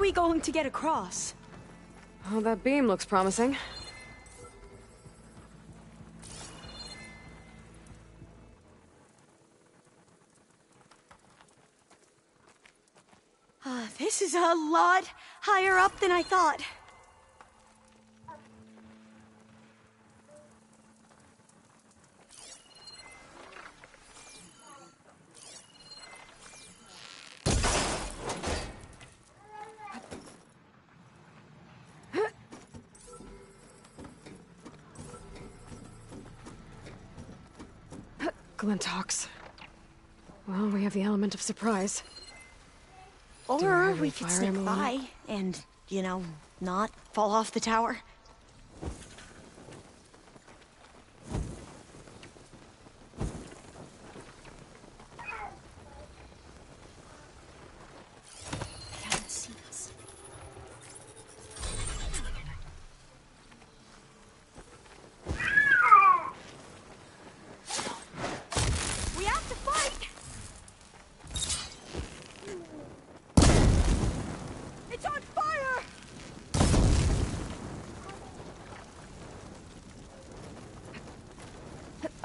we going to get across? Oh, that beam looks promising. This is a lot higher up than I thought. Glintox. Well, we have the element of surprise. Or we could sneak by and, you know, not fall off the tower. I haven't seen us. We have to fight! It's on fire!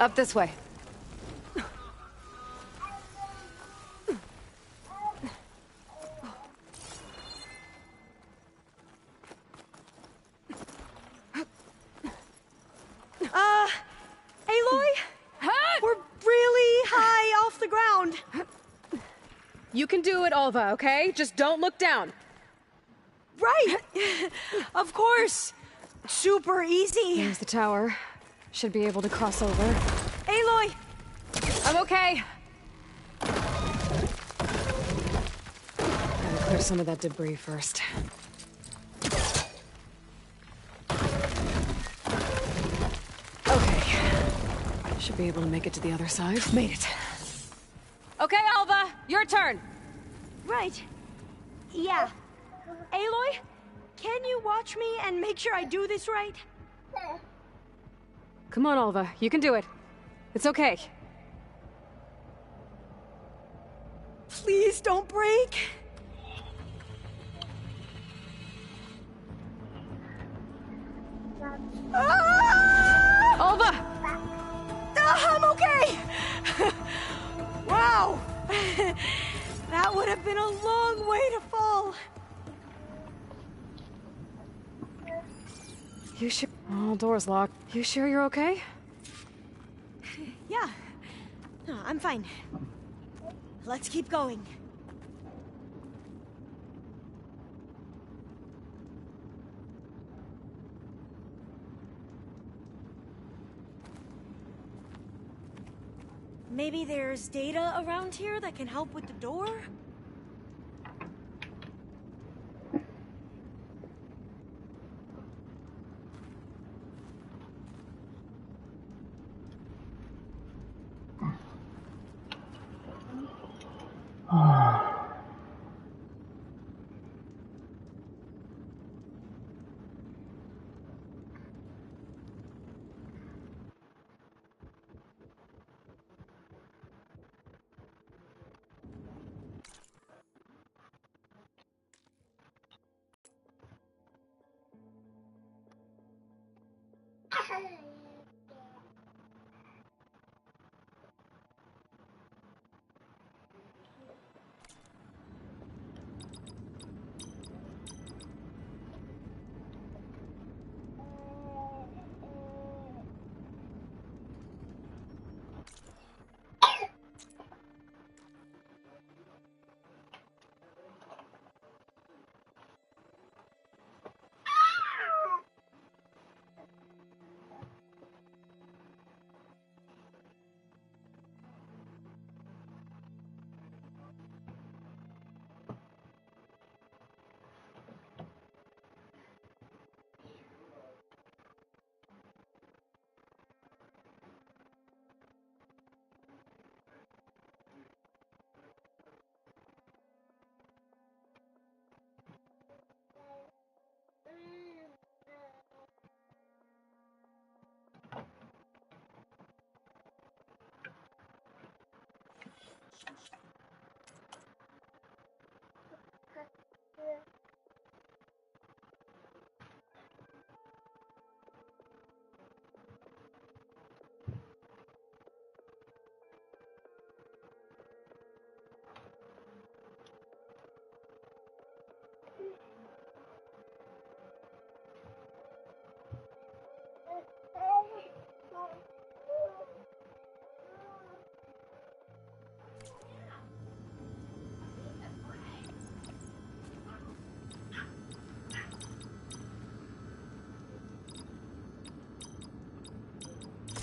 Up this way. Aloy? We're really high off the ground. You can do it, Alva, okay? Just don't look down. Right! Of course! Super easy. There's the tower. Should be able to cross over. Aloy! I'm okay. Gotta clear some of that debris first. Okay. Should be able to make it to the other side. Made it. Okay, Alva, your turn. Right. Yeah. Aloy, can you watch me and make sure I do this right? Come on, Alva, you can do it. It's okay. Please don't break. Ah! Alva! I'm okay! Wow! That would have been a long way to fall. You sure? Oh, door's locked. You sure you're okay? Yeah. No, I'm fine. Let's keep going. Maybe there's data around here that can help with the door?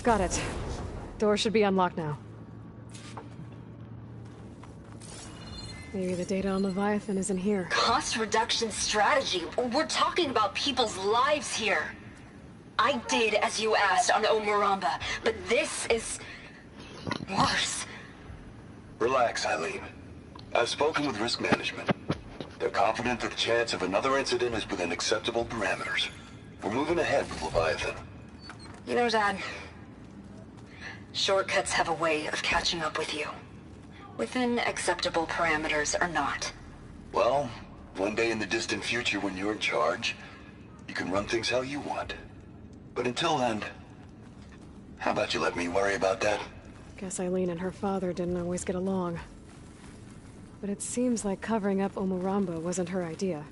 Got it. Door should be unlocked now. Maybe the data on Leviathan isn't here. Cost reduction strategy? We're talking about people's lives here. I did as you asked on Omuramba, but this is... worse. Relax, Eileen. I've spoken with risk management. They're confident that the chance of another incident is within acceptable parameters. We're moving ahead with Leviathan. You know, Dad, shortcuts have a way of catching up with you. Within acceptable parameters or not. Well, one day in the distant future when you're in charge, you can run things how you want. But until then, how about you let me worry about that? Guess Eileen and her father didn't always get along. But it seems like covering up Omuramba wasn't her idea.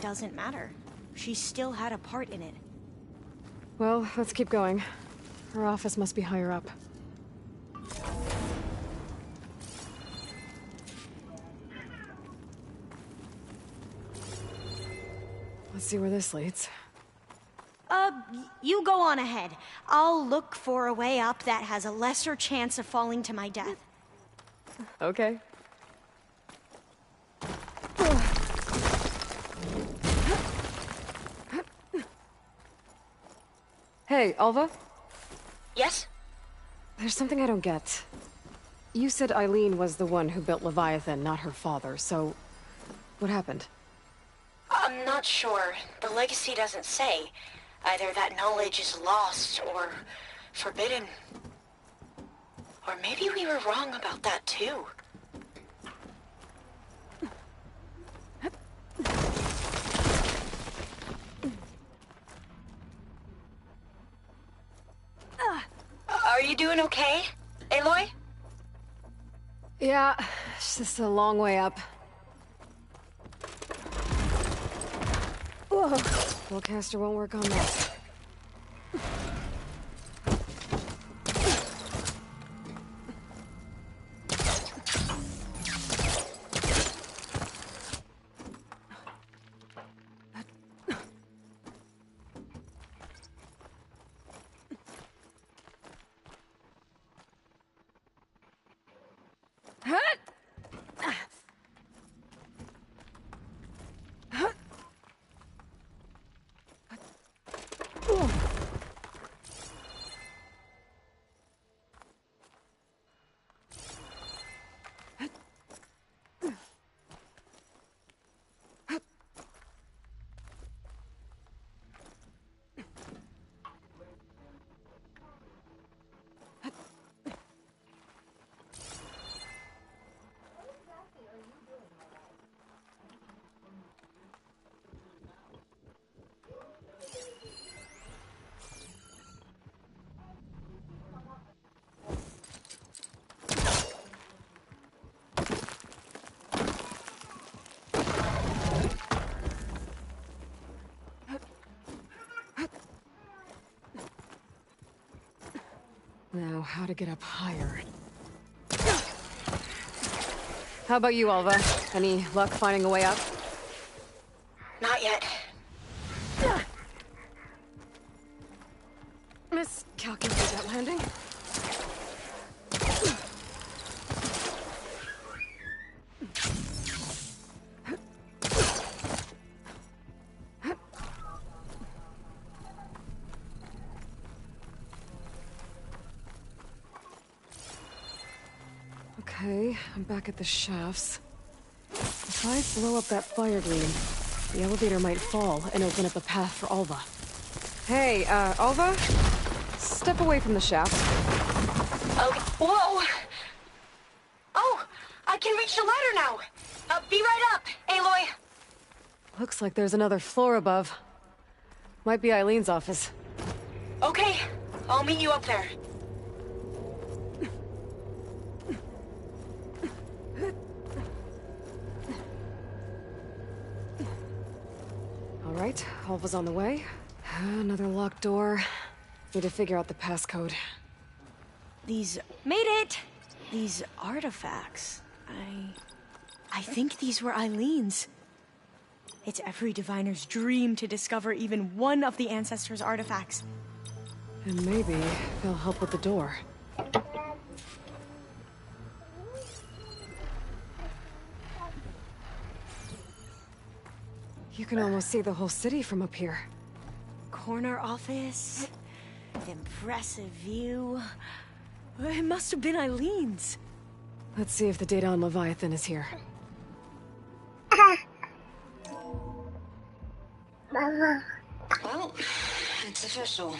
Doesn't matter. She still had a part in it. Well, let's keep going. Her office must be higher up. Let's see where this leads. You go on ahead. I'll look for a way up that has a lesser chance of falling to my death. Okay. Hey, Alva? Yes? There's something I don't get. You said Eileen was the one who built Leviathan, not her father, so... what happened? I'm not sure. The legacy doesn't say. Either that knowledge is lost or forbidden. Or maybe we were wrong about that too. Are you doing okay, Aloy? Yeah, it's just a long way up. Whoa. Spellcaster won't work on that. Now, how to get up higher? How about you, Alva? Any luck finding a way up? Not yet. Miscalculated that landing. Okay, I'm back at the shafts. If I blow up that fire gleam, the elevator might fall and open up a path for Alva. Hey, Alva? Step away from the shaft. Okay. Whoa! Oh, I can reach the ladder now. Be right up, Aloy. Looks like there's another floor above. Might be Eileen's office. Okay, I'll meet you up there. All right, Alva's on the way. Another locked door. Need to figure out the passcode. Made it! These artifacts. I think these were Eileen's. It's every diviner's dream to discover even one of the Ancestors' artifacts. And maybe they'll help with the door. You can almost see the whole city from up here. Corner office. Impressive view. It must have been Eileen's. Let's see if the data on Leviathan is here. Well, it's official.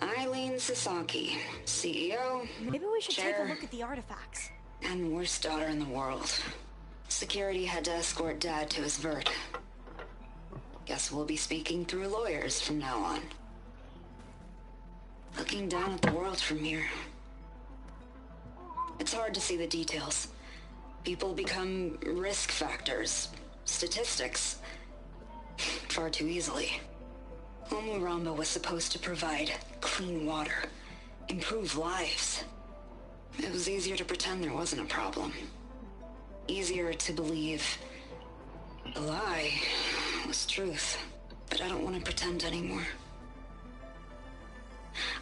Eileen Sasaki, CEO, Maybe we should take chair, a look at the artifacts. and worst daughter in the world. Security had to escort Dad to his vert. Guess we'll be speaking through lawyers from now on. Looking down at the world from here. It's hard to see the details. People become risk factors, statistics, far too easily. Omuramba was supposed to provide clean water, improve lives. It was easier to pretend there wasn't a problem. Easier to believe a lie was truth. But I don't want to pretend anymore.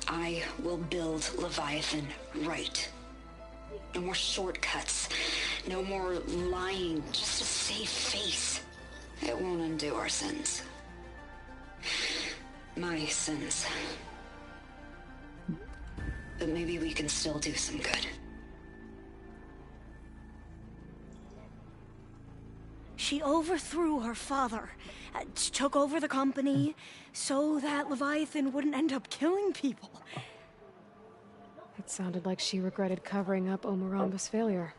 I will build Leviathan right. No more shortcuts. No more lying just to save face. It won't undo our sins. My sins. But maybe we can still do some good. She overthrew her father, took over the company, so that Leviathan wouldn't end up killing people. It sounded like she regretted covering up Omuramba's failure.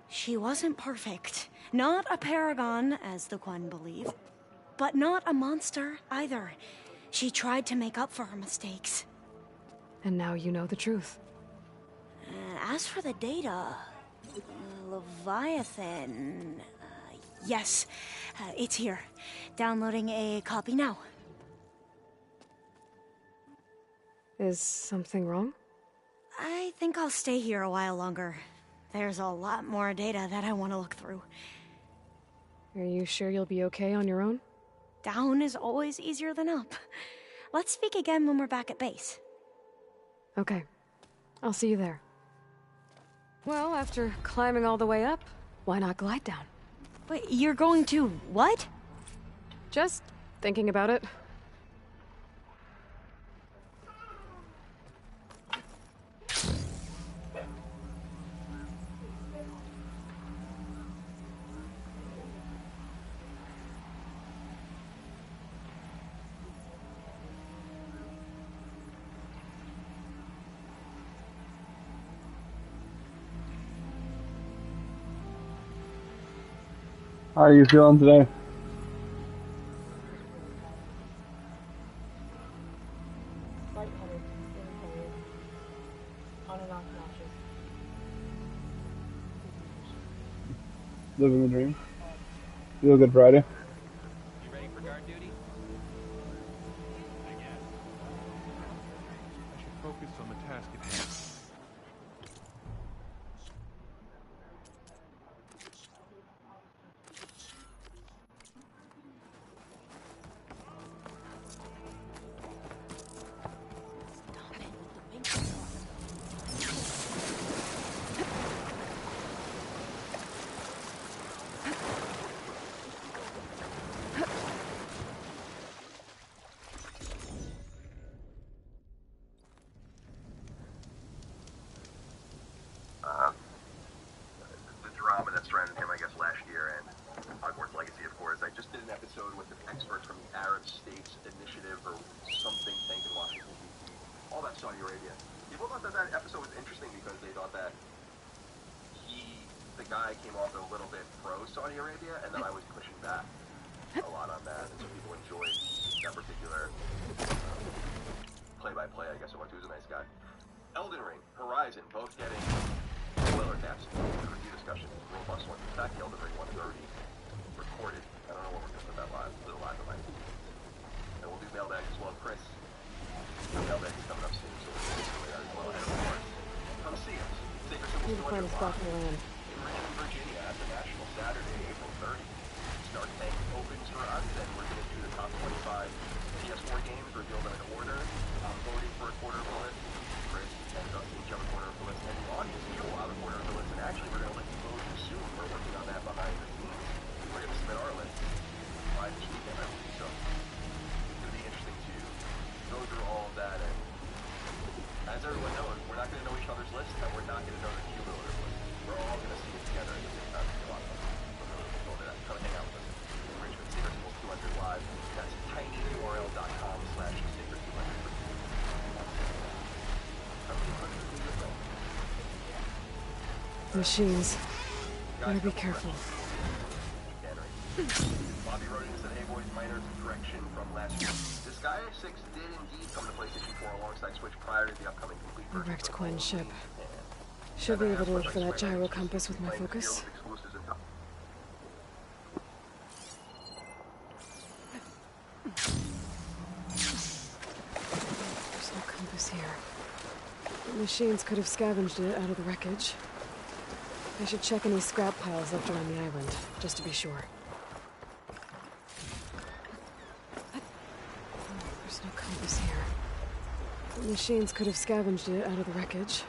She wasn't perfect. Not a paragon, as the Quan believe. But not a monster, either. She tried to make up for her mistakes. And now you know the truth. As for the data... Leviathan... yes, it's here. Downloading a copy now. Is something wrong? I think I'll stay here a while longer. There's a lot more data that I want to look through. Are you sure you'll be okay on your own? Down is always easier than up. Let's speak again when we're back at base. Okay. I'll see you there. Well, after climbing all the way up, why not glide down? Wait, you're going to what? Just thinking about it. How are you feeling today? Living the dream. Feel good Friday? You ready for guard duty? I guess. I should focus on the task at hand. The drama that surrounded him, I guess, last year, and Hogwarts Legacy, of course. I just did an episode with an expert from the Arab States Initiative or something tank in Washington, D.C. All about Saudi Arabia. People thought that that episode was interesting because they thought that the guy came off a little bit pro-Saudi Arabia, and then I was pushing back a lot on that, and so people enjoyed that particular play-by-play, I guess it was. He was a nice guy. Elden Ring, Horizon, both getting spoiler caps. The review discussion is a robust one. In fact, the Elden Ring one is already recorded. I don't know when we're going to put that live. Put it live tonight. And we'll do mailbag as well. Chris, the mailbag is coming up soon, so we'll do that as well. And of course, come see us. Sacred Symbols Need to find a spot for land. in Richmond, Virginia at the National Saturday, April 30th. Start Tank opens for us, and we're going to do the top 25 PS4 games revealed in an order. Machines. Gotta be careful. Bobby wrote in and said, "Hey boys, minor correction from last week. Disgaea 6 did indeed come to PlayStation 4 alongside Switch prior to the upcoming complete I version. wrecked Quinn's ship. Should be able to look for that gyro compass with my focus. There's no compass here. The machines could have scavenged it out of the wreckage. I should check any scrap piles left around the island, just to be sure. There's no compass here. The machines could have scavenged it out of the wreckage.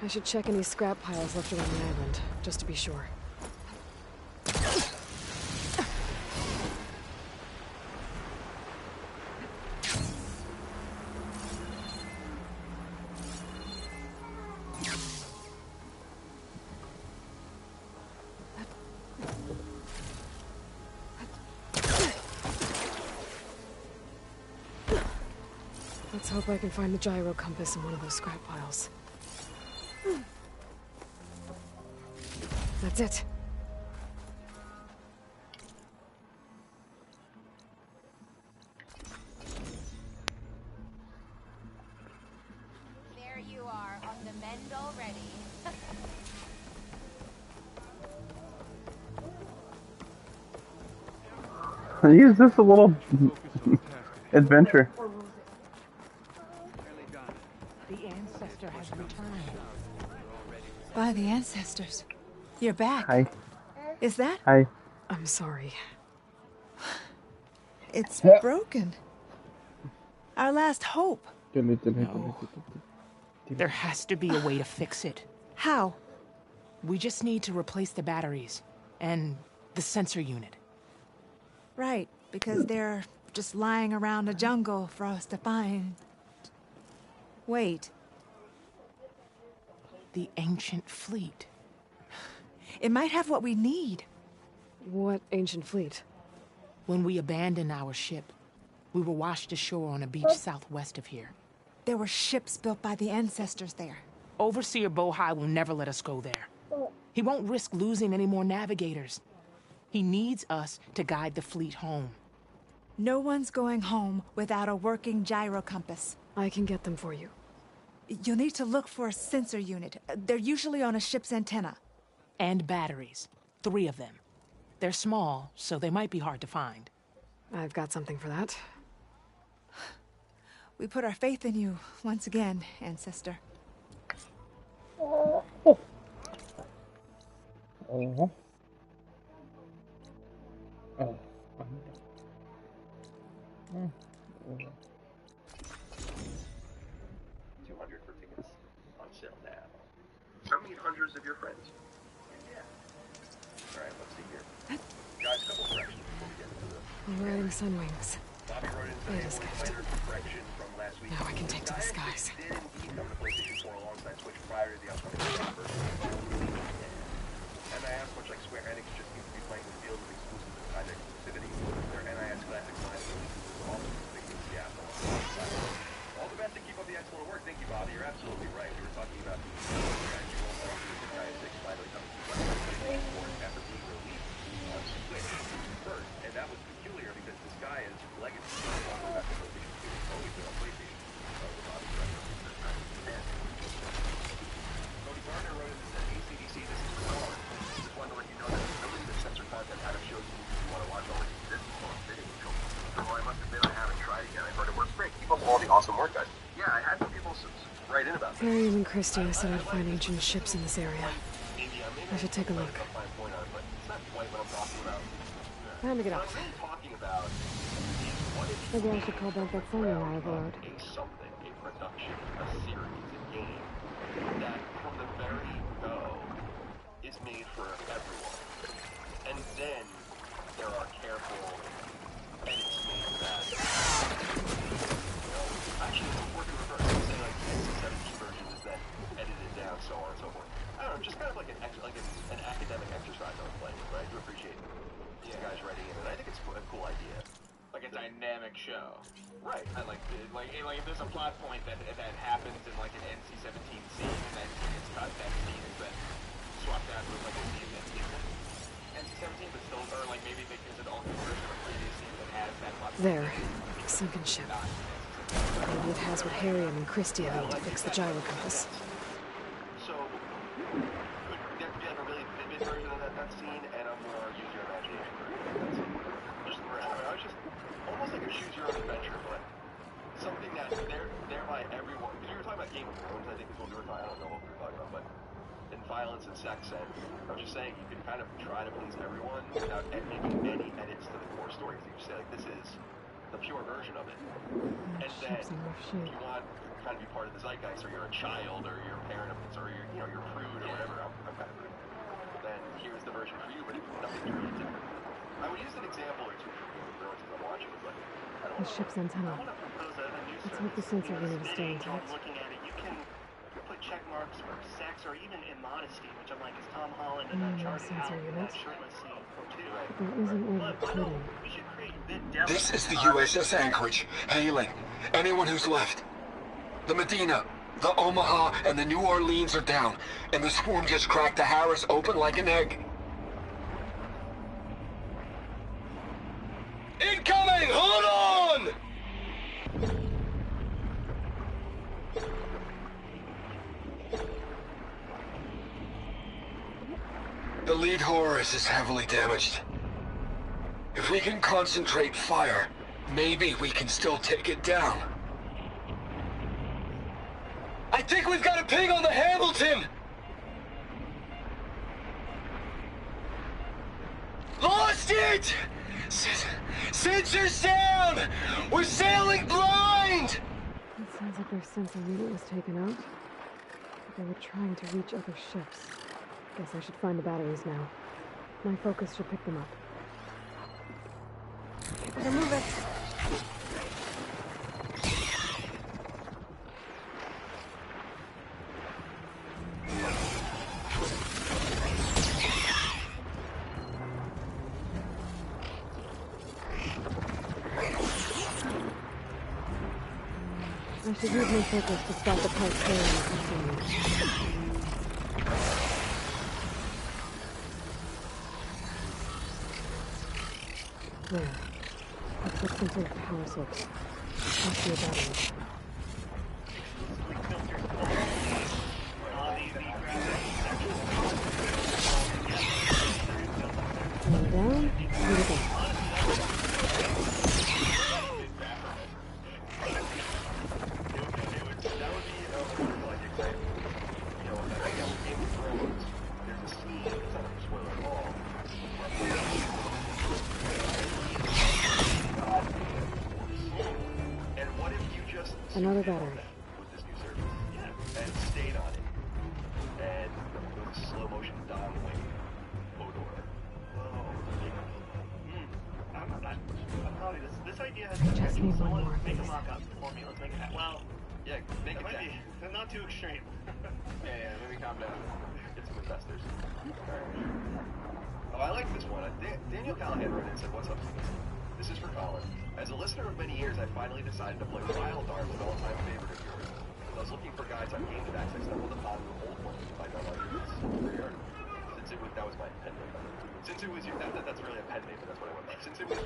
I should check any scrap piles left around the island, just to be sure. Let's hope I can find the gyro compass in one of those scrap piles. That's it. There you are, on the mend already. Use this a little adventure. The ancestor has returned. By the ancestors. You're back. Hi. Is that? Hi. I'm sorry. It's broken. Our last hope. There has to be a way to fix it. How? We just need to replace the batteries and the sensor unit. Right, because they're just lying around a jungle for us to find. Wait. The ancient fleet. It might have what we need. What ancient fleet? When we abandoned our ship, we were washed ashore on a beach southwest of here. There were ships built by the ancestors there. Overseer Bohai will never let us go there. He won't risk losing any more navigators. He needs us to guide the fleet home. No one's going home without a working gyro compass. I can get them for you. You'll need to look for a sensor unit. They're usually on a ship's antenna. And batteries. 3 of them. They're small, so they might be hard to find. I've got something for that. We put our faith in you once again, Ancestor. Oh. 200 for tickets on sale now. Come meet hundreds of your friends. Yeah. Alright, let's see here. Guys, a couple corrections before we get into the... I'm riding Sunwings. Bobby wrote in Wait a some second. minor correction from last week. Now I can take to the skies. Did indeed come to PlayStation 4 alongside Switch prior to the upcoming version. And I asked, much like Square Enix just seems to be playing the field of exclusive and tied exclusivity. Their NIS Classic line is also big in Seattle. All the best to keep up the excellent work. Thank you, Bobby. You're absolutely right. We were talking about the Disgaea 6 finally coming to PlayStation 4 after being released on Switch first. And that was peculiar because Disgaea's legacy all the way back to PlayStation 2 has always been on PlayStation. Cody Gardner wrote in and said, ACDC, this is Bernard. Just wanted to let you know that the ability to censor content out of shows you want to watch already exists on Video Control. Although I must admit I haven't tried it yet. I've heard it works great. Keep up all the awesome work, guys. Yeah, I had some people write in about this. Therium and Christie said I'd find ancient ships in this area. I should take a look. Time to get off. Maybe I should call back that phone line I borrowed. Something, a production, a series, a game that from the very go is made for everyone. And then there are careful edits made for that. Actually, it's working reverse. I'm saying like the NC-17 version is then edited down, so on and so forth. I don't know, just kind of like an academic exercise I was playing with, but I do appreciate you guys writing in, and I think it's a cool idea. Like a dynamic show. Right. I like if there's a plot point that happens in like an NC-17 scene and that scene is cut, that scene is then swap that with like a team that's different. NC-17, but still, or like maybe there's an alternate version of a previous team that has that platform. There. Sunken ship. Maybe it has what Harriet and Christia need to fix the gyro compass. So, could there be like a really vivid version of that scene and a more use your imagination version of that scene? Just, I don't know, it's just almost like a choose your own adventure, but something that thereby everyone, because we were talking about Game of Thrones, I think is what we were talking, I don't know what we were talking about, but in violence and sex, and I was just saying you can kind of try to please everyone without making any edits to the core story. So you just say like, this is the pure version of it. And then if you want to kind of be part of the zeitgeist, or you're a child, or you're a parent of, or you're, you know, you're prude or whatever, I'm kind of prude, then here's the version for you, but it's nothing really different. I would use an example or two from Game of Thrones as I'm watching it, but I don't The ship's antenna. Let's hope the sensor unit is still intact. Looking at it, you can put check marks for sex or even immodesty, which I'm like, is Tom Holland and Uncharted sensor out in unit. that shirtless scene too. There isn't over coding. We should create Vid Deli. This is the USS Anchorage. Hailing anyone who's left. The Medina, the Omaha, and the New Orleans are down, and the swarm just cracked the Harris open like an egg. Incoming! Hold on! The lead Horus is heavily damaged. If we can concentrate fire, maybe we can still take it down. I think we've got a ping on the Hamilton! Lost it! Sensors down! We're sailing blind! It sounds like their sensor unit was taken out. But they were trying to reach other ships. Guess I should find the batteries now. My focus should pick them up. Better move it. I should use my focus to stop the pipe carrying the sensor unit. There. That's what sensor power source. Must be a battery. Going down, here we go. Another battery. With this new service. Yeah. And stayed on it. And it was a slow motion Dom wing. Hodor. I'm probably this idea has Just potential. need So one more let's make a piece. mock-up for me. Let's make it. Well, yeah, make it might be not too extreme. yeah, maybe calm down. Get some investors. Alright. Oh, I like this one. Daniel Callahan wrote in and said, "What's up? This is for Colin. As a listener of many years, I finally decided to play Wild Art, an all-time favorite of yours. I was looking for guides on games of access. Stumbled upon the old one by none other than since it was that was my pen name. Since it was you, that's really a pen name, but that's what I went by. Since it was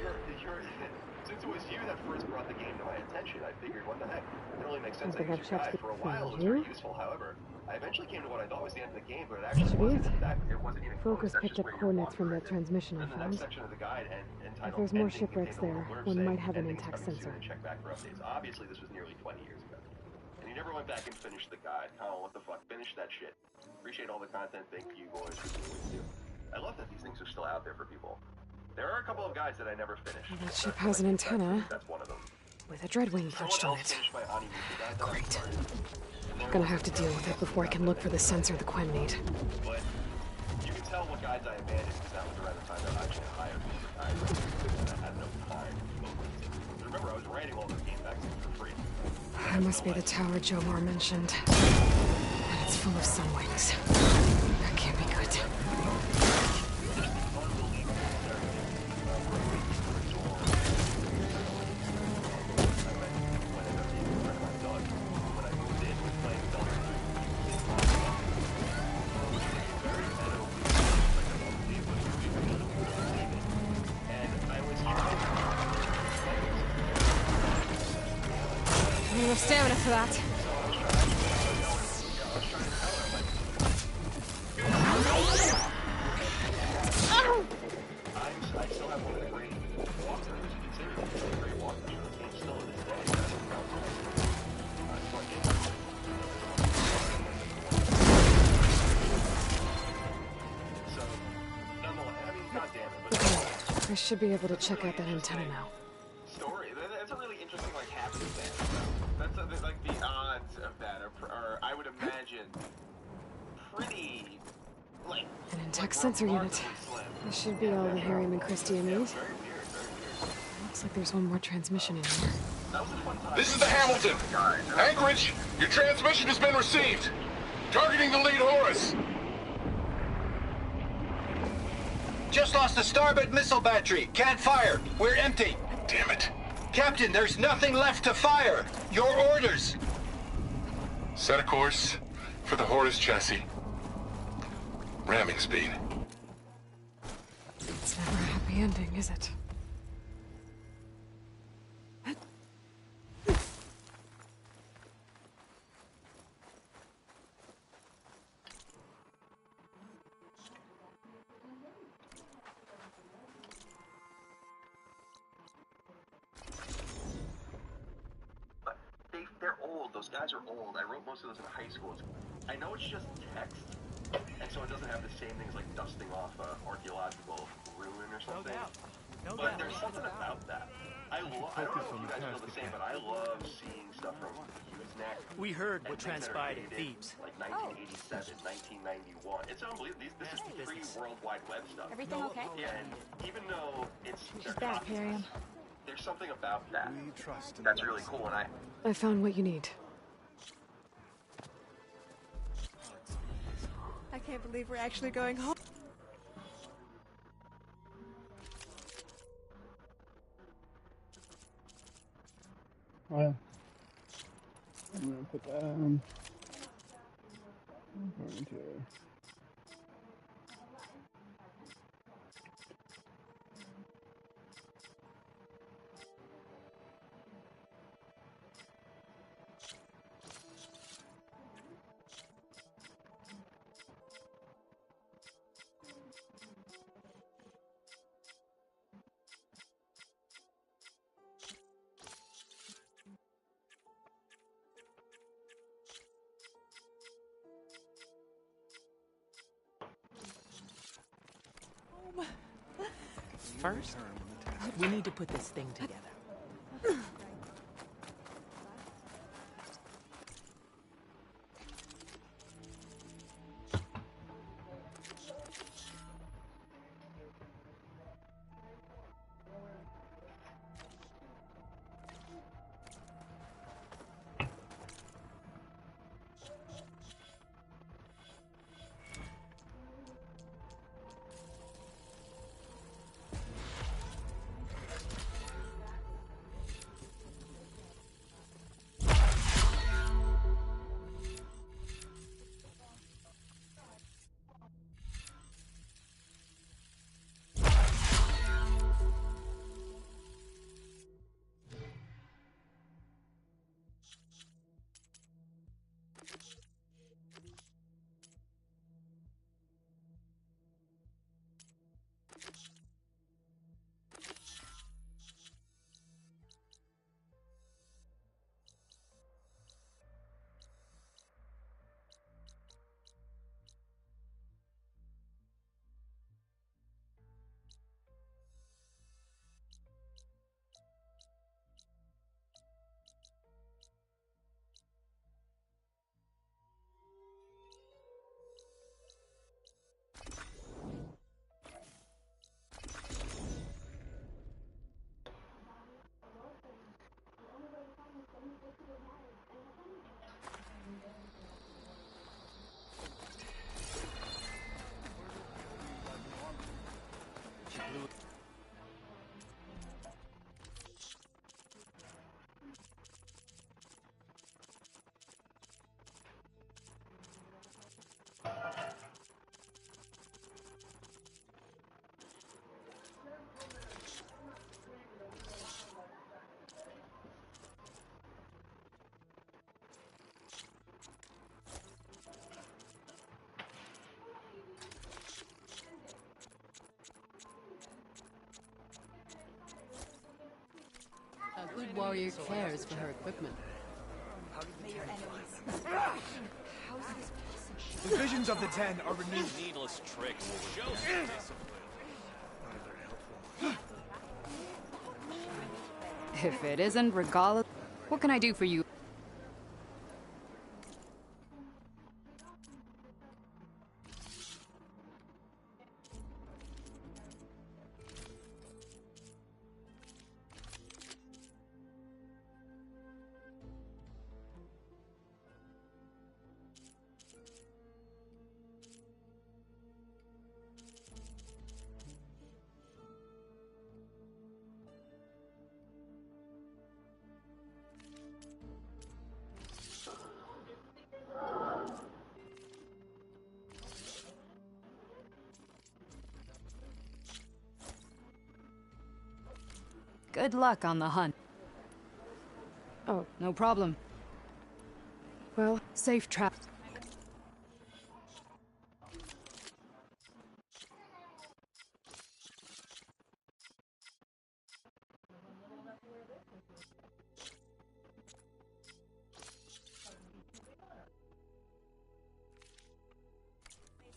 since it was you that first brought the game to my attention, I figured, what the heck? It only makes sense. I used your guide for a while. It was very useful. However, I eventually came to what I thought was the end of the game, but it actually wasn't. It wasn't even Focus picked up coordinates from that transmission I found. If there's more shipwrecks there, one might have an intact sensor. Check back for updates. Obviously, this was nearly 20 years ago. And you never went back and finished the guide. Colin, what the fuck? Finish that shit. Appreciate all the content. Thank you boys for doing what you do. I love that these things are still out there for people. There are a couple of guides that I never finished. That ship has an antenna. That's one of them. With a Dreadwing perched on it. Great. Gonna have to deal with it before I can look for the sensor the Quen need. But you can tell what guides I abandoned because that was around the time that I actually hired me for guides. I had no time to go with it. Remember, I was writing all those game backs for free. That must be the tower Jomar mentioned. And it's full of sunwings. That can't be good. have enough stamina for that. I still have one of the great walkthroughs. You consider it a great walkthrough. This game still to this day has a So, nonetheless, I mean, goddamn it, but Okay, I should be able to check out that antenna now. story. That's a really interesting, like, happenstance. That's like the odds of that are I would imagine, pretty, like, An intact sensor unit. This should be all the Harriman and Christia need. Looks like there's one more transmission in here. This is the Hamilton. Anchorage, your transmission has been received. Targeting the lead Horus. Just lost the starboard missile battery. Can't fire. We're empty. Damn it. Captain, there's nothing left to fire. Your orders. Set a course for the Horus chassis. Ramming speed. It's never a happy ending, is it? They're old. Those guys are old. I wrote most of those in high school. I know it's just text, and so it doesn't have the same things like dusting off an archaeological ruin or something. But there's something about that. I don't know if you guys feel the same, but I love seeing stuff from Usenet. We heard what transpired in Thebes. Like 1987, 1991. It's unbelievable. This is pre-World Wide Web stuff. Everything okay? Yeah, and even though it's She's back, Harriman. there's something about that that's really cool, and I found what you need. I can't believe we're actually going home. Oh yeah. I'm gonna put that on. I'm going to. First, we need to put this thing together. warrior cares for her equipment. The visions of the Ten are renewed. Needless tricks. Show If it isn't regardless, what can I do for you? Good luck on the hunt. Oh. No problem. Well, safe trap.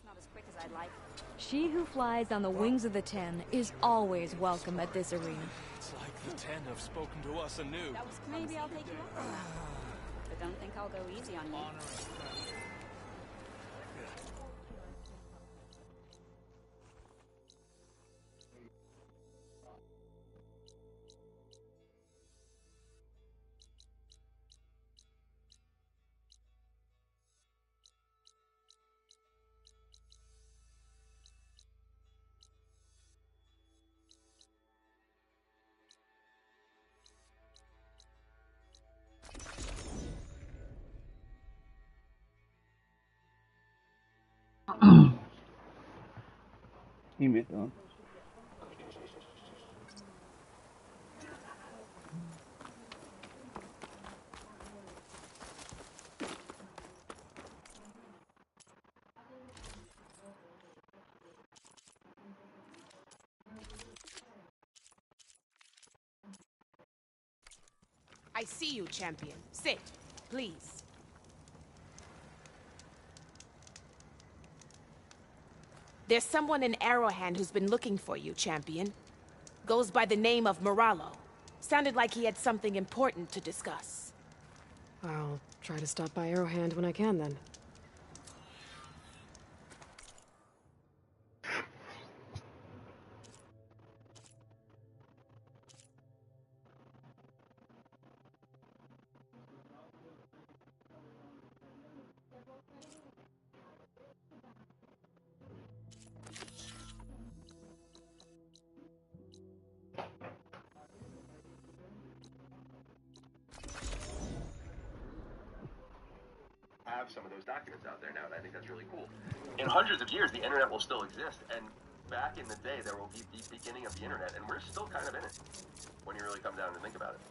Not as quick as I'd like. She who flies on the wings of the Ten is always welcome at this arena. It's like the Ten have spoken to us anew. Maybe I'll take you up on that. But don't think I'll go easy on you. Invitado. I see you, champion. Sit, please. There's someone in Arrowhand who's been looking for you, champion. Goes by the name of Moralo. Sounded like he had something important to discuss. I'll try to stop by Arrowhand when I can, then. Have some of those documents out there now, and I think that's really cool. In hundreds of years, the internet will still exist, and back in the day, there will be the beginning of the internet, and we're still kind of in it when you really come down and think about it,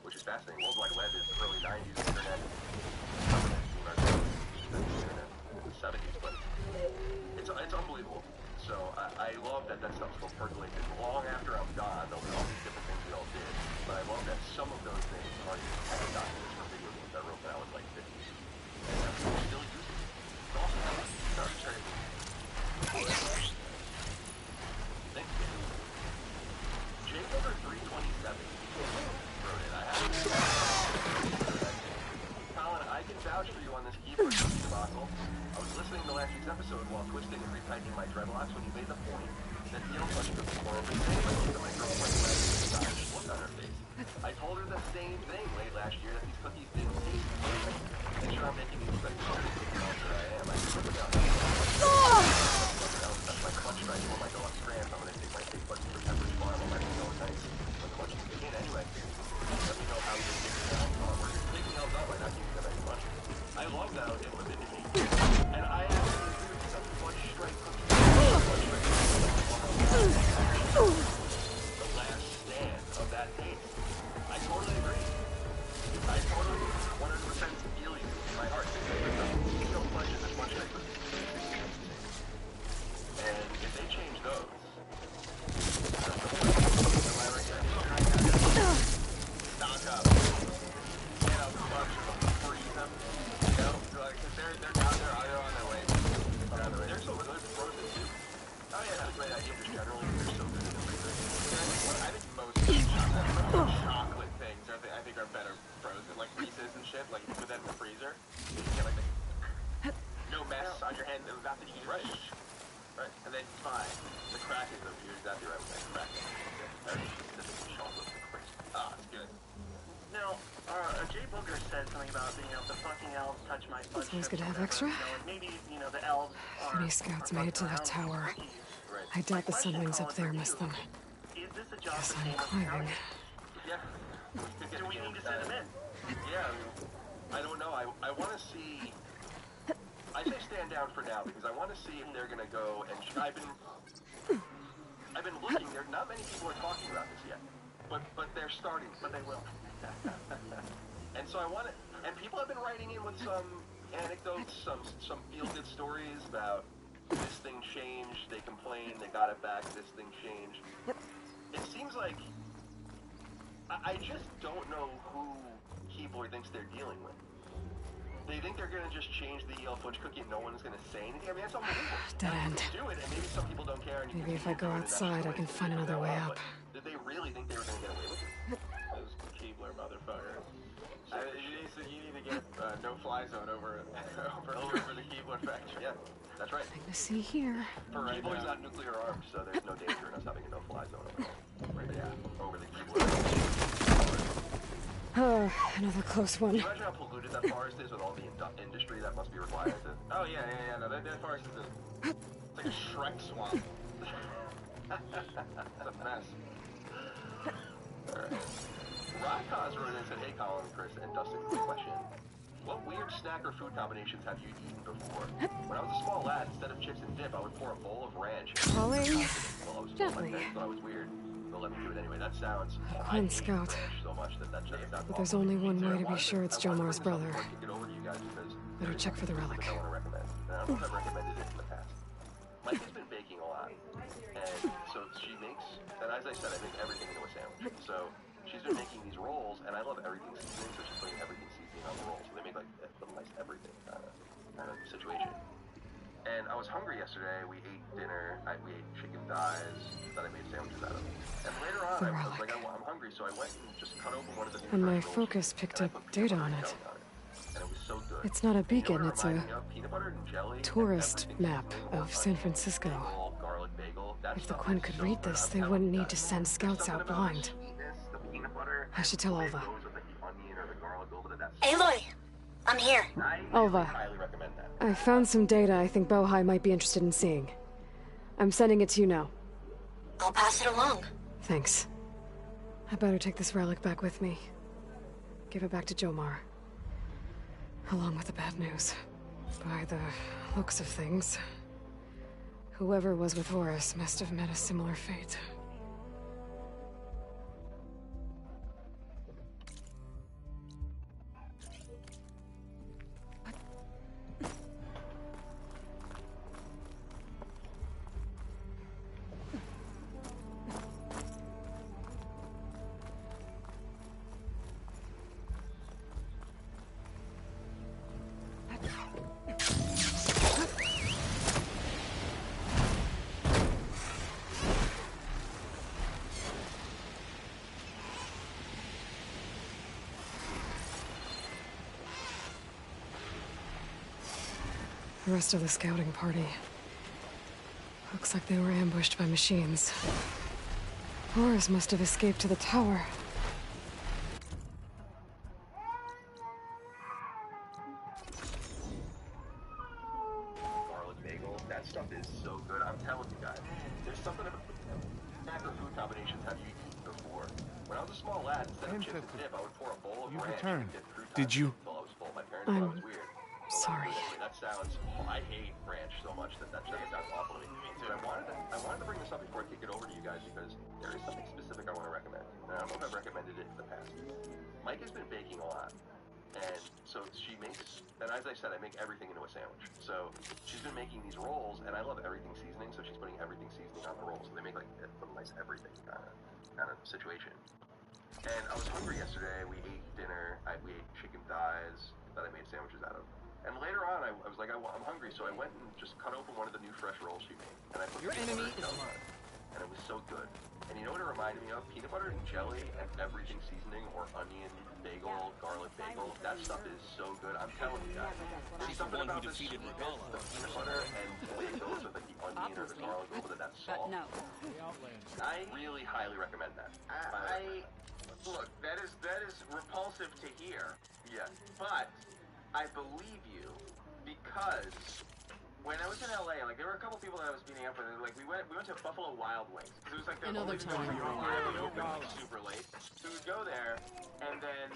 which is fascinating. World Wide Web is early 90s internet, in the 70s, but it's unbelievable. So I love that that stuff's still percolated long after I'm gone. There'll be all these different things we all did, but I love that some of those things are just documents for video games I wrote when I was like 50. And I'm still using it. It's awesome. It's arbitrary. Thank you. J-Cover 327 wrote it. I have it. Colin, I can vouch for you on this keyboard debacle. I was listening to last week's episode while twisting and retyping my dreadlocks when you made the point that you don't touch the floor of the thing. I looked at my girlfriend's look on her face. I told her the same thing late last year that these cookies didn't taste good. Make sure I'm making you look like the monster I am. I just look down. That's my clutch right before my dog strands. I'm gonna take my tape button for Pepper's Farm. I'm like, no, thanks. When the clutch is in anyway. Let me know how you take it down. We're taking out by not giving them any money. I love that anonymity. And I actually agree with some clutch strike cookies. The last stand of that taste. I totally agree. I totally 100% feel you in my heart. There's no pleasure in this much like this. And if they change those, think are better frozen, like Reese's and shit. Like you put that in the freezer, you get like no mess on your hand about to eat. Right. Right. And then it's fine. The crackers, though, you're exactly right with that cracker. This chocolate crisp. Ah, it's good. Now, Jay Booger said something about being able to fucking elves touch my butt. Someone's gonna have extra? Maybe, the elves are... Many scouts made it to that tower. I doubt the Sunwings up there missed them. Guess I'm climbing. Yeah. Do we need to send them in? Yeah, I don't know. I want to see... I say stand down for now because I want to see if they're gonna go and I've been looking. There, not many people are talking about this yet, but they're starting. But they will. And so I want to. And people have been writing in with some anecdotes, some feel-good stories about this thing changed. They complained. They got it back. This thing changed. It seems like I just don't know who Keebler thinks they're dealing with. They think they're gonna just change the EL fudge cookie and no one's gonna say anything. I mean, that's unbelievable. Dead end. Do it, and maybe some people don't care. And Maybe if I go outside, I can find another way up. Did they really think they were gonna get away with it? Those Keebler motherfuckers. You need to get no-fly zone over the Keebler factory. Yeah, that's right. Nothing to see here. Keebler's not nuclear armed, so there's no danger in us having a no-fly zone over there. Right, yeah, over the Keebler. Another close one. Can you imagine how polluted that forest is with all the industry that must be required to... Oh, yeah, no, that forest is it's like a Shrek swamp. It's a mess. Alright. Rockcause wrote in and said, hey, Colin, Chris, and Dustin, quick question. What weird snack or food combinations have you eaten before? When I was a small lad, instead of chips and dip, I would pour a bowl of ranch. Crawling Gently. gently. I thought it was weird. They'll let me do it anyway. That sounds... One scout. So much that But there's only one way to be sure it's Jomar's brother. Better check for the relic. I want to recommend. I don't know if I've recommended it in the past. Mike has been baking a lot, and so she makes, and as I said, I make everything into a sandwich. So she's been making these rolls, and I love everything seasoning, so she's putting everything seasoning on the rolls. So they make like a nice everything kind of situation. And I was hungry yesterday. We ate dinner. We ate chicken thighs that I made sandwiches out of. And later on, I was like, I'm hungry, so I went and just cut open one of the new And my rolls, focus picked up data on it. and it was so good. It's not a beacon, it's a Peanut butter and jelly, tourist map of San Francisco. garlic bagel. That If the stuff Quinn is could so read good. this, I'm they telling wouldn't you need guys. to send scouts out Something about blind. the sweetness, the peanut butter, I should tell the way it Alva. goes with, like, the onion or the garlic over that Aloy! I'm here. I Alva. highly recommend that. I found some data I think Bohai might be interested in seeing. I'm sending it to you now. I'll pass it along. Thanks. I better take this relic back with me. Give it back to Jomar. Along with the bad news. By the looks of things, whoever was with Horus must have met a similar fate. The rest of the scouting party. Looks like they were ambushed by machines. Horus must have escaped to the tower. Garlic bagel. That stuff is so good. I'm telling you guys. There's something about snack or food combinations have you eaten before. When I was a small lad, instead of chips and dip, I would pour a bowl of You ranch returned. and dip fruit Did you? until I was full. My parents thought I was weird. Sorry. That sounds... I hate ranch so much that sounds awful to me. But I wanted to bring this up before I kick it over to you guys because there is something specific I want to recommend. And I don't know if I've recommended it in the past. Mike has been baking a lot. And so she makes... And as I said, I make everything into a sandwich. So she's been making these rolls, and I love everything seasoning, so she's putting everything seasoning on the rolls. So they make like a nice everything kind of situation. And I was hungry yesterday. We ate dinner. We ate chicken thighs that I made sandwiches out of. And later on, I was like, I'm hungry, so I went and just cut open one of the new fresh rolls she made. And I put Your peanut enemy butter is and jelly on it. And it was so good. And you know what it reminded me of? Peanut butter and jelly and everything seasoning or onion bagel, garlic bagel. That stuff is so good. I'm telling you guys. There's something one who about the defeated sweetness, Regala. the peanut butter, and the way it goes with like the onion or the garlic over to that salt. No. I really highly recommend that. Look, that is repulsive to hear. Yeah. But I believe you because when I was in LA, like there were a couple people that I was meeting up with. And, like we went to Buffalo Wild Wings. It was like the Another only thing that time. was really open like super late. So we would go there, and then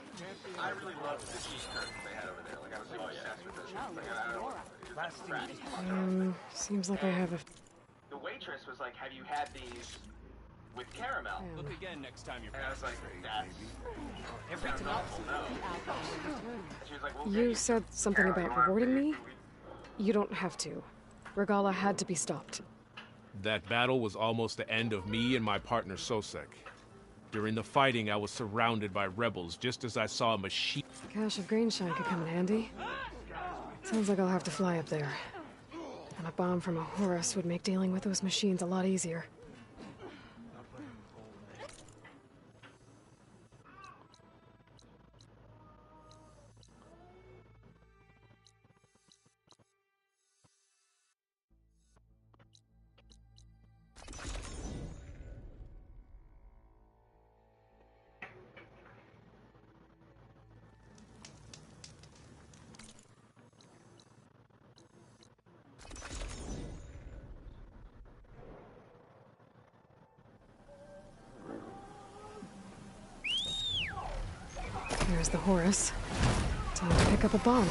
I really loved the cheese curds they had over there. Like I was like obsessed with this. Like I don't know. Seems like I have a... The waitress was like, "Have you had these with caramel?" Look again next time you're And I was like, "That's every sounds awful, no." She was like, "Well, You said something about rewarding me? You don't have to. Regala had to be stopped. That battle was almost the end of me and my partner Sosek. During the fighting, I was surrounded by rebels just as I saw a machine. A cache of Greenshine could come in handy. Sounds like I'll have to fly up there. And a bomb from a Horus would make dealing with those machines a lot easier. There's the Horus. Time to pick up a bomb.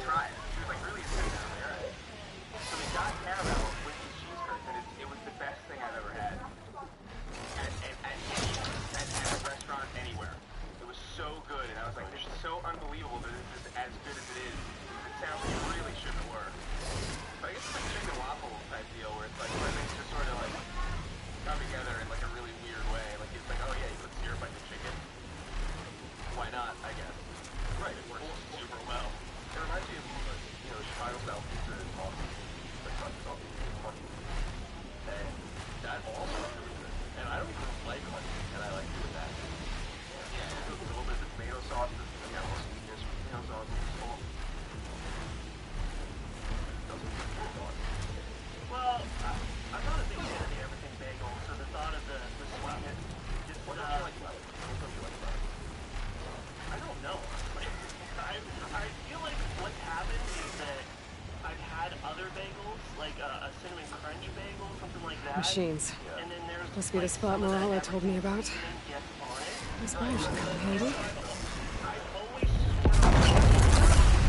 Try it. She was like really excited down there. So we got caramel with these cheese curds, and it was the best thing I've ever had. At a restaurant anywhere. It was so good, and I was like, this is so unbelievable that it's just as good as it is. It sounds like it really shouldn't work. But I guess it's like chicken waffle type deal where it's like things just sort of like come together in like a really weird way. Like it's like, oh yeah, you put syrup on your chicken. Why not? I guess. Right. It works super well. It reminds me of, you know, Chicago style pizza is awesome. Like crunchy coffee, honey. And that also is really good. And I don't even like honey, and I like doing that. Yeah, a little bit of tomato sauce, you know, sweetness, tomato sauce, salt. Well, I'm not a big fan of the everything bagel, so the thought of the sweetness just What don't you like about it? What don't you like about it? I don't know. I feel like what's happened is that I've had other bagels, like a cinnamon crunch bagel, something like that. Machines. And then there's Must be the spot Morala told me about. This bomb should come in handy.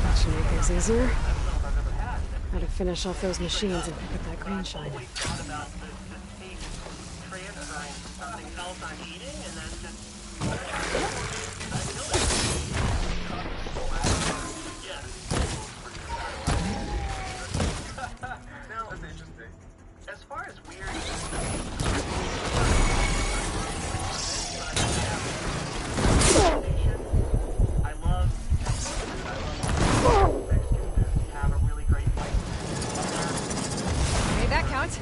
That should make things easier. How to finish off those machines and pick up that Greenshine. Thought about the taste transferring to something else I'm eating, and then just Now, that's interesting. As far as weird, I love have a really great fight. Made that count.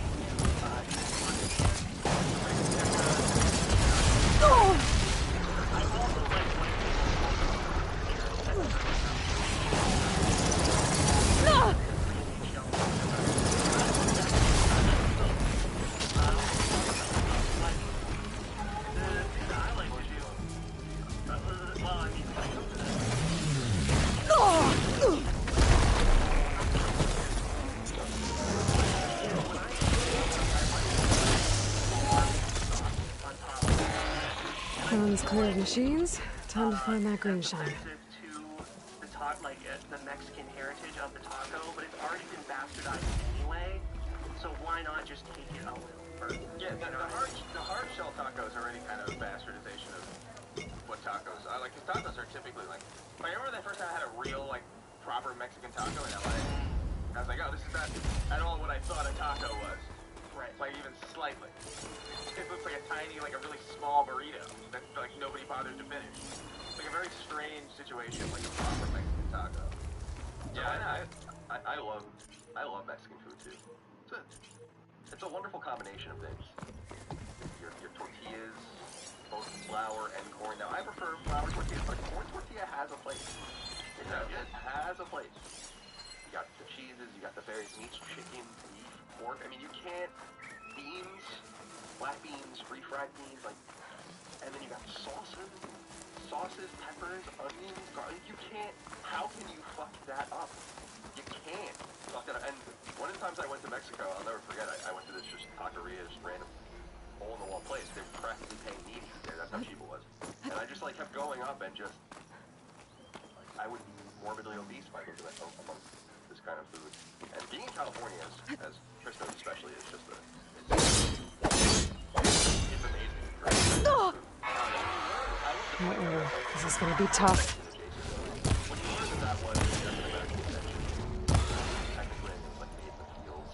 One's clear of machines. Time to find that Greenshine. The Mexican heritage of the taco, but it's already been bastardized anyway. So why not just take it a little further? Yeah, the hard shell taco is already kind of a bastardization of what tacos are. Like, because tacos are typically like, I remember the first time I had a real, like, proper Mexican taco in LA. I was like, oh, this is not at all what I thought a taco was. Right. Like, even slightly. It looks like a tiny, like a really small burrito that, like, nobody bothered to finish. It's like a very strange situation, like a proper Mexican taco. Yeah, I love Mexican food too. It's a wonderful combination of things. Your flour and corn. Now, I prefer flour tortillas, but corn tortilla has a place. It has a place. You got the cheeses, you got the various meats, chicken, beef, pork. I mean, you can't... Beans, black beans, refried beans, like... And then you got sauces, peppers, onions, garlic. You can't... How can you fuck that up? You can't fuck that up. And one of the times I went to Mexico, I'll never forget, I went to this just taqueria, just random hole-in-the-wall place. They were practically paying me to eat there. That's how cheap it was. And I just, like, kept going up and just... I would be morbidly obese by looking at amongst this kind of food. And being in California, as Tristan especially, is just a... It's amazing. Uh-oh. This is gonna be tough. When you learn that was just an American invention, technically it was like made in the fields,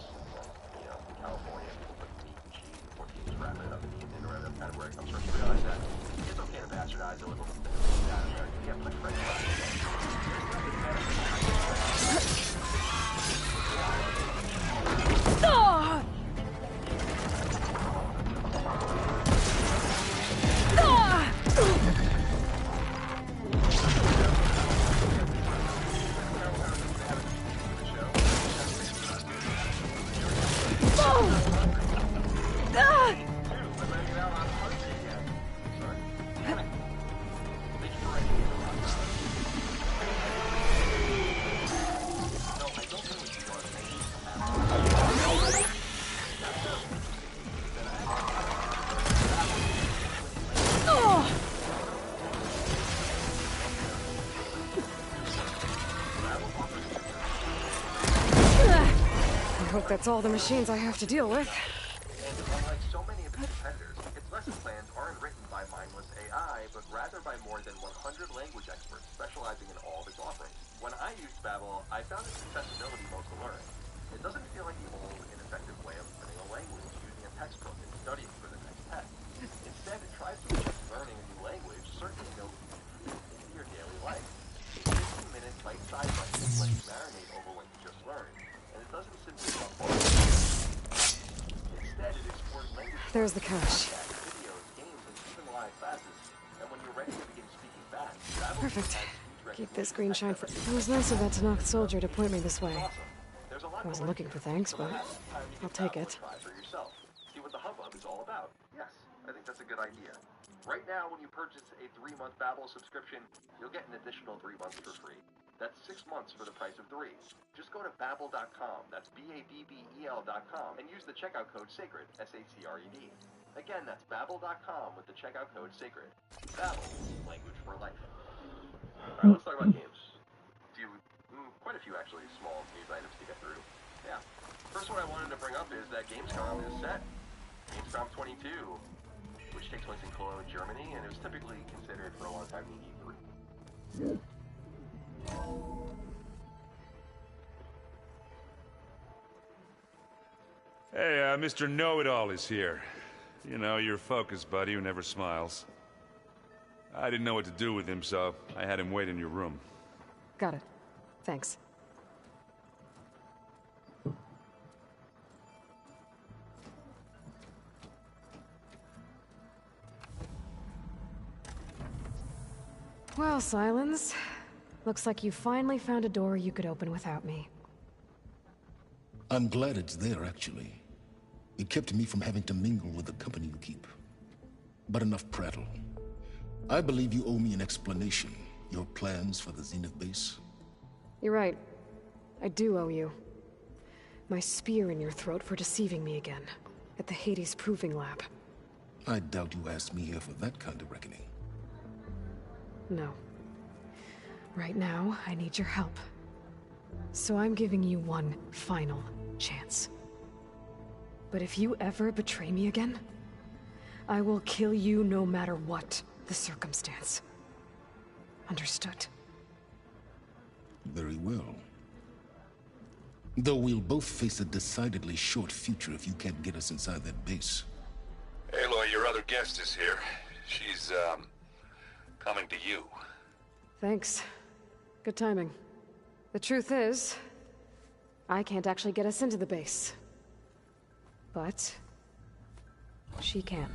you know, in California, people put meat and cheese and tortillas, wrap it up in the Indian, or that's kind of where it comes from. You realize that it's okay to bastardize a little bit of that American. You have to put French fries. I hope that's all the machines I have to deal with. And unlike so many of its competitors, its lesson plans aren't written by mindless AI, but rather by more than 100 language experts specializing in all of its offerings. When I used Babbel, I found its accessibility most alluring. It doesn't feel like the old, ineffective way of learning a language using a textbook and studying for the next test. Instead, it tries to achieve learning a new language, certainly no into your daily life. 15-minute bite-sized lessons let you marinate over what you just learned, and it doesn't simply bump on. Instead, it explores language. There's the cache. Videos, games, and even live classes. And when you're ready to begin speaking fast, Babbel Perfect. has huge Keep this green shine for... It was nice of that Tanakh soldier to point me this way. There's a lot I wasn't looking for thanks, but I'll take it. Try for yourself. See what the hubbub is all about. Yes, I think that's a good idea. Right now, when you purchase a 3-month Babbel subscription, you'll get an additional 3 months for free. That's 6 months for the price of 3. Just go to Babbel.com, that's Babbel.com, and use the checkout code SACRED, S-A-C-R-E-D. Again, that's Babbel.com with the checkout code SACRED. Babbel, language for life. Alright, let's talk about games. Quite a few, actually, small news items to get through. Yeah. First one I wanted to bring up is that Gamescom is set. Gamescom 22, which takes place in Cologne, Germany, and it was typically considered for a long time the E3. Hey, Mr. Know-It-All is here. You know, your focus buddy who never smiles. I didn't know what to do with him, so I had him wait in your room. Got it. Thanks. Well, Silence. Looks like you finally found a door you could open without me. I'm glad it's there, actually. It kept me from having to mingle with the company you keep. But enough prattle. I believe you owe me an explanation. Your plans for the Zenith base? You're right. I do owe you. My spear in your throat for deceiving me again. At the Hades Proving Lab. I doubt you asked me here for that kind of reckoning. No. Right now, I need your help. So I'm giving you one final chance. But if you ever betray me again, I will kill you no matter what the circumstance. Understood? Very well. Though we'll both face a decidedly short future if you can't get us inside that base. Aloy, your other guest is here. She's, coming to you. Thanks. Good timing. The truth is, I can't actually get us into the base. But she can.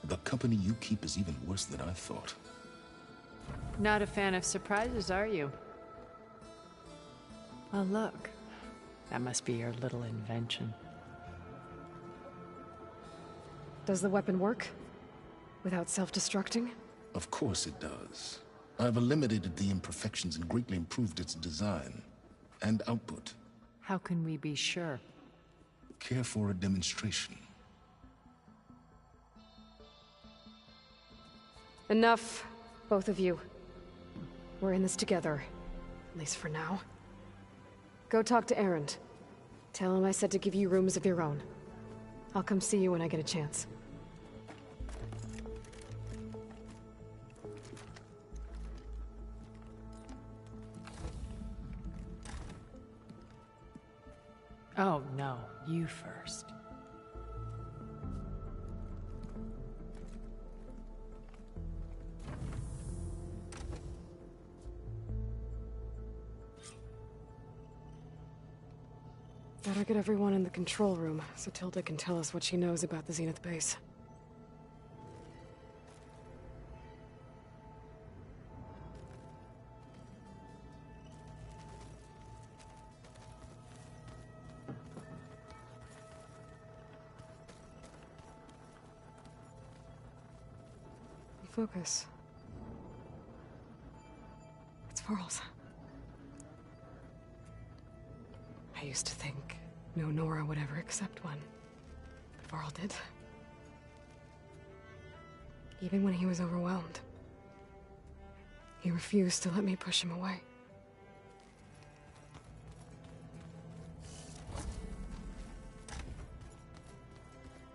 The company you keep is even worse than I thought. Not a fan of surprises, are you? Well, look. That must be your little invention. Does the weapon work? Without self-destructing? Of course it does. I've eliminated the imperfections and greatly improved its design and output. How can we be sure? Care for a demonstration? Enough, both of you. We're in this together. At least for now. Go talk to Erend. Tell him I said to give you rooms of your own. I'll come see you when I get a chance. Oh, no. You first. Better get everyone in the control room, so Tilda can tell us what she knows about the Zenith base. Focus. It's Varl's. I used to think no Nora would ever accept one. But Varl did. Even when he was overwhelmed. He refused to let me push him away.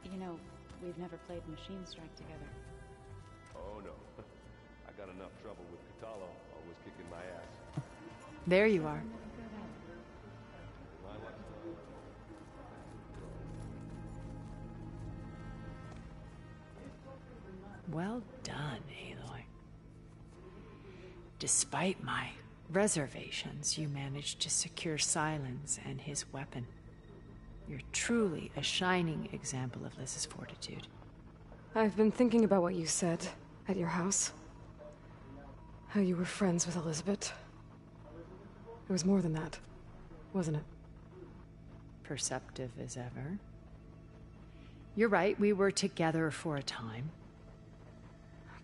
You know, we've never played Machine Strike together. Oh no. I got enough trouble with Kotallo, always kicking my ass. There you are. Well done, Aloy. Despite my reservations, you managed to secure Silence and his weapon. You're truly a shining example of Liz's fortitude. I've been thinking about what you said at your house. How you were friends with Elizabeth. It was more than that, wasn't it? Perceptive as ever. You're right, we were together for a time.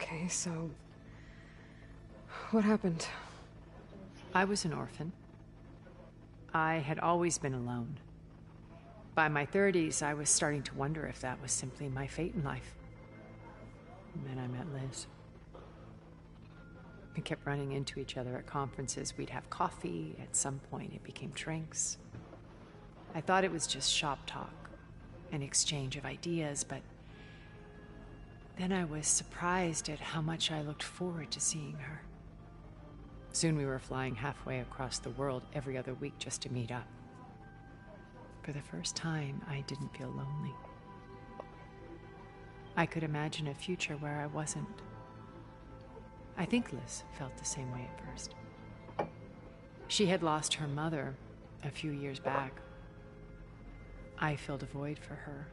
Okay, so... what happened? I was an orphan. I had always been alone. By my 30s, I was starting to wonder if that was simply my fate in life. And then I met Liz. We kept running into each other at conferences. We'd have coffee. At some point, it became drinks. I thought it was just shop talk, an exchange of ideas, but then I was surprised at how much I looked forward to seeing her. Soon we were flying halfway across the world every other week just to meet up. For the first time, I didn't feel lonely. I could imagine a future where I wasn't. I think Liz felt the same way at first. She had lost her mother a few years back. I filled a void for her.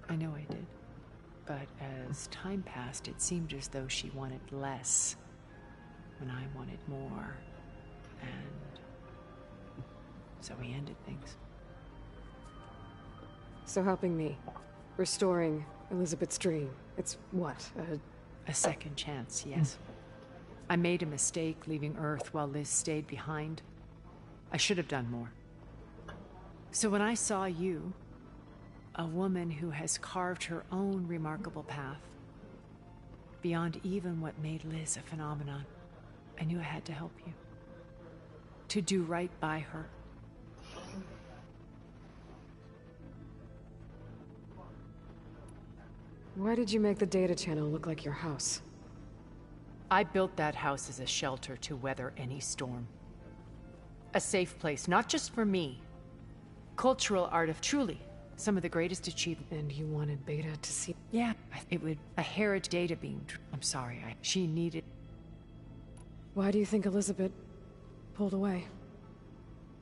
I know I did. But as time passed, it seemed as though she wanted less when I wanted more. And so we ended things. So helping me, restoring Elizabeth's dream, it's what, a second chance, yes. I made a mistake leaving Earth while Liz stayed behind. I should have done more. So when I saw you, a woman who has carved her own remarkable path, beyond even what made Liz a phenomenon, I knew I had to help you. To do right by her. Why did you make the data channel look like your house? I built that house as a shelter to weather any storm. A safe place, not just for me. Cultural art of truly some of the greatest achievements. And you wanted Beta to see? Yeah, it would... a heritage data beam. I'm sorry, she needed... Why do you think Elizabeth pulled away?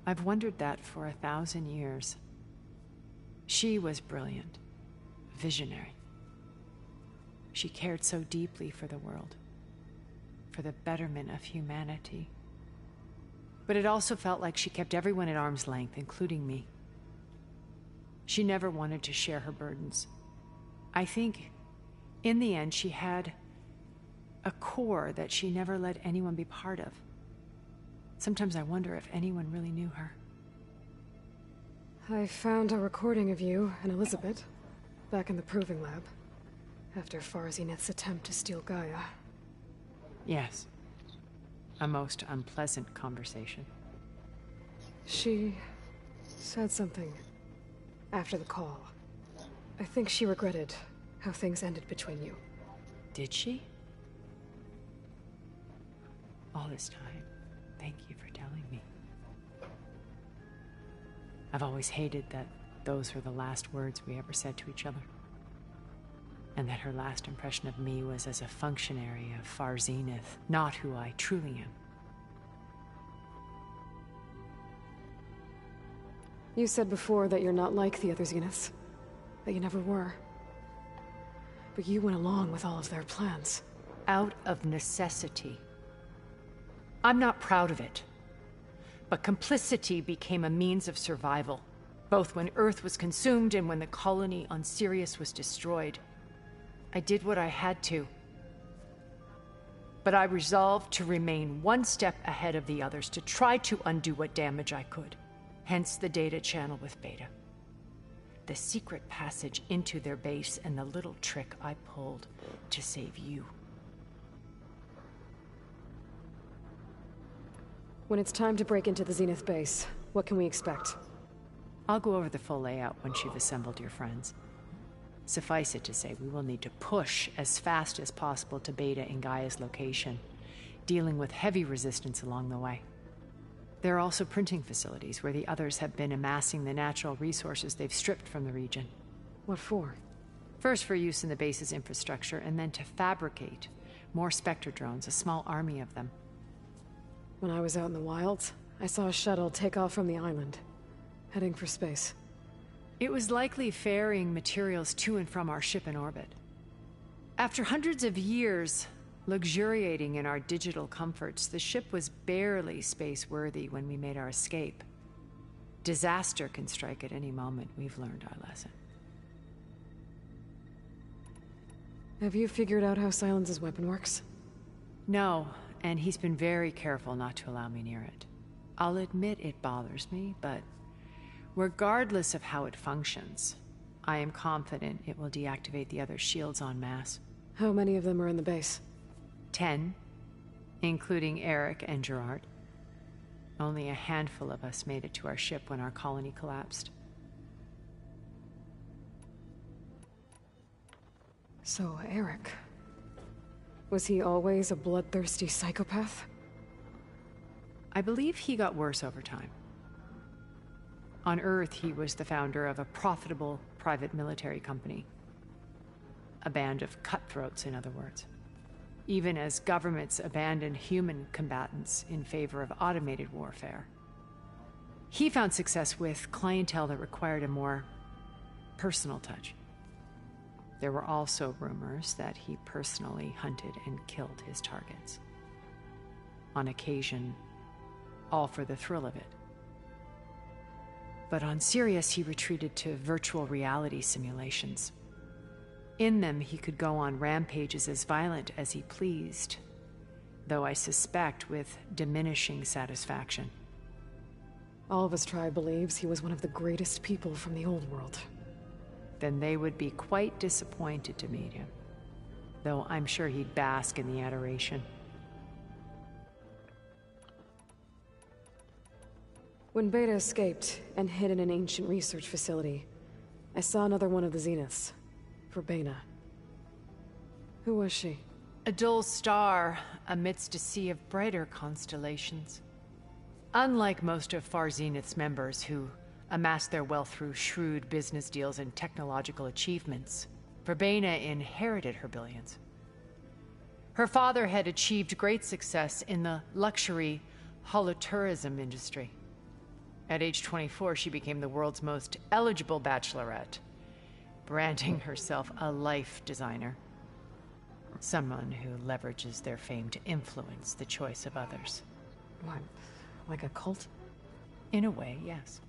I've wondered that for 1,000 years. She was brilliant. Visionary. She cared so deeply for the world, for the betterment of humanity. But it also felt like she kept everyone at arm's length, including me. She never wanted to share her burdens. I think, in the end, she had a core that she never let anyone be part of. Sometimes I wonder if anyone really knew her. I found a recording of you and Elizabeth back in the proving lab after Far Zenith's attempt to steal Gaia. Yes. A most unpleasant conversation. She said something after the call. I think she regretted how things ended between you. Did she? All this time, thank you for telling me. I've always hated that those were the last words we ever said to each other. And that her last impression of me was as a functionary of Far Zenith, not who I truly am. You said before that you're not like the other Zeniths. That you never were. But you went along with all of their plans. Out of necessity. I'm not proud of it. But complicity became a means of survival, both when Earth was consumed and when the colony on Sirius was destroyed. I did what I had to. But I resolved to remain one step ahead of the others, to try to undo what damage I could. Hence the data channel with Beta. The secret passage into their base and the little trick I pulled to save you. When it's time to break into the Zenith base, what can we expect? I'll go over the full layout once you've assembled your friends. Suffice it to say, we will need to push as fast as possible to Beta in Gaia's location, dealing with heavy resistance along the way. There are also printing facilities where the others have been amassing the natural resources they've stripped from the region. What for? First for use in the base's infrastructure, and then to fabricate more Spectre drones, a small army of them. When I was out in the wilds, I saw a shuttle take off from the island, heading for space. It was likely ferrying materials to and from our ship in orbit. After hundreds of years luxuriating in our digital comforts, the ship was barely space-worthy when we made our escape. Disaster can strike at any moment. We've learned our lesson. Have you figured out how Silence's weapon works? No, and he's been very careful not to allow me near it. I'll admit it bothers me, but regardless of how it functions, I am confident it will deactivate the other shields en masse. How many of them are in the base? 10, including Eric and Gerard. Only a handful of us made it to our ship when our colony collapsed. So, Eric... was he always a bloodthirsty psychopath? I believe he got worse over time. On Earth, he was the founder of a profitable private military company. A band of cutthroats, in other words. Even as governments abandoned human combatants in favor of automated warfare. He found success with clientele that required a more personal touch. There were also rumors that he personally hunted and killed his targets. On occasion, all for the thrill of it. But on Sirius, he retreated to virtual reality simulations. In them, he could go on rampages as violent as he pleased, though I suspect with diminishing satisfaction. Alva's tribe believes he was one of the greatest people from the old world. Then they would be quite disappointed to meet him, though I'm sure he'd bask in the adoration. When Beta escaped and hid in an ancient research facility, I saw another one of the Zeniths. Verbena. Who was she? A dull star amidst a sea of brighter constellations. Unlike most of Far Zenith's members who amassed their wealth through shrewd business deals and technological achievements, Verbena inherited her billions. Her father had achieved great success in the luxury holotourism industry. At age 24, she became the world's most eligible bachelorette, branding herself a life designer. Someone who leverages their fame to influence the choice of others. What? Like a cult? In a way, yes.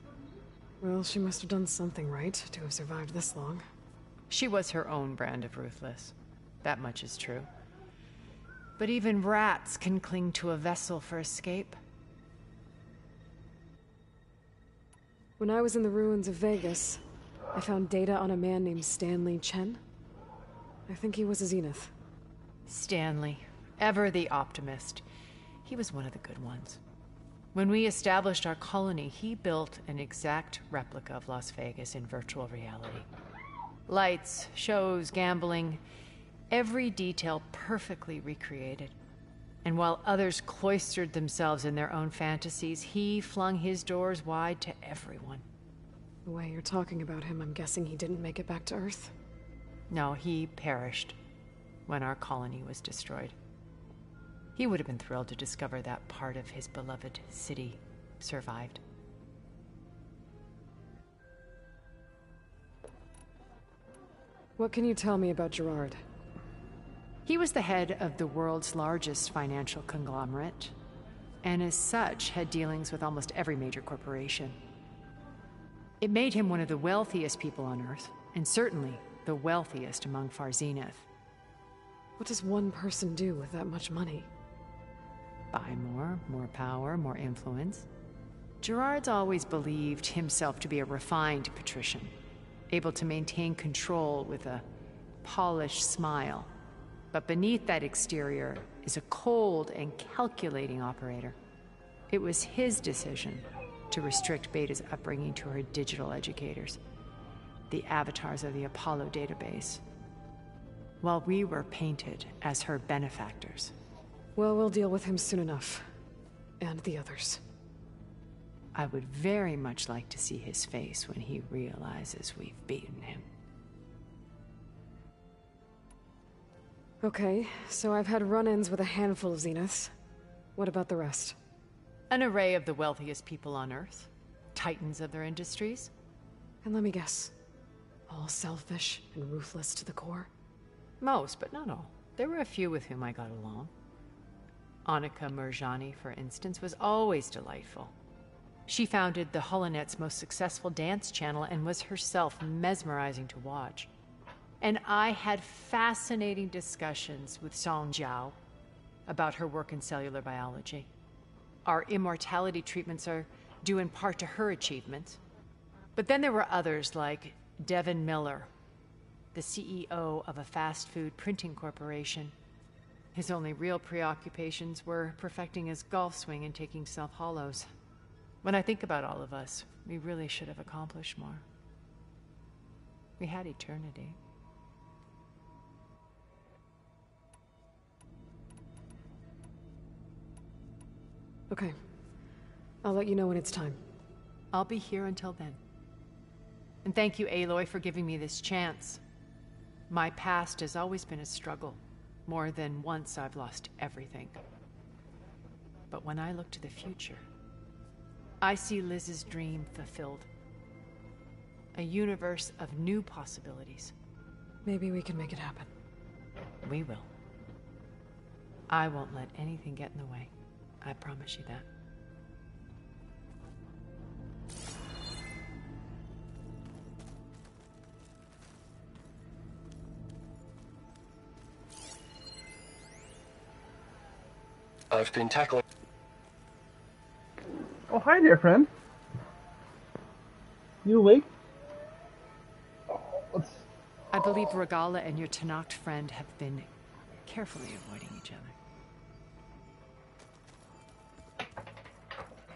Well, she must have done something right to have survived this long. She was her own brand of ruthless. That much is true. But even rats can cling to a vessel for escape. When I was in the ruins of Vegas, I found data on a man named Stanley Chen. I think he was a Zenith. Stanley, ever the optimist. He was one of the good ones. When we established our colony, he built an exact replica of Las Vegas in virtual reality. Lights, shows, gambling, every detail perfectly recreated. And while others cloistered themselves in their own fantasies, he flung his doors wide to everyone. The way you're talking about him, I'm guessing he didn't make it back to Earth? No, he perished when our colony was destroyed. He would have been thrilled to discover that part of his beloved city survived. What can you tell me about Gerard? He was the head of the world's largest financial conglomerate, and as such had dealings with almost every major corporation. It made him one of the wealthiest people on Earth, and certainly the wealthiest among Far Zenith. What does one person do with that much money? Buy more power, more influence. Gerard's always believed himself to be a refined patrician, able to maintain control with a polished smile. But beneath that exterior is a cold and calculating operator. It was his decision to restrict Beta's upbringing to her digital educators, the avatars of the Apollo database, while we were painted as her benefactors. Well, we'll deal with him soon enough. And the others. I would very much like to see his face when he realizes we've beaten him. Okay, so I've had run-ins with a handful of Zeniths. What about the rest? An array of the wealthiest people on Earth. Titans of their industries. And let me guess. All selfish and ruthless to the core? Most, but not all. There were a few with whom I got along. Annika Murjani, for instance, was always delightful. She founded the Holonet's most successful dance channel and was herself mesmerizing to watch. And I had fascinating discussions with Song Jiao about her work in cellular biology. Our immortality treatments are due in part to her achievements. But then there were others like Devin Miller, the CEO of a fast food printing corporation. His only real preoccupations were perfecting his golf swing and taking self-hollows. When I think about all of us, we really should have accomplished more. We had eternity. Okay. I'll let you know when it's time. I'll be here until then. And thank you, Aloy, for giving me this chance. My past has always been a struggle. More than once I've lost everything. But when I look to the future, I see Liz's dream fulfilled. A universe of new possibilities. Maybe we can make it happen. We will. I won't let anything get in the way. I promise you that. I've been tackling... Oh, hi there, friend. You awake? Oh, I believe Regala and your Tenakth friend have been carefully avoiding each other.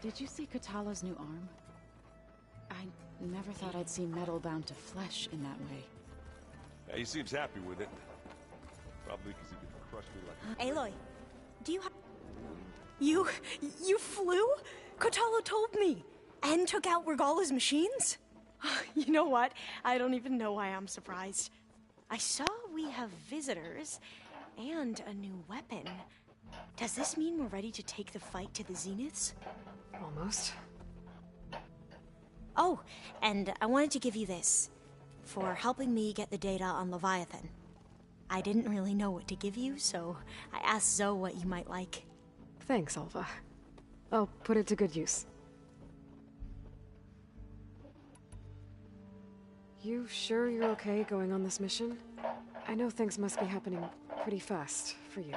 Did you see Katala's new arm? I never thought I'd see metal bound to flesh in that way. Yeah, he seems happy with it. Probably because he could crush me like... Aloy, do you have... You flew? Kotalo told me. And took out Regala's machines? You know what? I don't even know why I'm surprised. I saw we have visitors and a new weapon. Does this mean we're ready to take the fight to the Zeniths? Almost. Oh, and I wanted to give you this for helping me get the data on Leviathan. I didn't really know what to give you, so I asked Zoe what you might like. Thanks, Alva. I'll put it to good use. You sure you're okay going on this mission? I know things must be happening pretty fast for you.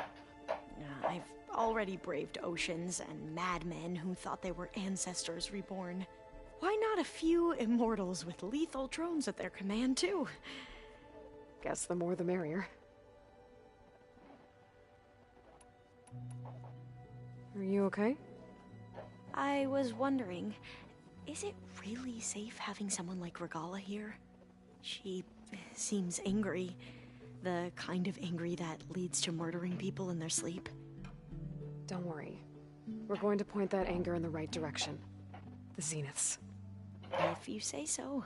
I've already braved oceans and madmen who thought they were ancestors reborn. Why not a few immortals with lethal drones at their command, too? Guess the more the merrier. Are you okay? I was wondering, is it really safe having someone like Regalla here? She seems angry. The kind of angry that leads to murdering people in their sleep. Don't worry. We're going to point that anger in the right direction. The Zeniths. If you say so.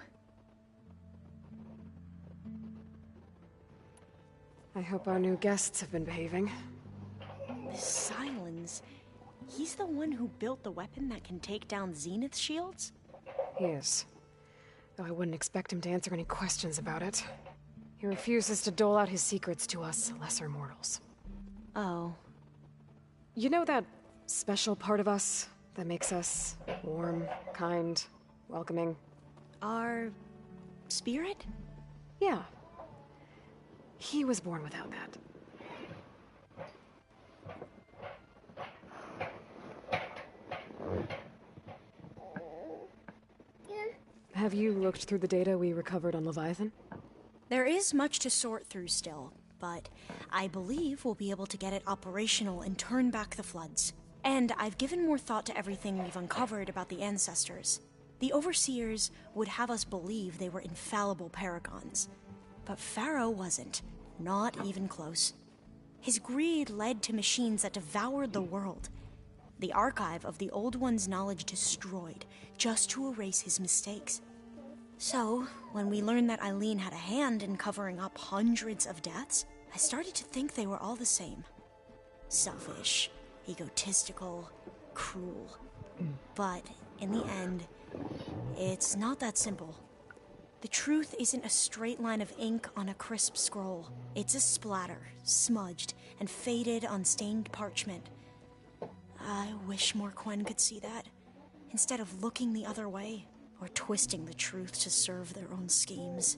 I hope our new guests have been behaving. This Sylens, he's the one who built the weapon that can take down Zenith shields? He is. Though I wouldn't expect him to answer any questions about it. He refuses to dole out his secrets to us lesser mortals. Oh. You know that special part of us that makes us warm, kind, welcoming? Our spirit? Yeah. He was born without that. Have you looked through the data we recovered on Leviathan? There is much to sort through still, but I believe we'll be able to get it operational and turn back the floods. And I've given more thought to everything we've uncovered about the ancestors. The Overseers would have us believe they were infallible paragons. But Pharaoh wasn't. Not even close. His greed led to machines that devoured the world. The archive of the Old One's knowledge destroyed, just to erase his mistakes. So, when we learned that Eileen had a hand in covering up hundreds of deaths, I started to think they were all the same. Selfish, egotistical, cruel. But, in the end, it's not that simple. The truth isn't a straight line of ink on a crisp scroll. It's a splatter, smudged and faded on stained parchment. I wish more Quen could see that, instead of looking the other way, or twisting the truth to serve their own schemes.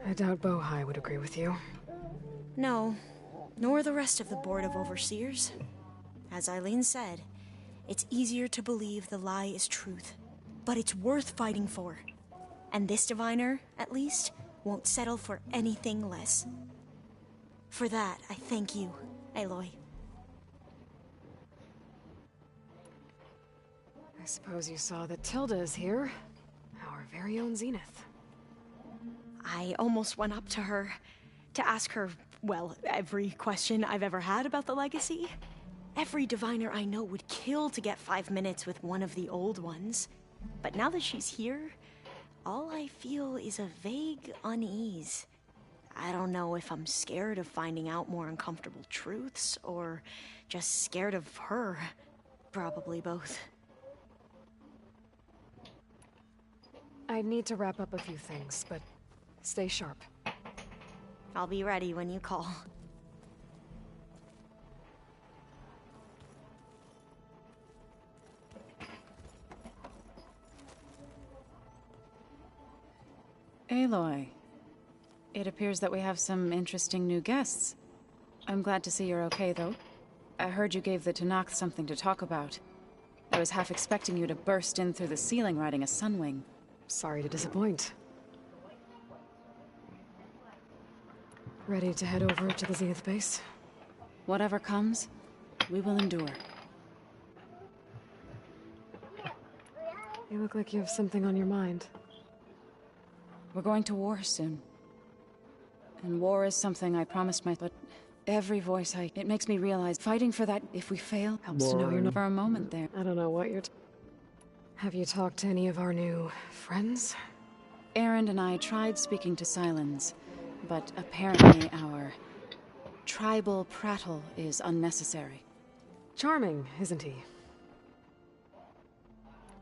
I doubt Bohai would agree with you. No, nor the rest of the Board of Overseers. As Eileen said, it's easier to believe the lie is truth, but it's worth fighting for. And this diviner, at least, won't settle for anything less. For that, I thank you, Aloy. I suppose you saw that Tilda is here. Our very own Zenith. I almost went up to her to ask her, well, every question I've ever had about the legacy. Every diviner I know would kill to get 5 minutes with one of the old ones. But now that she's here, all I feel is a vague unease. I don't know if I'm scared of finding out more uncomfortable truths, or just scared of her. Probably both. I need to wrap up a few things, but stay sharp. I'll be ready when you call. Aloy, it appears that we have some interesting new guests. I'm glad to see you're okay, though. I heard you gave the Tenakth something to talk about. I was half expecting you to burst in through the ceiling riding a Sunwing. Sorry to disappoint. Ready to head over to the Zenith base? Whatever comes, we will endure. You look like you have something on your mind. We're going to war soon. And war is something I promised but every voice it makes me realize fighting for that, if we fail, helps to know you're not for a moment there. I don't know what you're Have you talked to any of our new friends? Erend and I tried speaking to Sylens, but apparently our tribal prattle is unnecessary. Charming, isn't he?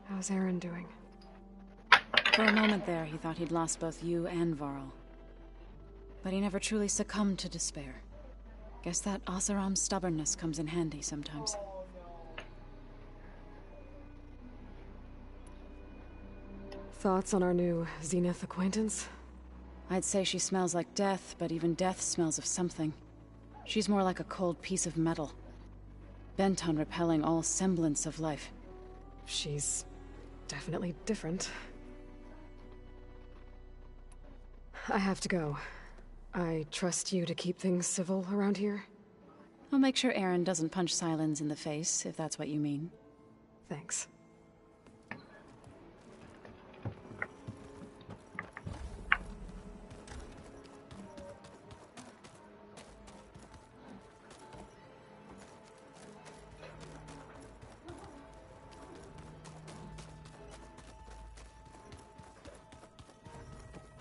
How's Erend doing? For a moment there, he thought he'd lost both you and Varl. But he never truly succumbed to despair. Guess that Oseram's stubbornness comes in handy sometimes. Thoughts on our new Zenith acquaintance? I'd say she smells like death, but even death smells of something. She's more like a cold piece of metal, bent on repelling all semblance of life. She's definitely different. I have to go. I trust you to keep things civil around here? I'll make sure Aaron doesn't punch Sylens in the face, if that's what you mean. Thanks.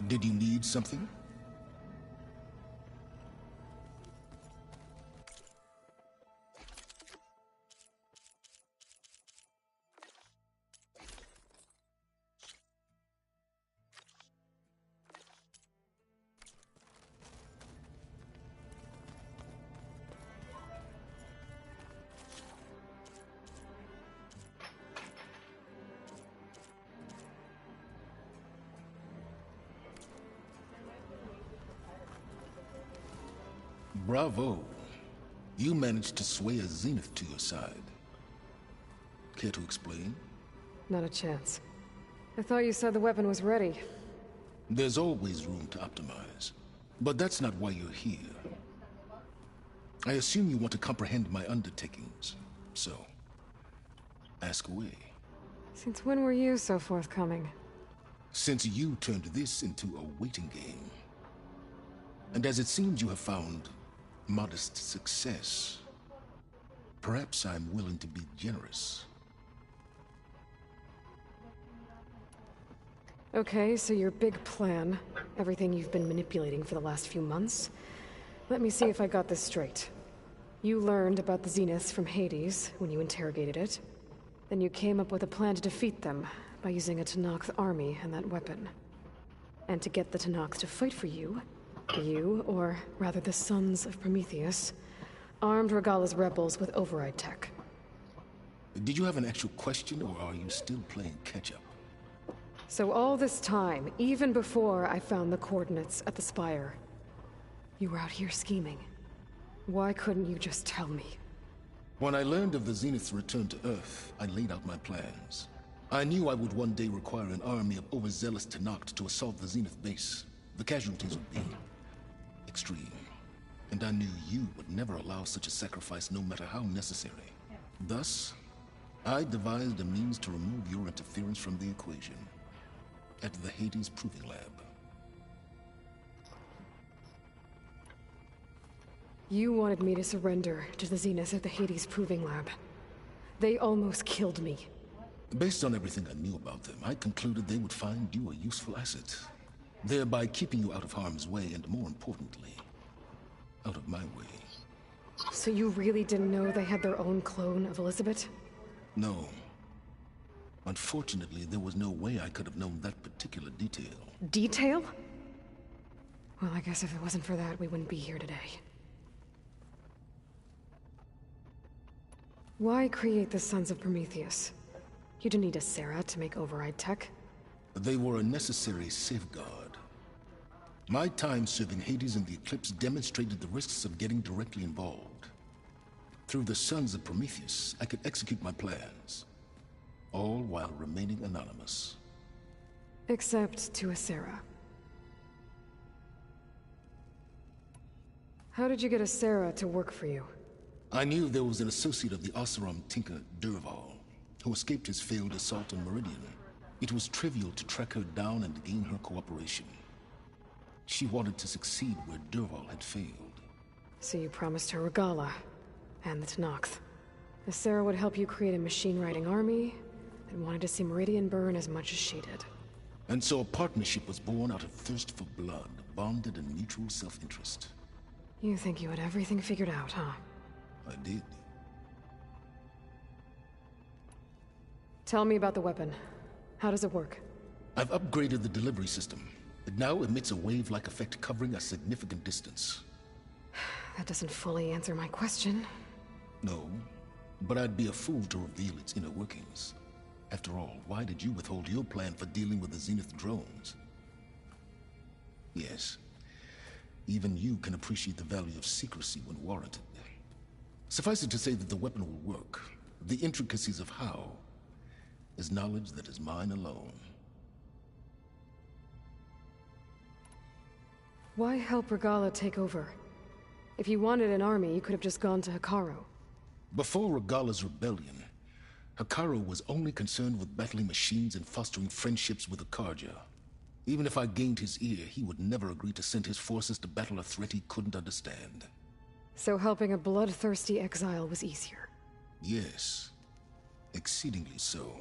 Did you need something? Bravo. You managed to sway a Zenith to your side. Care to explain? Not a chance. I thought you said the weapon was ready. There's always room to optimize. But that's not why you're here. I assume you want to comprehend my undertakings. So, ask away. Since when were you so forthcoming? Since you turned this into a waiting game. And as it seems you have found modest success, perhaps I'm willing to be generous. Okay, so your big plan, everything you've been manipulating for the last few months. Let me see if I got this straight. You learned about the Zeniths from Hades when you interrogated it. Then you came up with a plan to defeat them by using a Tenakth army and that weapon. And to get the Tenakth to fight for you, or rather the Sons of Prometheus, armed Regalla's rebels with override tech. Did you have an actual question, or are you still playing catch-up? So all this time, even before I found the coordinates at the Spire, you were out here scheming. Why couldn't you just tell me? When I learned of the Zenith's return to Earth, I laid out my plans. I knew I would one day require an army of overzealous Tenakth to assault the Zenith base. The casualties would be extreme. And I knew you would never allow such a sacrifice, no matter how necessary. Thus, I devised a means to remove your interference from the equation at the Hades Proving Lab. You wanted me to surrender to the Zeniths at the Hades Proving Lab. They almost killed me. Based on everything I knew about them, I concluded they would find you a useful asset, thereby keeping you out of harm's way and, more importantly, out of my way. So you really didn't know they had their own clone of Elizabeth? No. Unfortunately, there was no way I could have known that particular detail. Detail? Well, I guess if it wasn't for that, we wouldn't be here today. Why create the Sons of Prometheus? You didn't need a Sarah to make override tech. They were a necessary safeguard. My time serving Hades and the Eclipse demonstrated the risks of getting directly involved. Through the Sons of Prometheus, I could execute my plans, all while remaining anonymous. Except to Asera. How did you get Asera to work for you? I knew there was an associate of the Oseram tinker, Dervahl, who escaped his failed assault on Meridian. It was trivial to track her down and gain her cooperation. She wanted to succeed where Dervahl had failed. So you promised her Regalla, and the Tenakth. Asera would help you create a machine-riding army, and wanted to see Meridian burn as much as she did. And so a partnership was born out of thirst for blood, bonded in mutual self-interest. You think you had everything figured out, huh? I did. Tell me about the weapon. How does it work? I've upgraded the delivery system. It now emits a wave-like effect covering a significant distance. That doesn't fully answer my question. No, but I'd be a fool to reveal its inner workings. After all, why did you withhold your plan for dealing with the Zenith drones? Yes, even you can appreciate the value of secrecy when warranted. Suffice it to say that the weapon will work. The intricacies of how is knowledge that is mine alone. Why help Regalla take over? If you wanted an army, you could have just gone to Hekarro. Before Regalla's rebellion, Hekarro was only concerned with battling machines and fostering friendships with the Carja. Even if I gained his ear, he would never agree to send his forces to battle a threat he couldn't understand. So helping a bloodthirsty exile was easier? Yes, exceedingly so.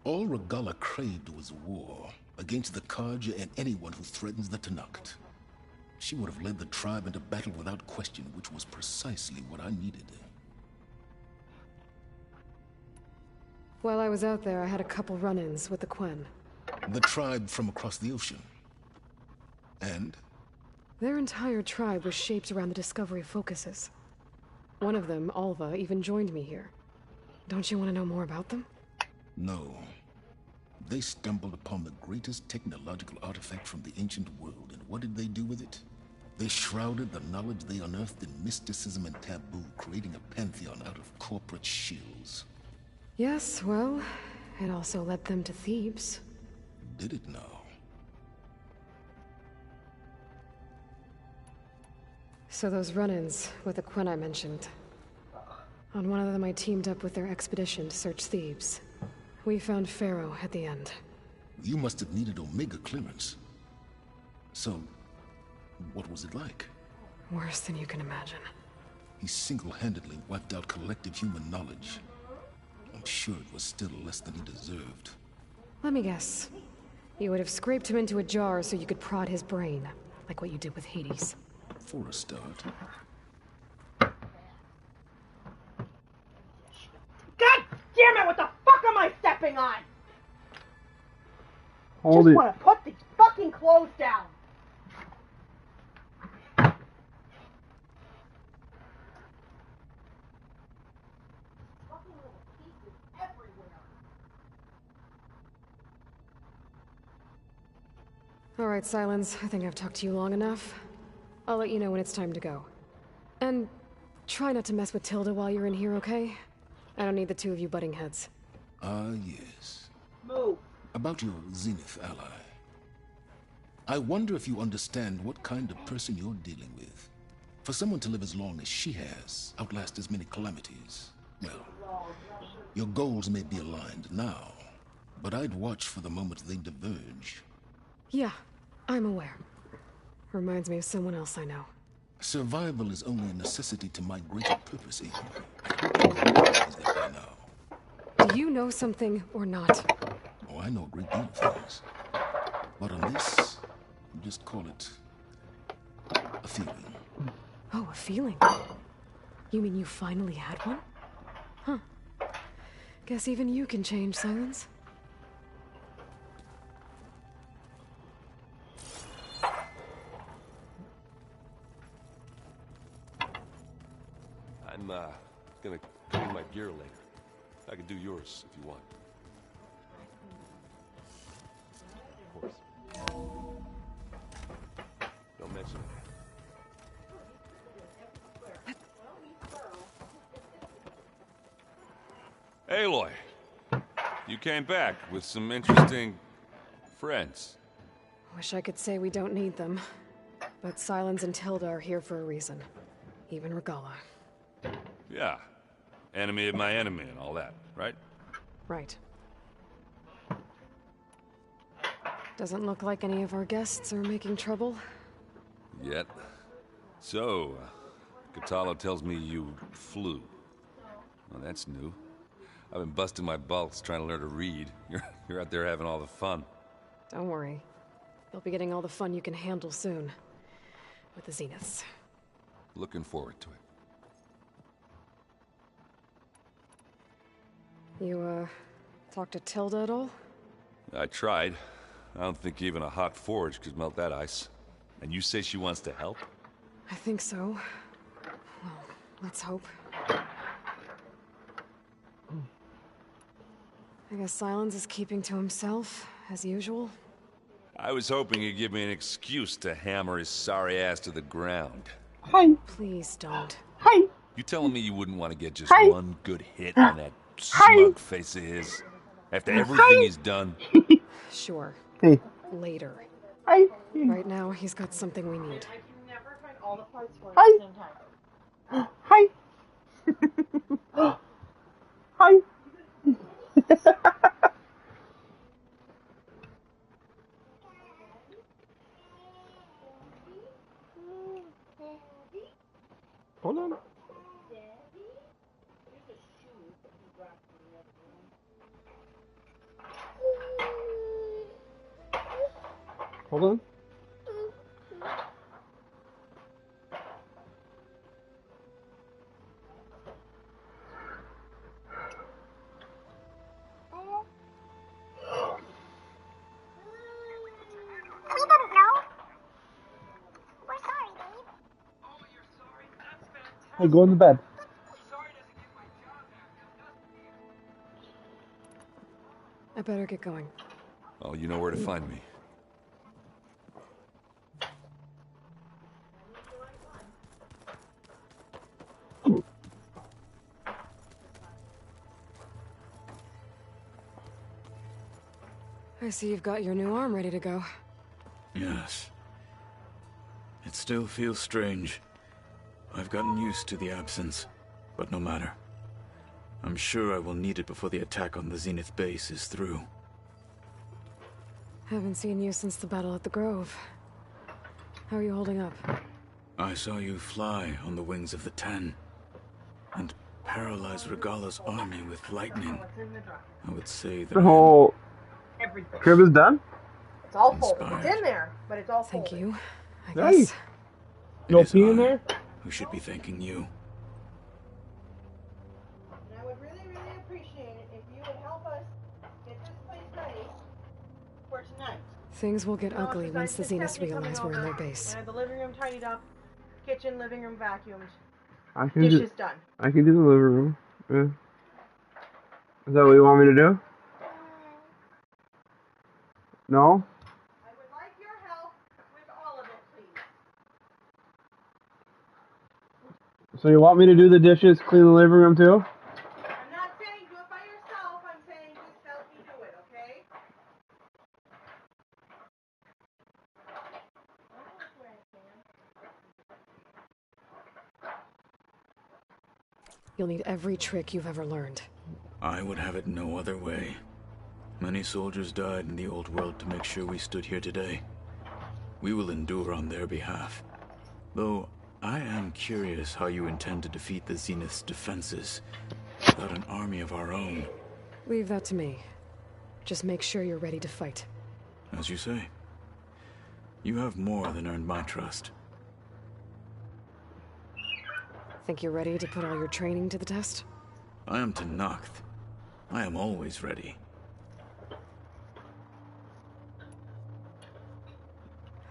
All Regalla craved was war against the Carja and anyone who threatens the Tenakth. She would have led the tribe into battle without question, which was precisely what I needed. While I was out there, I had a couple run-ins with the Quen. The tribe from across the ocean. And? Their entire tribe was shaped around the discovery of focuses. One of them, Alva, even joined me here. Don't you want to know more about them? No. They stumbled upon the greatest technological artifact from the ancient world, and what did they do with it? They shrouded the knowledge they unearthed in mysticism and taboo, creating a pantheon out of corporate shills. Yes, well, it also led them to Thebes. Did it now? So those run-ins with the Quen I mentioned. On one of them I teamed up with their expedition to search Thebes. We found Pharaoh at the end. You must have needed Omega clearance. So, what was it like? Worse than you can imagine. He single-handedly wiped out collective human knowledge. I'm sure it was still less than he deserved. Let me guess. You would have scraped him into a jar so you could prod his brain, like what you did with Hades. For a start. God damn it, what the fuck am I stepping on? Hold Just it. want to put these fucking clothes down. All right, Silence. I think I've talked to you long enough. I'll let you know when it's time to go. And try not to mess with Tilda while you're in here, okay? I don't need the two of you butting heads. Ah, yes. Move. About your Zenith ally. I wonder if you understand what kind of person you're dealing with. For someone to live as long as she has, outlast as many calamities, well, your goals may be aligned now, but I'd watch for the moment they diverge. Yeah, I'm aware. Reminds me of someone else I know. Survival is only a necessity to my greater purpose, Ethan. I hope you realize that by now. Do you know something or not? Oh, I know a great deal of things. But on this, you just call it a feeling. Oh, a feeling? You mean you finally had one? Huh. Guess even you can change, Silence. I'm, gonna clean my gear later. I can do yours if you want. Of course. Don't mention it. Aloy, you came back with some interesting friends. Wish I could say we don't need them. But Silence and Tilda are here for a reason. Even Regalla. Yeah. Enemy of my enemy and all that, right? Right. Doesn't look like any of our guests are making trouble. Yet. So, Kotallo tells me you flew. Well, that's new. I've been busting my balls trying to learn to read. You're out there having all the fun. Don't worry. You'll be getting all the fun you can handle soon. With the Zeniths. Looking forward to it. You, talked to Tilda at all? I tried. I don't think even a hot forge could melt that ice. And you say she wants to help? I think so. Well, let's hope. I guess Silence is keeping to himself, as usual. I was hoping he'd give me an excuse to hammer his sorry ass to the ground. Hi. Please don't. Hi. You telling me you wouldn't want to get just Hi. one good hit on that Hi. smug face of his? After everything he's done? Sure. Hey. Later. Hi. Right now, he's got something we need. Hi. Hi. Hi. Hold on. Hold on. Hey, go in the bed. I better get going. Oh, you know where to find me. I see you've got your new arm ready to go. Yes. It still feels strange. I've gotten used to the absence, but no matter. I'm sure I will need it before the attack on the Zenith base is through. Haven't seen you since the battle at the Grove. How are you holding up? I saw you fly on the wings of the Ten, and paralyze Regala's army with lightning. I would say that The whole everything. crib is done? It's all folded. It's in there, but it's all folded. Thank you. I Nice. guess. No pee in there? Who should be thanking you? And I would really, really appreciate it if you would help us get this place ready for tonight. Things will get You know, ugly since once I- the since Zeniths Stephanie coming realize we're in over, their base. I had the living room tidied up, kitchen, living room vacuumed, I can dishes do, done. I can do the living room. Yeah. Is that what you want me to do? No? I would like your help with all of it, please. So you want me to do the dishes, clean the living room too? I'm not saying do it by yourself, I'm saying just help me do it, okay? You'll need every trick you've ever learned. I would have it no other way. Many soldiers died in the old world to make sure we stood here today. We will endure on their behalf. Though, I am curious how you intend to defeat the Zenith's defenses without an army of our own. Leave that to me. Just make sure you're ready to fight. As you say. You have more than earned my trust. Think you're ready to put all your training to the test? I am Tenakth. I am always ready.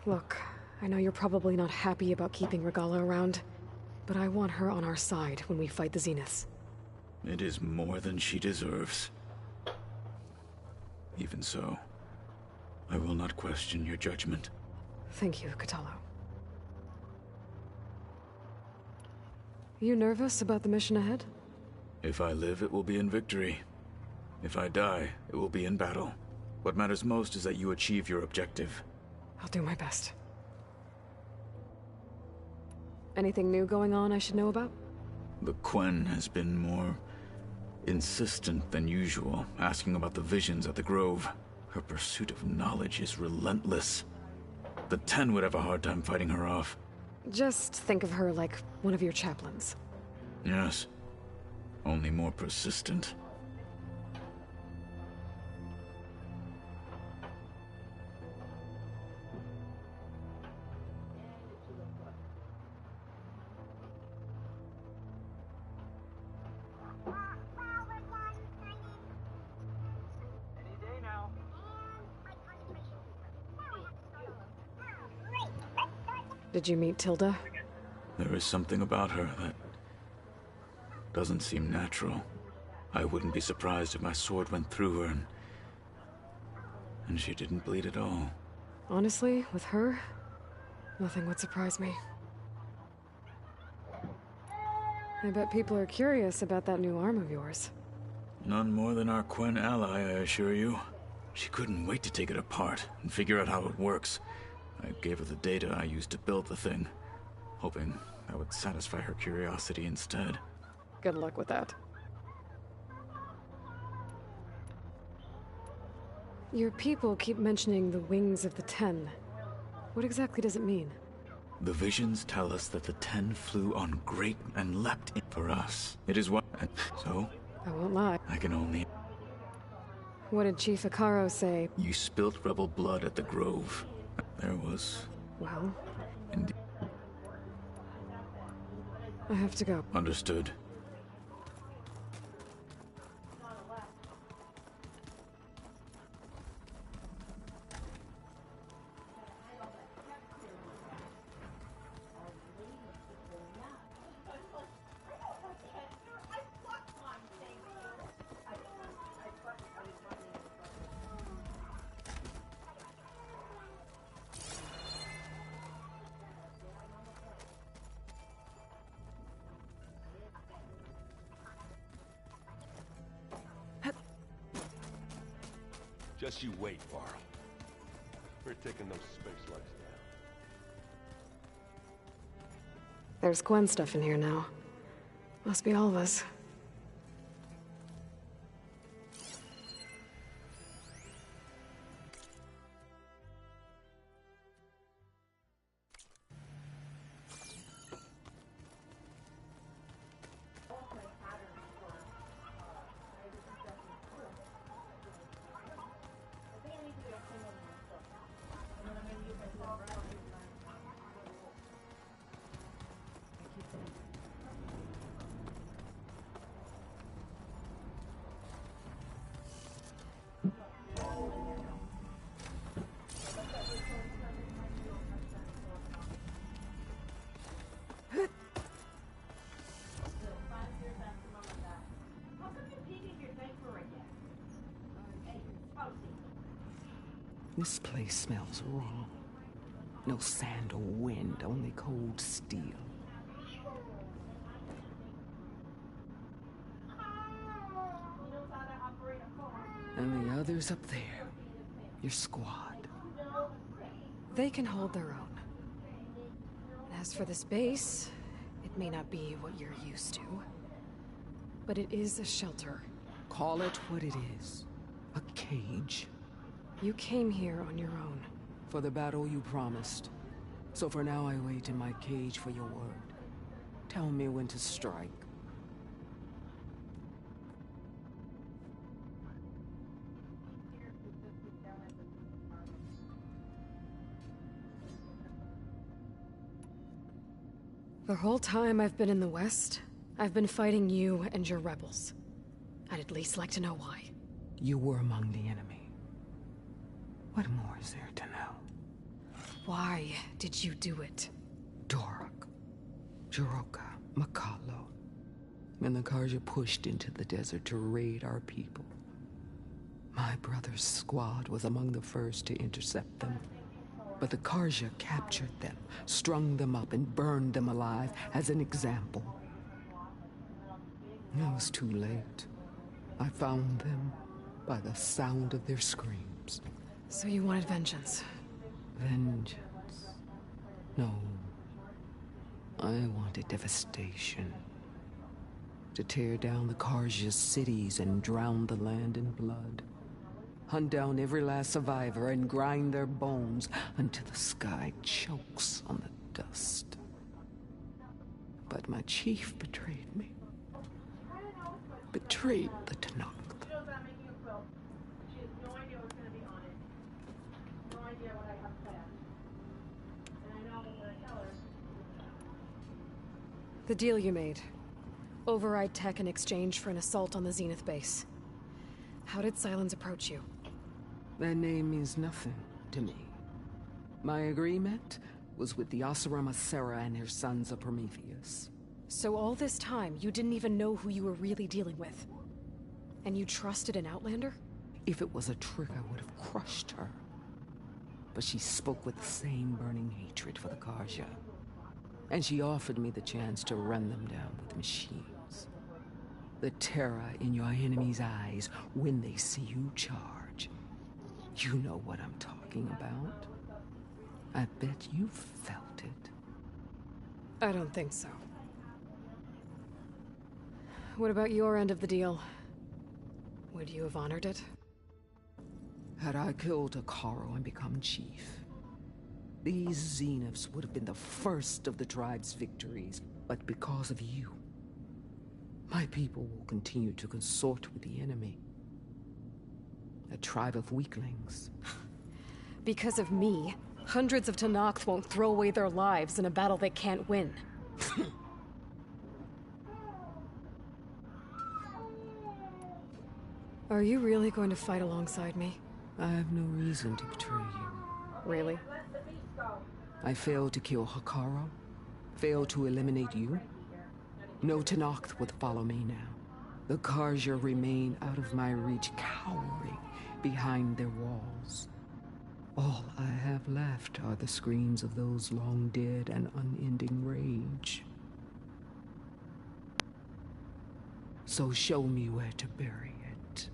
Look, I know you're probably not happy about keeping Regala around, but I want her on our side when we fight the Zeniths. It is more than she deserves. Even so, I will not question your judgment. Thank you, Kotallo. You nervous about the mission ahead? If I live, it will be in victory. If I die, it will be in battle. What matters most is that you achieve your objective. I'll do my best. Anything new going on I should know about? The Quen has been more insistent than usual, asking about the visions at the Grove. Her pursuit of knowledge is relentless. The Ten would have a hard time fighting her off. Just think of her like one of your chaplains. Yes. Only more persistent. Did you meet Tilda? There is something about her that doesn't seem natural. I wouldn't be surprised if my sword went through her and she didn't bleed at all. Honestly, with her, nothing would surprise me. I bet people are curious about that new arm of yours. None more than our Quen ally, I assure you. She couldn't wait to take it apart and figure out how it works. I gave her the data I used to build the thing, hoping that would satisfy her curiosity instead. Good luck with that. Your people keep mentioning the Wings of the Ten. What exactly does it mean? The visions tell us that the Ten flew on great and leapt in for us. It is what... So? I won't lie. I can only... What did Chief Ikaro say? You spilt rebel blood at the Grove. There was... Well... Indeed. I have to go. Understood. Just you wait, Varl. We're taking those space lights down. There's Quen stuff in here now. Must be all of us. This place smells wrong. No sand or wind, only cold steel. And the others up there, your squad. They can hold their own. As for this base, it may not be what you're used to, but it is a shelter. Call it what it is. A cage. You came here on your own. For the battle you promised. So for now I wait in my cage for your word. Tell me when to strike. The whole time I've been in the West, I've been fighting you and your rebels. I'd at least like to know why. You were among the enemy. What more is there to know? Why did you do it? Dorok, Jiroka, Makalo, and the Karja pushed into the desert to raid our people. My brother's squad was among the first to intercept them. But the Karja captured them, strung them up, and burned them alive as an example. It was too late. I found them by the sound of their screams. So you wanted vengeance? Vengeance? No. I wanted devastation. To tear down the Karja's cities and drown the land in blood. Hunt down every last survivor and grind their bones until the sky chokes on the dust. But my chief betrayed me. Betrayed the Tenakth. The deal you made. Override tech in exchange for an assault on the Zenith base. How did Sylens approach you? That name means nothing to me. My agreement? was with the Oseram Sera and her sons of Prometheus. So all this time, you didn't even know who you were really dealing with? And you trusted an Outlander? If it was a trick, I would have crushed her. But she spoke with the same burning hatred for the Karja. And she offered me the chance to run them down with machines. The terror in your enemy's eyes when they see you charge. You know what I'm talking about. I bet you felt it. I don't think so. What about your end of the deal? Would you have honored it? Had I killed Hekarro and become chief, these Zeniths would have been the first of the tribe's victories. But because of you, my people will continue to consort with the enemy. A tribe of weaklings. Because of me, hundreds of Tenakth won't throw away their lives in a battle they can't win. Are you really going to fight alongside me? I have no reason to betray you. Really? I failed to kill Hekarro, failed to eliminate you. No Tenakth would follow me now. The Karja remain out of my reach, cowering behind their walls. All I have left are the screams of those long dead and unending rage. So show me where to bury it.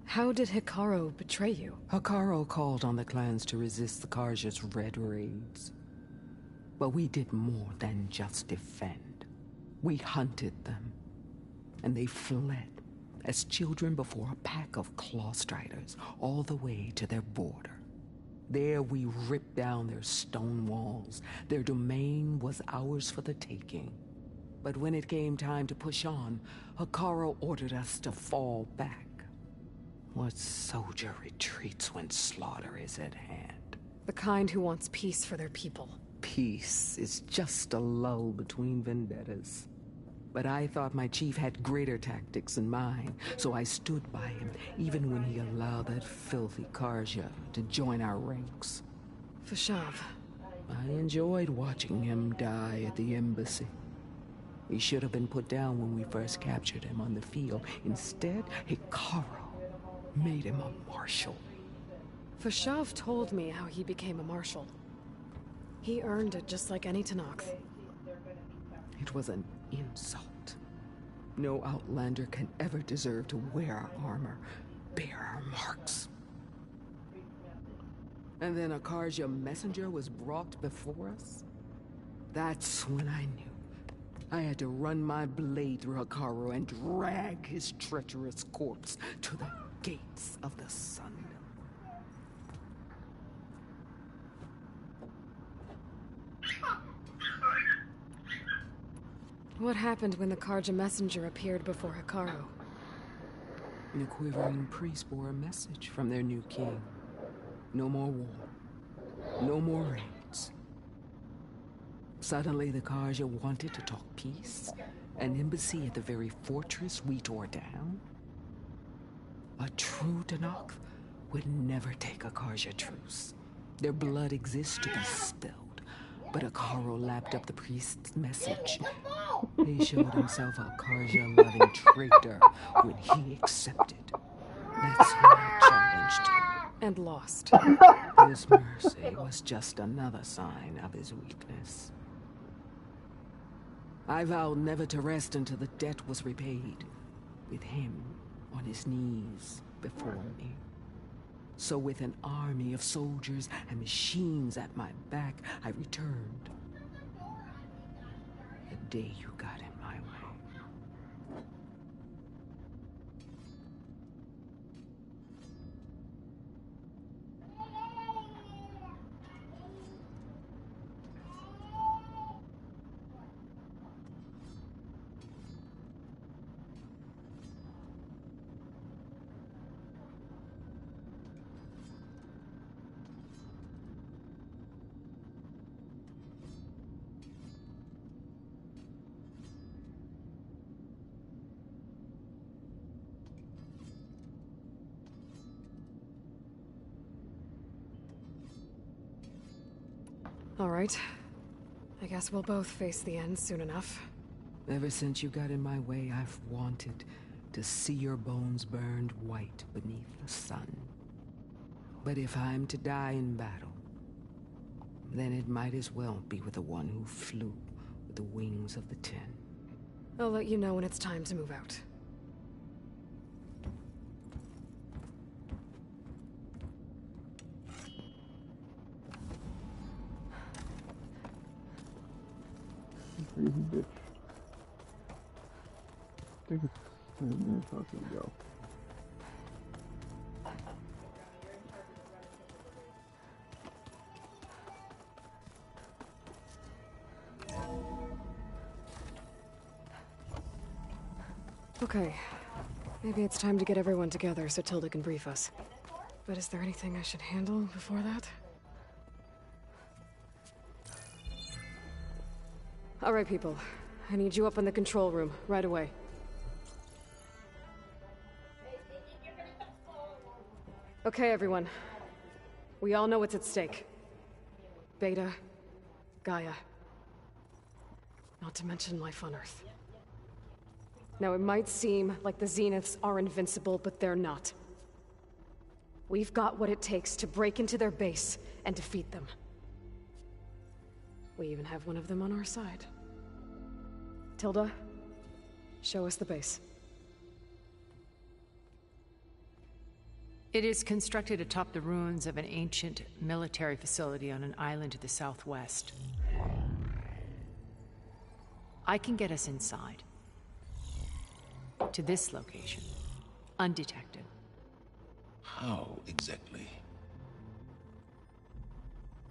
How did Hekarro betray you? Hekarro called on the clans to resist the Karja's red raids. But we did more than just defend. We hunted them, and they fled as children before a pack of claw striders all the way to their border. There we ripped down their stone walls. Their domain was ours for the taking. But when it came time to push on, Hekarro ordered us to fall back. What soldier retreats when slaughter is at hand? The kind who wants peace for their people. Peace is just a lull between vendettas. But I thought my chief had greater tactics than mine, so I stood by him, even when he allowed that filthy Karja to join our ranks. Fashav. I enjoyed watching him die at the embassy. He should have been put down when we first captured him on the field. Instead, Hekarro made him a marshal. Fashav told me how he became a marshal. He earned it just like any Tenakth. It was an insult. No Outlander can ever deserve to wear our armor, bear our marks. And then a Karja messenger was brought before us? That's when I knew. I had to run my blade through Hekarro and drag his treacherous corpse to the gates of the Sun. What happened when the Karja messenger appeared before Hekarro? The quivering priests bore a message from their new king. No more war. No more raids. Suddenly the Karja wanted to talk peace. An embassy at the very fortress we tore down. A true Tenakth would never take a Karja truce. Their blood exists to be spilled. But Hekarro lapped up the priest's message. He showed himself a Karja-loving traitor when he accepted. That's when I challenged him. And lost. His mercy was just another sign of his weakness. I vowed never to rest until the debt was repaid, with him on his knees before me. So with an army of soldiers and machines at my back, I returned. The day you got in my way. All right. I guess we'll both face the end soon enough. Ever since you got in my way, I've wanted to see your bones burned white beneath the sun. But if I'm to die in battle, then it might as well be with the one who flew with the wings of the Ten. I'll let you know when it's time to move out. Crazy bitch. I think it's 10 minutes how can we go. Okay. Maybe it's time to get everyone together so Tilda can brief us. But is there anything I should handle before that? All right, people. I need you up in the control room, right away. Okay, everyone. We all know what's at stake. Beta, Gaia. Not to mention life on Earth. Now, it might seem like the Zeniths are invincible, but they're not. We've got what it takes to break into their base and defeat them. We even have one of them on our side. Tilda, show us the base. It is constructed atop the ruins of an ancient military facility on an island to the southwest. I can get us inside. To this location, undetected. How exactly?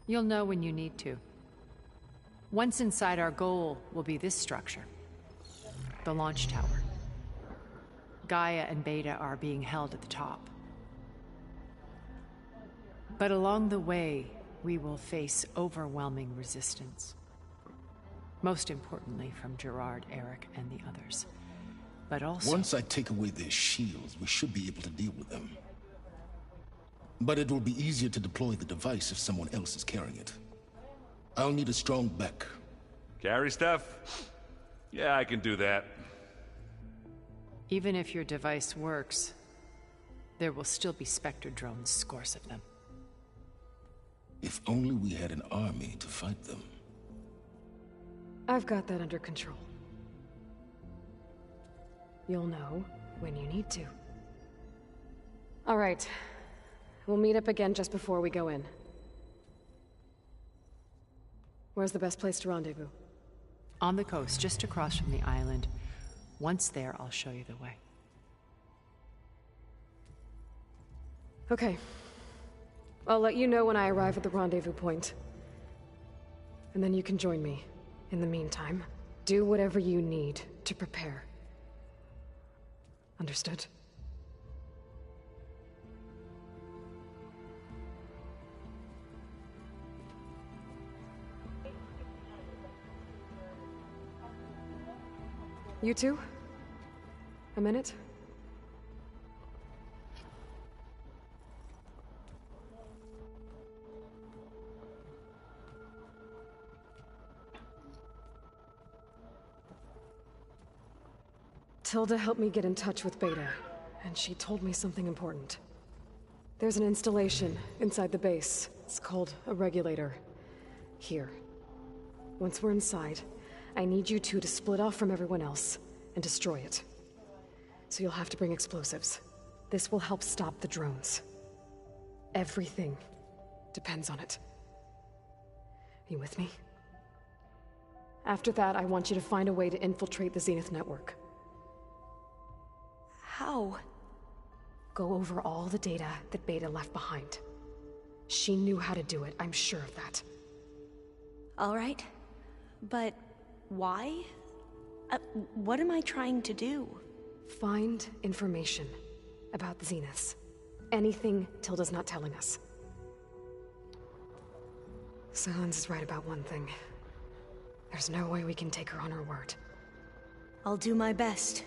You'll know when you need to. Once inside, our goal will be this structure. The launch tower. Gaia and Beta are being held at the top. But along the way, we will face overwhelming resistance. Most importantly from Gerard, Eric, and the others. But also... Once I take away their shields, we should be able to deal with them. But it will be easier to deploy the device if someone else is carrying it. I'll need a strong back. Carry stuff? Yeah, I can do that. Even if your device works, there will still be Spectre drones, scores of them. If only we had an army to fight them. I've got that under control. You'll know when you need to. All right. We'll meet up again just before we go in. Where's the best place to rendezvous? On the coast, just across from the island. Once there, I'll show you the way. Okay. I'll let you know when I arrive at the rendezvous point. And then you can join me. In the meantime, do whatever you need to prepare. Understood? You two? A minute? Tilda helped me get in touch with Beta, and she told me something important. There's an installation inside the base. It's called a regulator. Here. Once we're inside, I need you two to split off from everyone else and destroy it. So you'll have to bring explosives. This will help stop the drones. Everything depends on it. Are you with me? After that, I want you to find a way to infiltrate the Zenith network. How? Go over all the data that Beta left behind. She knew how to do it, I'm sure of that. All right. But why? What am I trying to do? Find information about the Zeniths. Anything Tilda's not telling us. Sylens is right about one thing. There's no way we can take her on her word. I'll do my best.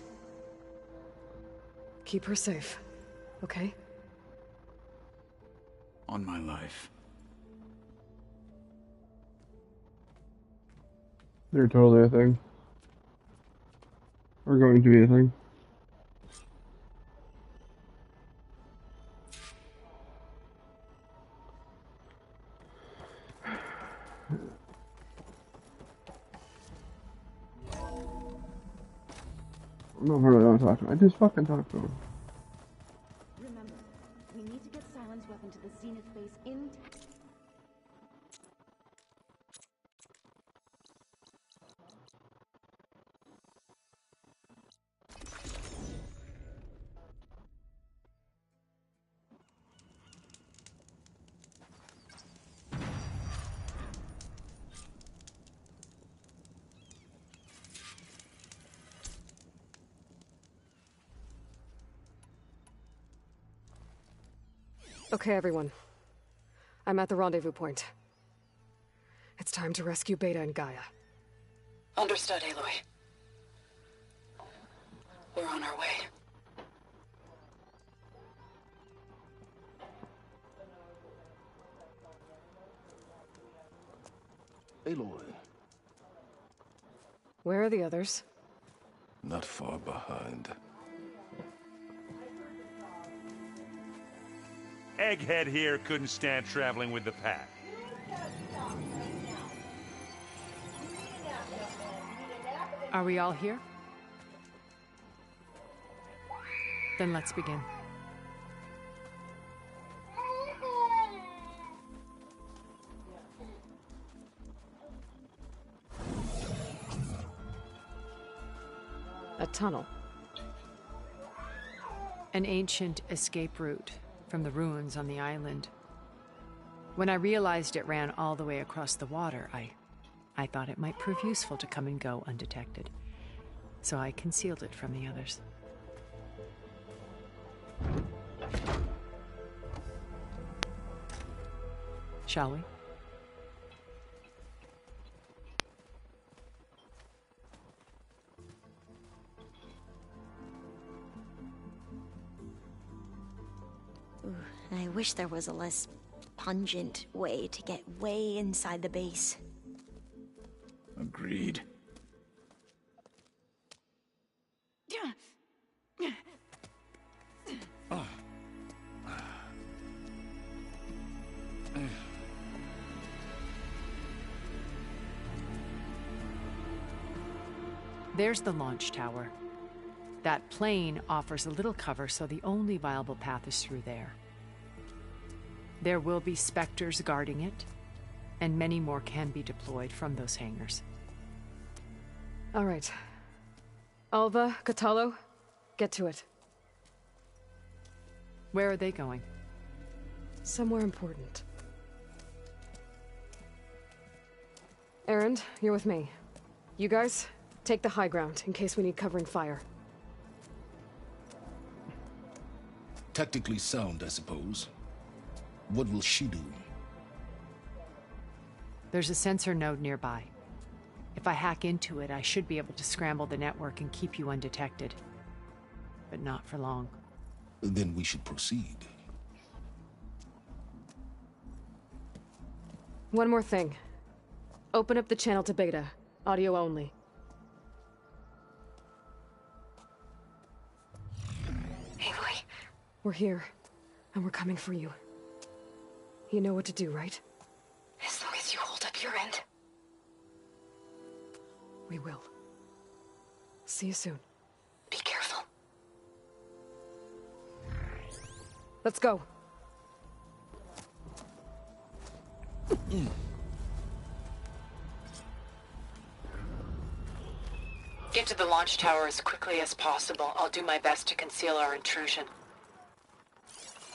Keep her safe, okay? On my life. They're totally a thing. Or going to be a thing. No, I really don't talk to him. I just fucking talk to him. Remember, we need to get Silent's weapon to the Zenith base in. Okay, everyone. I'm at the rendezvous point. It's time to rescue Beta and Gaia. Understood, Aloy. We're on our way. Aloy. Where are the others? Not far behind. Egghead here couldn't stand traveling with the pack. Are we all here? Then let's begin. A tunnel. An ancient escape route from the ruins on the island. When I realized it ran all the way across the water, I thought it might prove useful to come and go undetected. So I concealed it from the others. Shall we? I wish there was a less pungent way to get way inside the base. Agreed. There's the launch tower. That plane offers a little cover, so the only viable path is through there. There will be Spectres guarding it, and many more can be deployed from those hangars. All right. Alva, Kotallo, get to it. Where are they going? Somewhere important. Erend, you're with me. You guys, take the high ground in case we need covering fire. Tactically sound, I suppose. What will she do? There's a sensor node nearby. If I hack into it, I should be able to scramble the network and keep you undetected. But not for long. Then we should proceed. One more thing. Open up the channel to Beta. Audio only. Aloy. We're here, and we're coming for you. You know what to do, right? As long as you hold up your end. We will. See you soon. Be careful. Let's go. Get to the launch tower as quickly as possible. I'll do my best to conceal our intrusion.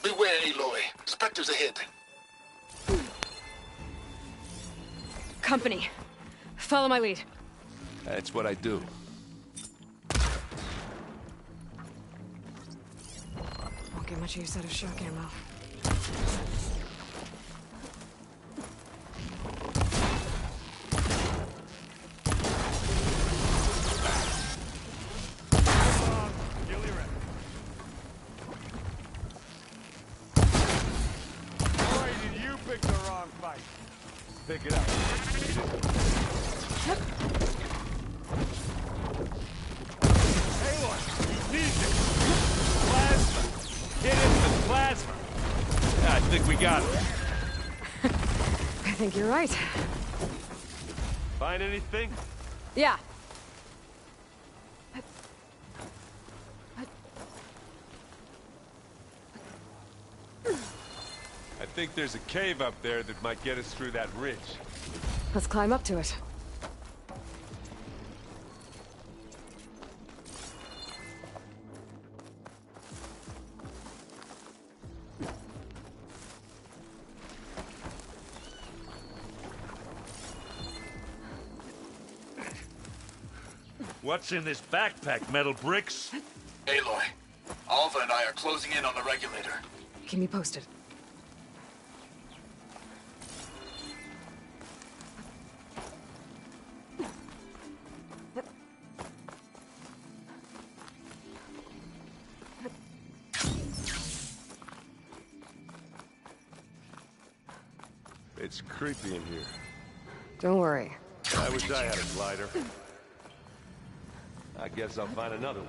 Beware, Aloy. Spectres ahead. Company. Follow my lead. That's what I do. Won't get much use out of shock ammo. Pick it up. Aloy, you need this! Plasma! Hit him with plasma! Yeah, I think we got it. I think you're right. Find anything? Yeah. I think there's a cave up there that might get us through that ridge. Let's climb up to it. What's in this backpack, metal bricks? Aloy, Alva and I are closing in on the regulator. Keep me posted. It's creepy in here. Don't worry. I wish I had a glider. I guess I'll find another way.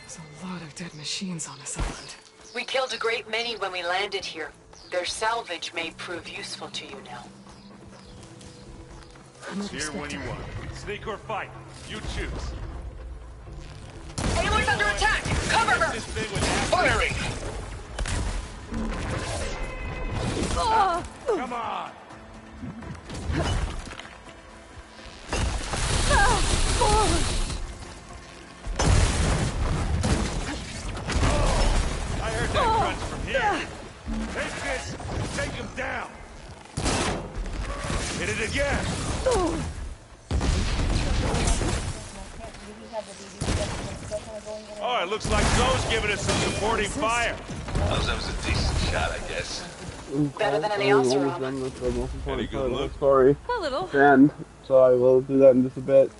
There's a lot of dead machines on this island. We killed a great many when we landed here. Their salvage may prove useful to you now. It's here when you want. Sneak or fight. You choose. Aloy's under attack! Cover her! Firing! Come on! I heard that crunch from here. Take this! Take him down! Hit it again! Oh, it looks like Zoe's giving us some supporting fire. That was a decent shot, I guess. Better than any else around. Any good look? Story. A little. And so I will do that in just a bit.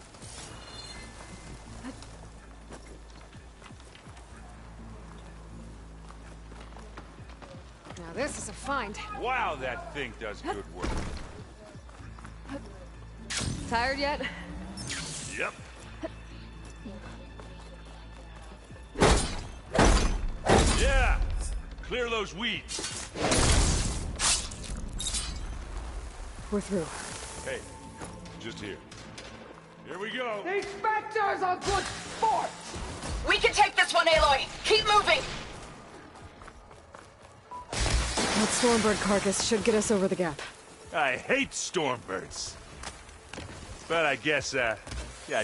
Now this is a find. Wow, that thing does good work. Tired yet? Yep. Yeah! Clear those weeds. We're through. Hey, just here. Here we go. These Spectres are good sport! We can take this one, Aloy! Keep moving! That Stormbird carcass should get us over the gap. I hate Stormbirds. But I guess, yeah,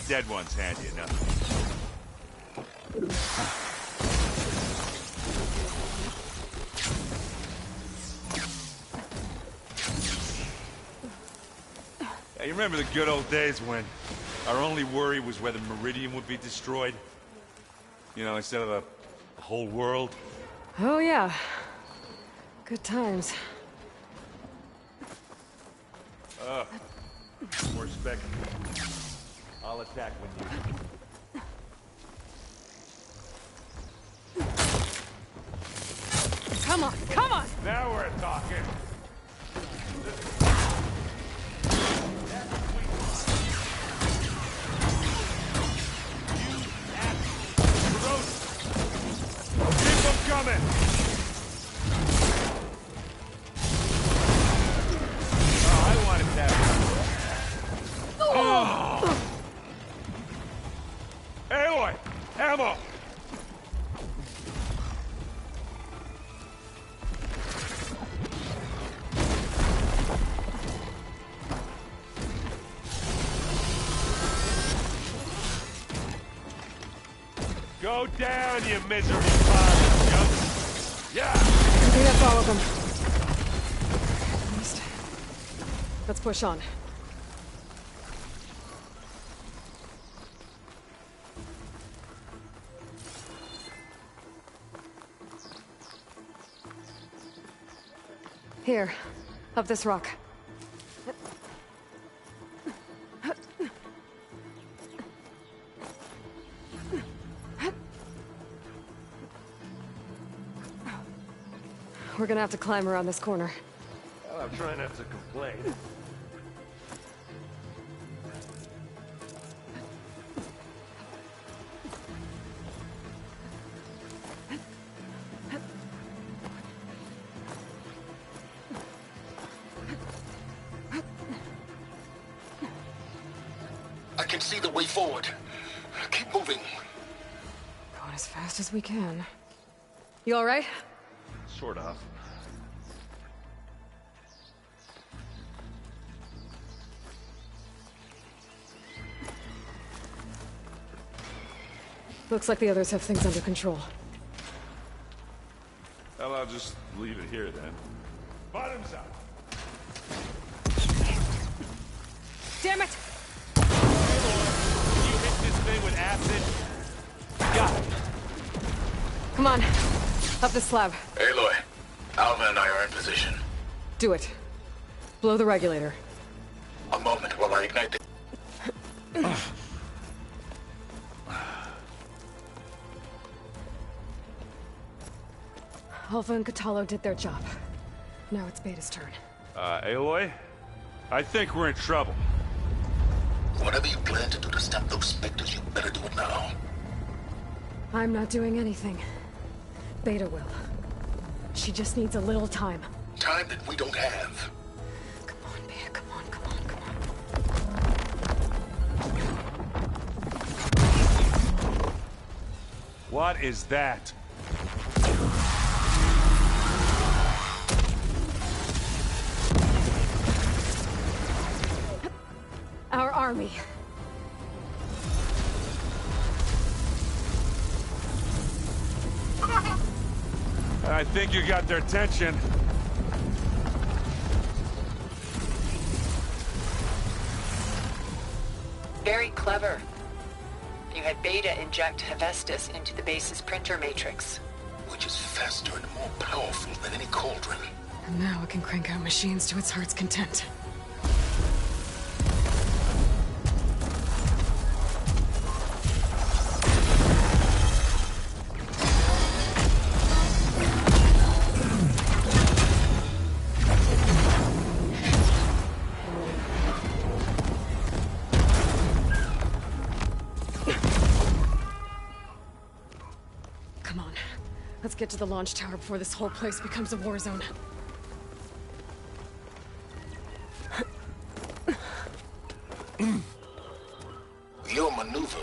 dead one's handy enough. You remember the good old days when our only worry was whether Meridian would be destroyed? You know, instead of a whole world? Oh yeah. Good times. More spec. I'll attack when you... Come on, come on! Now we're talking! Keep them coming! Oh, I wanted that. Oh! Aloy! Ammo! Go down, you miserable bastard! Yeah! I think that's all of them. At least. Let's push on. Here, up this rock. We're gonna have to climb around this corner. Well, I'm trying not to complain. I can see the way forward. Keep moving. Going as fast as we can. You alright? Sort of. Looks like the others have things under control. Well, I'll just leave it here then. Bottoms up. Damn it! You hit this thing with acid? Got it. Come on. Up the slab. Aloy, Alva and I are in position. Do it. Blow the regulator. A moment while I ignite the... Alva and Kotallo did their job. Now it's Beta's turn. Aloy? I think we're in trouble. Whatever you plan to do to stop those specters, you better do it now. I'm not doing anything. Beta will. She just needs a little time. Time that we don't have. Come on, Beta, come on, come on, come on. What is that? Our army. I think you got their attention. Very clever. You had Beta inject Hephaestus into the base's printer matrix. Which is faster and more powerful than any cauldron. And now it can crank out machines to its heart's content. Let's get to the launch tower before this whole place becomes a war zone. Your maneuver,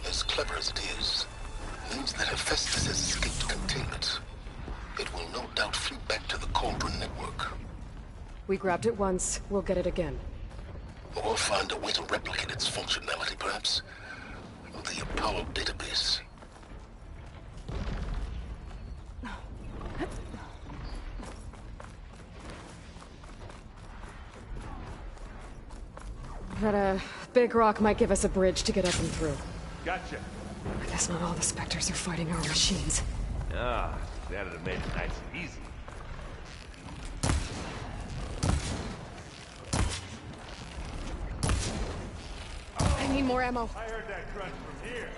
as clever as it is, means that Hephaestus has escaped containment. It will no doubt flee back to the Cauldron network. We grabbed it once, we'll get it again. Or find a way to replicate its functionality, perhaps. The Apollo database. That, big rock might give us a bridge to get up and through. Gotcha. I guess not all the Spectres are fighting our machines. Ah, that'd have made it nice and easy. I need more ammo. I heard that crunch from here.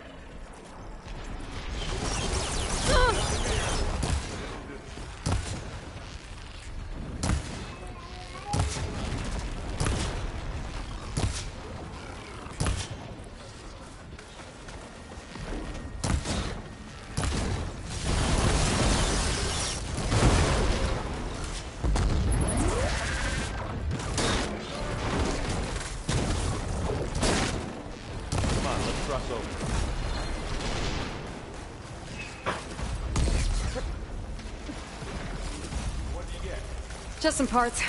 Just some parts.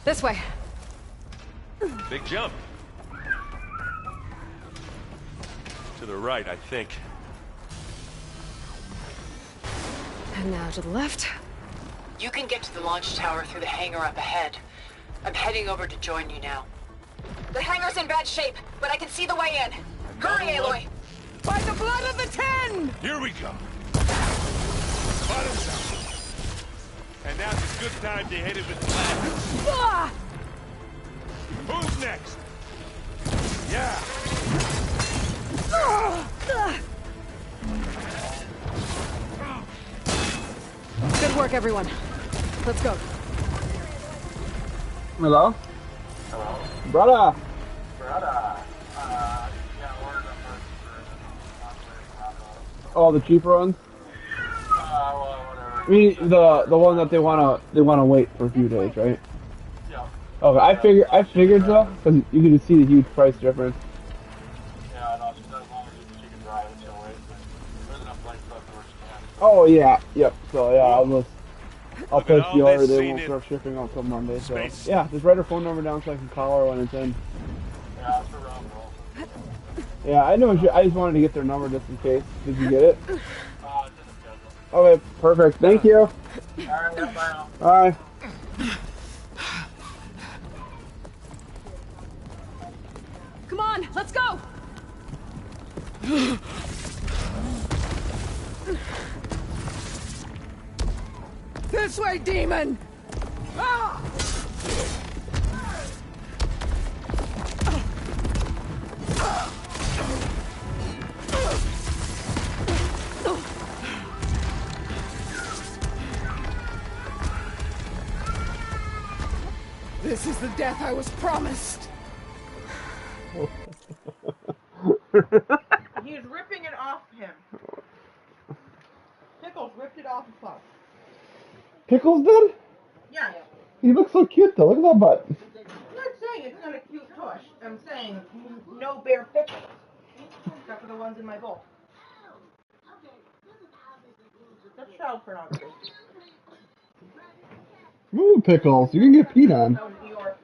This way. Big jump. To the right, I think. And now to the left. You can get to the launch tower through the hangar up ahead. I'm heading over to join you now. The hangar's in bad shape, but I can see the way in. Hurry, Aloy! By the blood of the Ten! Here we go. Bottoms up. And now's a good time to hit it with blast. Ah! Who's next? Yeah. Good work, everyone. Let's go. Hello? Hello? Brother! Brother. Yeah, we're the Oh, the cheaper ones? well, whatever. I mean, the one that they wanna wait for a few days, right? Yeah. Okay, I figured so, because you can just see the huge price difference. Yeah, no, as long as she can drive it, so wait. There's enough light stuff where she can. Oh yeah, yep. So yeah, I'll Look at place all the order. this They seen won't in start shipping out till Monday. So space. yeah, just write her phone number down so I can call her when it's in. Yeah, it's around roll. Yeah, I know. I just wanted to get their number just in case. Did you get it? It's in the schedule. Okay, perfect. Thank you. Alright, yeah, bye now. Bye. Come on, let's go! This way, demon! Ah! This is the death I was promised. He's ripping it off him. Pickles ripped it off his butt. Pickles did? Yeah. He looks so cute though. Look at that butt. I'm not saying it's not a cute tush. I'm saying no bare pickles. Except for the ones in my bowl. That's child pornography. Ooh, pickles. You can get peed on. That was Dior.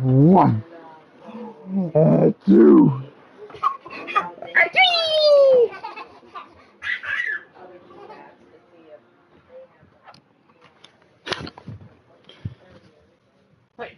One. Two. Wait.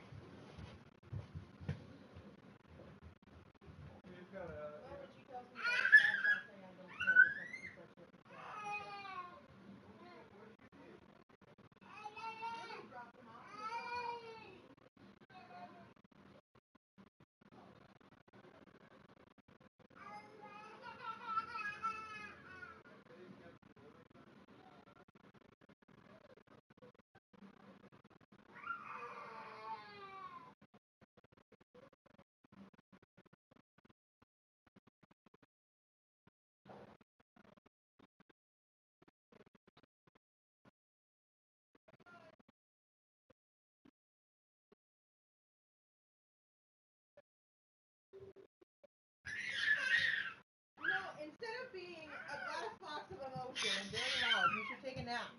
Instead of being a glass box of emotion and very loud, you should take a nap.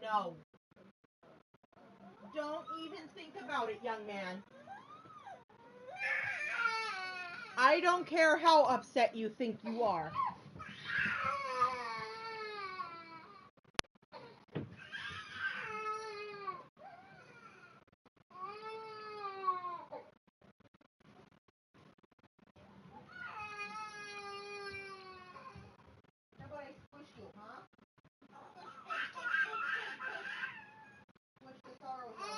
No. Don't even think about it, young man. I don't care how upset you think you are. How about I squish you, huh? Squish the sorrow away.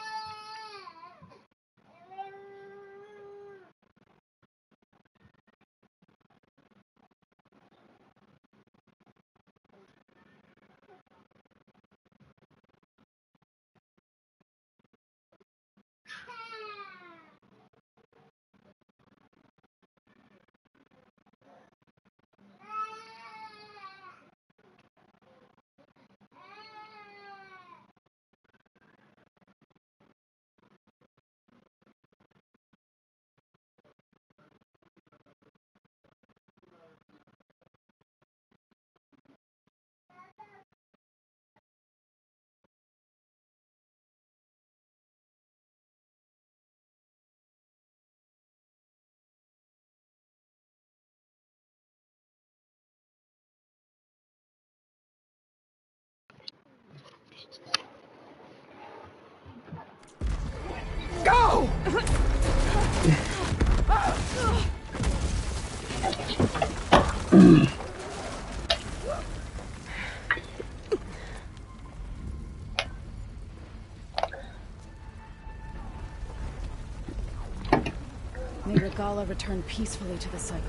May Regala return peacefully to the cycle.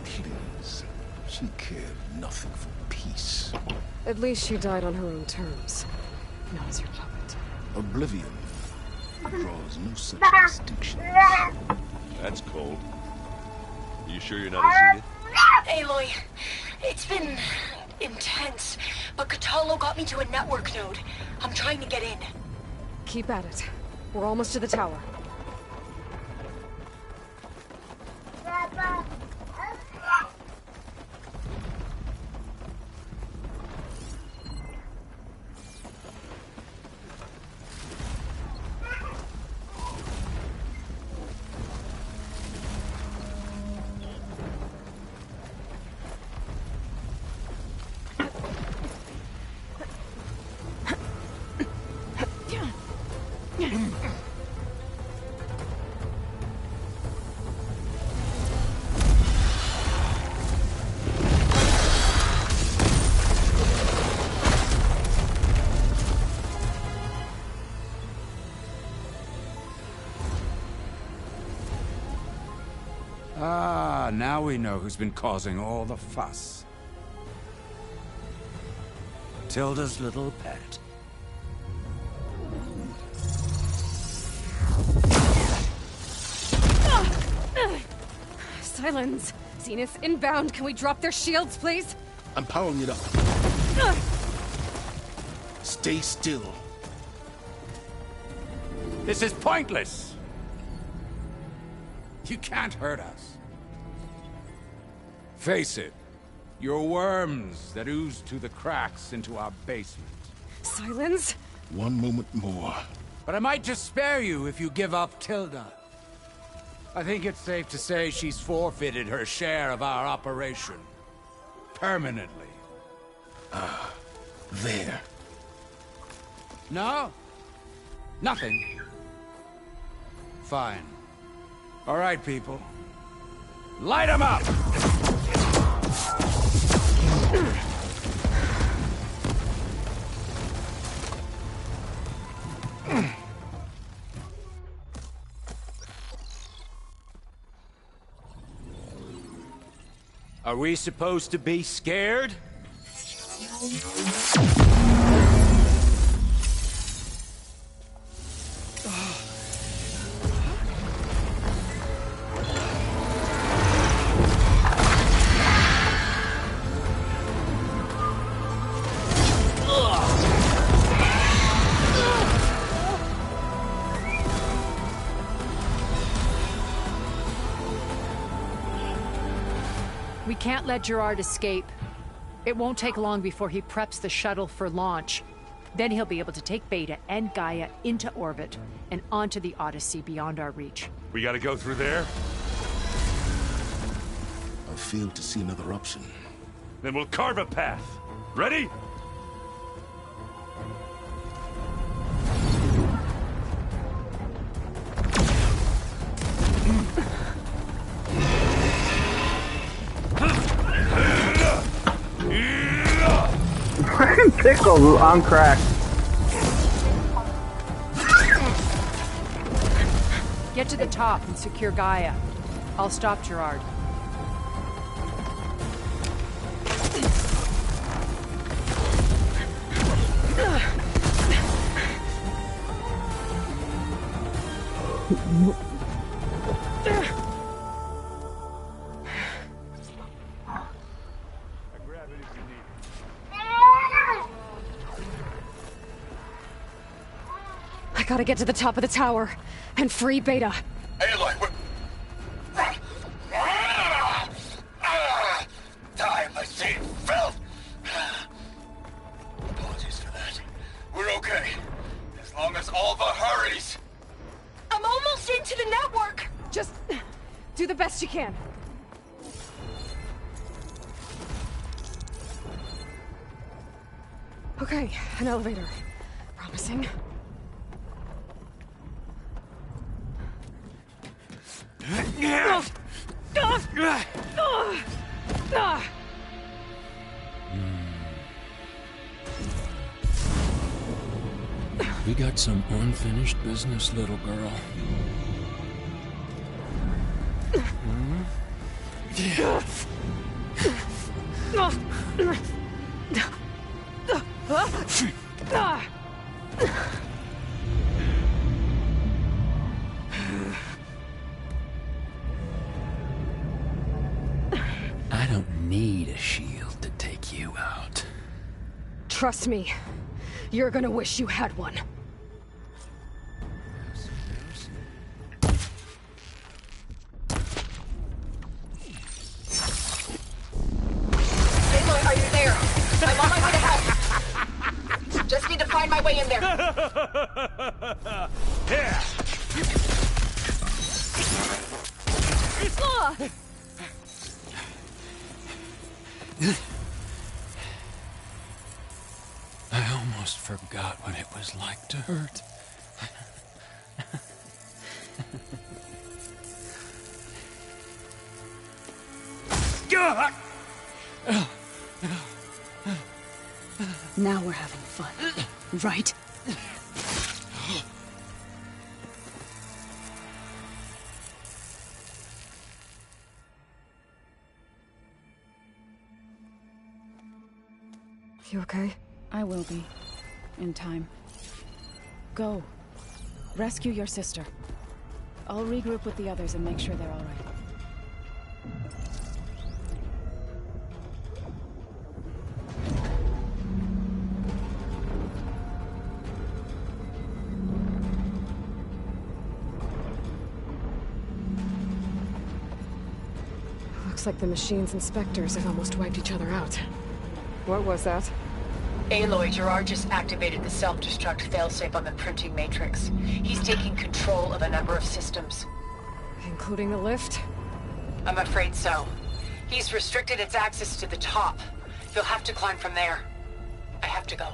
Please. She cared nothing for peace. At least she died on her own terms. Not as your puppet. Oblivion draws no such distinctions. That's cold. Are you sure you're not a Zenith? Aloy, it's been intense, but Kotallo got me to a network node. I'm trying to get in. Keep at it. We're almost to the tower. Ah, now we know who's been causing all the fuss. Tilda's little pet. Silence! Zenith, inbound. Can we drop their shields, please? I'm powering it up. Stay still. This is pointless! You can't hurt us. Face it, you're worms that ooze through the cracks into our basement. Silence? One moment more. But I might just spare you if you give up Tilda. I think it's safe to say she's forfeited her share of our operation. Permanently. Ah, there. No? Nothing? Fine. All right, people. Light 'em up! Are we supposed to be scared? We can't let Gerard escape. It won't take long before he preps the shuttle for launch. Then he'll be able to take Beta and Gaia into orbit and onto the Odyssey beyond our reach. We gotta go through there? I failed to see another option. Then we'll carve a path. Ready? Pickles on crack. Get to the top and secure Gaia. I'll stop Gerard. I gotta get to the top of the tower and free Beta. Aloy, die, my seed, filth! Apologies for that. We're okay. As long as Alva hurries. I'm almost into the network! Just do the best you can. Okay, an elevator. Promising. We got some unfinished business, little girl. I don't need a shield to take you out. Trust me, you're gonna wish you had one. Aloy, are you there? I'm on my way to help. Just need to find my way in there. Yeah. I almost forgot what it was like to hurt. Now we're having fun, right? You okay? I will be. In time. Go. Rescue your sister. I'll regroup with the others and make sure they're all right. Looks like the machine's inspectors have almost wiped each other out. What was that? Aloy, Gerard just activated the self-destruct failsafe on the printing matrix. He's taking control of a number of systems. Including the lift? I'm afraid so. He's restricted its access to the top. You'll have to climb from there. I have to go.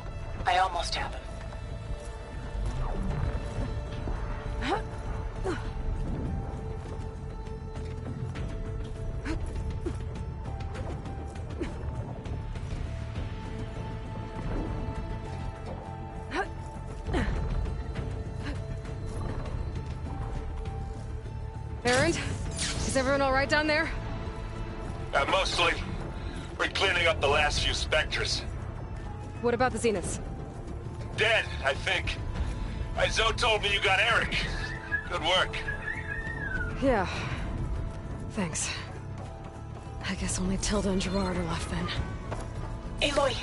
I almost have him. Erend? Is everyone all right down there? Mostly. We're cleaning up the last few specters. What about the Zeniths? Dead, I think. Zoe told me you got Eric. Good work. Yeah. Thanks. I guess only Tilda and Gerard are left then. Aloy,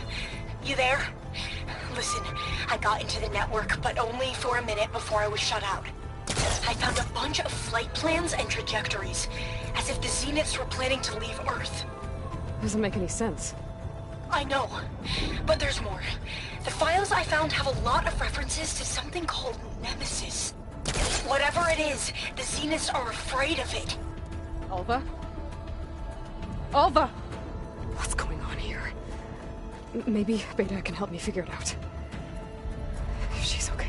you there? Listen, I got into the network, but only for a minute before I was shut out. I found a bunch of flight plans and trajectories, as if the Zeniths were planning to leave Earth. Doesn't make any sense. I know, but there's more. The files I found have a lot of references to something called Nemesis. Whatever it is, the Zeniths are afraid of it. Alva? Alva! What's going on here? Maybe Beta can help me figure it out. If she's okay.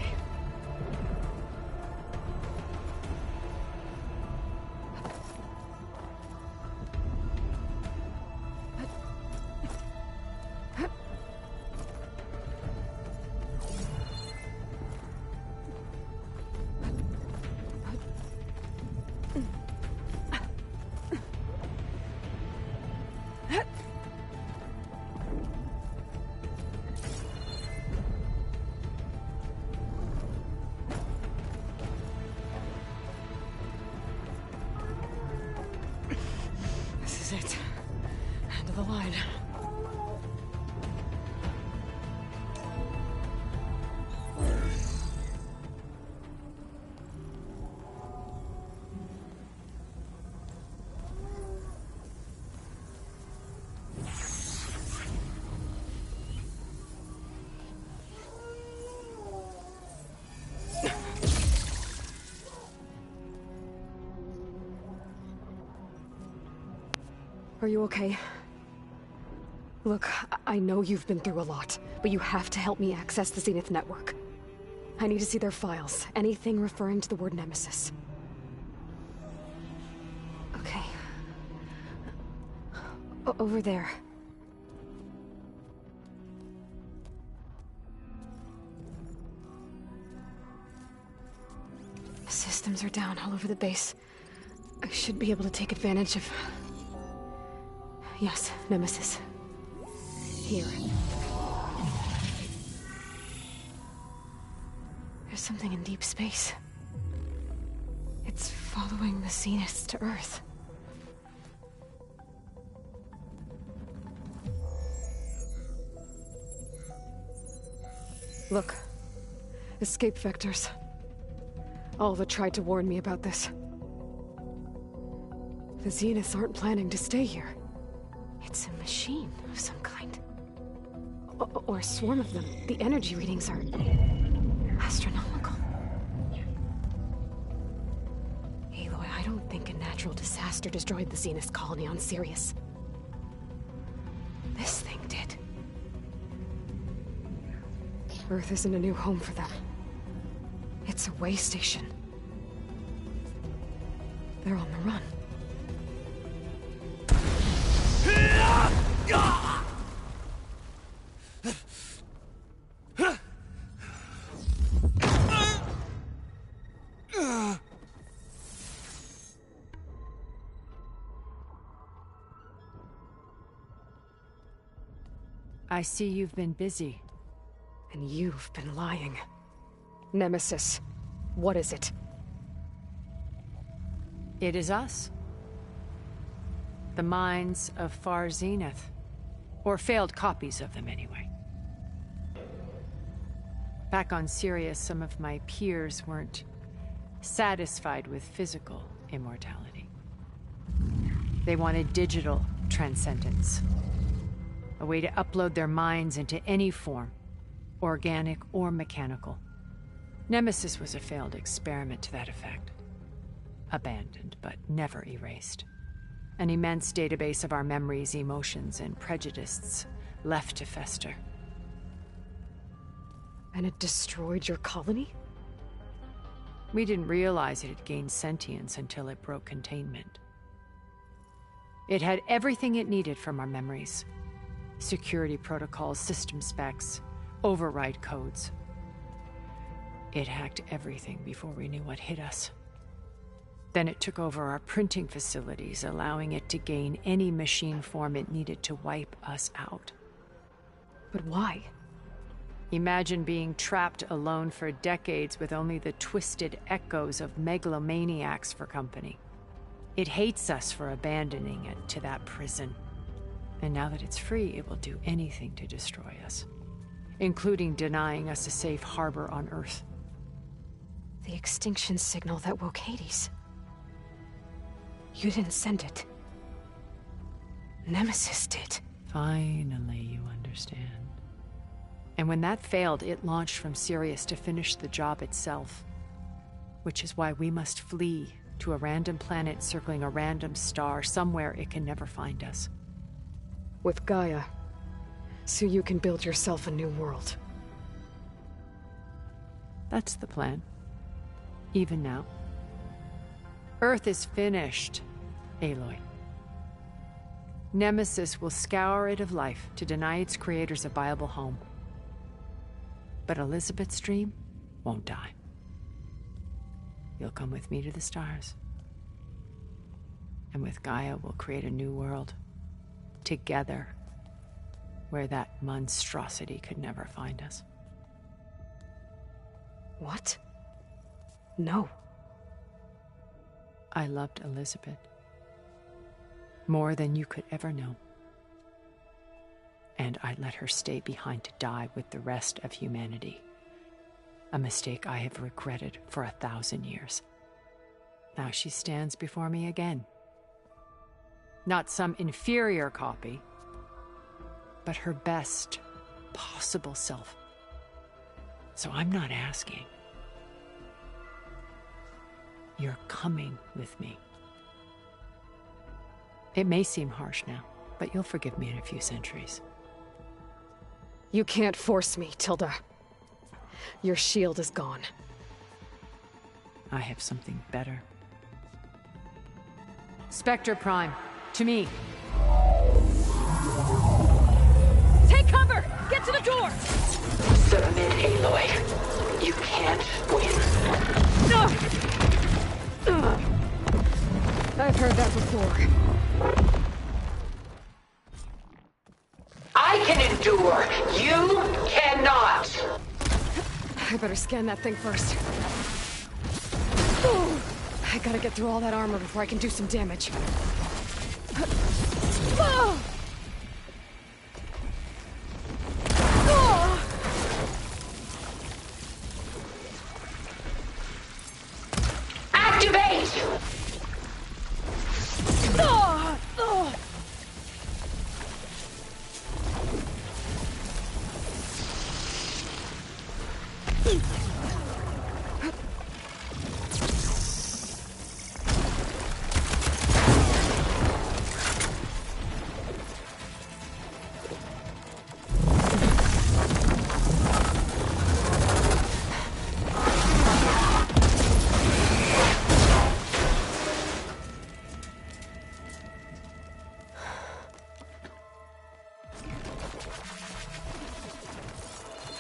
This is it. End of the line. Are you okay? Look, I know you've been through a lot, but you have to help me access the Zenith network. I need to see their files, anything referring to the word Nemesis. Okay. Over there. Systems are down all over the base. I should be able to take advantage of... Yes, Nemesis. Here. There's something in deep space. It's following the Zeniths to Earth. Look. Escape vectors. Alva tried to warn me about this. The Zeniths aren't planning to stay here. It's a machine of some kind. Or a swarm of them. The energy readings are... astronomical. Aloy, I don't think a natural disaster destroyed the Zenith colony on Sirius. This thing did. Earth isn't a new home for them. It's a way station. They're on the run. I see you've been busy. And you've been lying. Nemesis, what is it? It is us. The minds of Far Zenith. Or failed copies of them, anyway. Back on Sirius, some of my peers weren't satisfied with physical immortality. They wanted digital transcendence. A way to upload their minds into any form, organic or mechanical. Nemesis was a failed experiment to that effect. Abandoned, but never erased. An immense database of our memories, emotions, and prejudices left to fester. And it destroyed your colony? We didn't realize it had gained sentience until it broke containment. It had everything it needed from our memories. Security protocols, system specs, override codes. It hacked everything before we knew what hit us. Then it took over our printing facilities, allowing it to gain any machine form it needed to wipe us out. But why? Imagine being trapped alone for decades with only the twisted echoes of megalomaniacs for company. It hates us for abandoning it to that prison. And now that it's free, it will do anything to destroy us, including denying us a safe harbor on Earth. The extinction signal that woke Hades. You didn't send it. Nemesis did. Finally, you understand. And when that failed, it launched from Sirius to finish the job itself. Which is why we must flee to a random planet circling a random star, somewhere it can never find us. With Gaia, so you can build yourself a new world. That's the plan. Even now. Earth is finished, Aloy. Nemesis will scour it of life to deny its creators a viable home. But Elizabeth's dream won't die. You'll come with me to the stars. And with Gaia, we'll create a new world. Together. Where that monstrosity could never find us. What? No. I loved Elizabeth. More than you could ever know. And I let her stay behind to die with the rest of humanity. A mistake I have regretted for 1,000 years. Now she stands before me again. Not some inferior copy, but her best possible self. So I'm not asking. You're coming with me. It may seem harsh now, but you'll forgive me in a few centuries. You can't force me, Tilda. Your shield is gone. I have something better. Spectre Prime, to me. Take cover! Get to the door! Submit, Aloy. You can't win. I've heard that before. I can endure. You cannot. I better scan that thing first. I gotta get through all that armor before I can do some damage. Activate!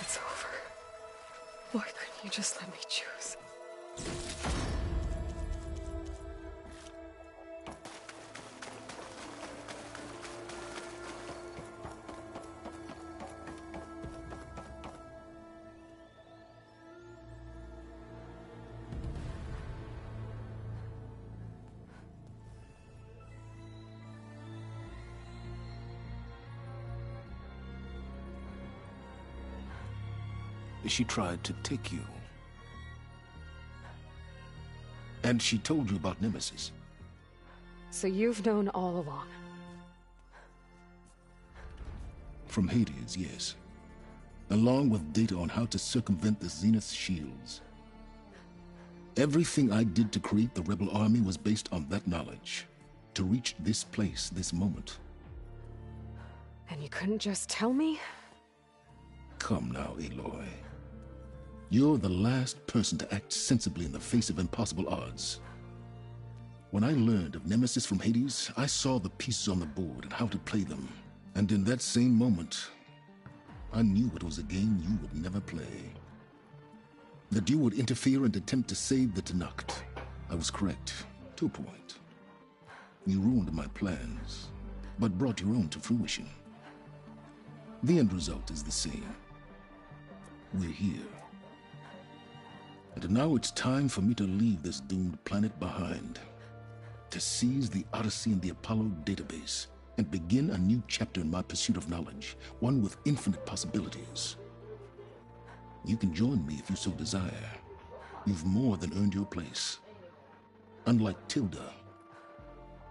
It's over. Why couldn't you just let me choose? She tried to take you. And she told you about Nemesis. So you've known all along. From Hades, yes. Along with data on how to circumvent the Zenith shields. Everything I did to create the Rebel Army was based on that knowledge. To reach this place, this moment. And you couldn't just tell me? Come now, Aloy. You're the last person to act sensibly in the face of impossible odds. When I learned of Nemesis from Hades, I saw the pieces on the board and how to play them. And in that same moment, I knew it was a game you would never play. That you would interfere and attempt to save the Tenakth. I was correct, to a point. You ruined my plans, but brought your own to fruition. The end result is the same. We're here. And now it's time for me to leave this doomed planet behind. To seize the Odyssey and the Apollo database, and begin a new chapter in my pursuit of knowledge, one with infinite possibilities. You can join me if you so desire. You've more than earned your place. Unlike Tilda,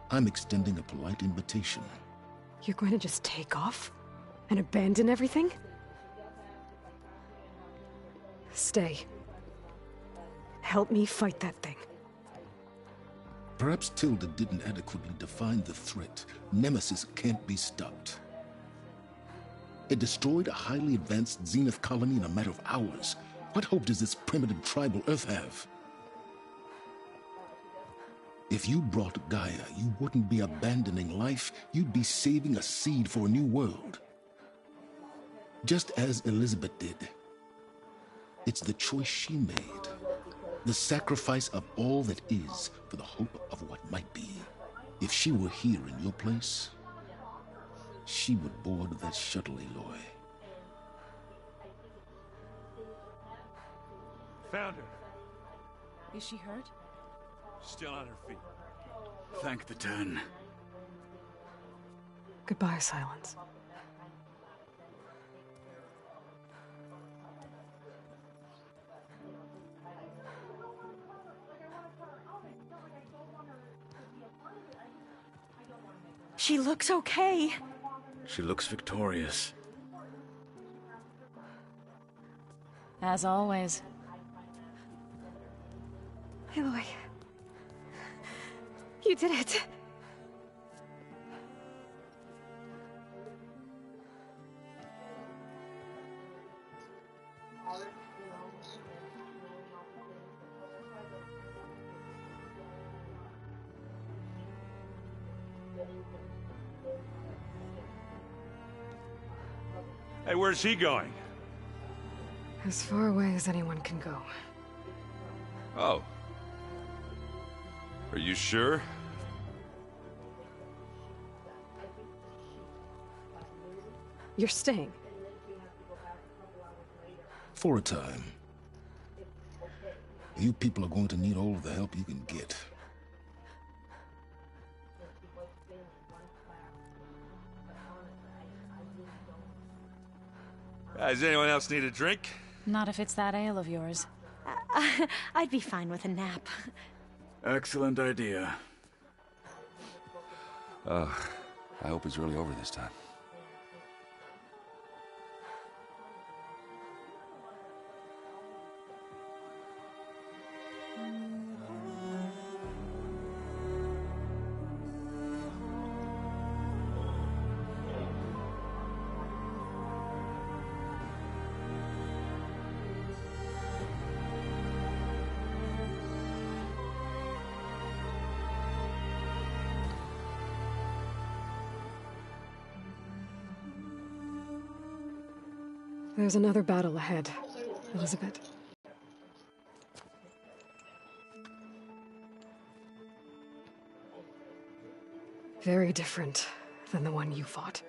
I'm extending a polite invitation. You're going to just take off? And abandon everything? Stay. Help me fight that thing. Perhaps Tilda didn't adequately define the threat. Nemesis can't be stopped. It destroyed a highly advanced Zenith colony in a matter of hours. What hope does this primitive tribal Earth have? If you brought Gaia, you wouldn't be abandoning life, you'd be saving a seed for a new world. Just as Elizabeth did. It's the choice she made. The sacrifice of all that is for the hope of what might be. If she were here in your place, she would board that shuttle, Aloy. Found her. Is she hurt? Still on her feet. Thank the Ten. Goodbye, Silence. She looks okay. She looks victorious. As always. Aloy. You did it. Hey, where's he going? As far away as anyone can go. Oh. Are you sure? You're staying. For a time. You people are going to need all of the help you can get. Does anyone else need a drink? Not if it's that ale of yours. I'd be fine with a nap. Excellent idea. I hope it's really over this time. There's another battle ahead, Elizabeth. Very different than the one you fought.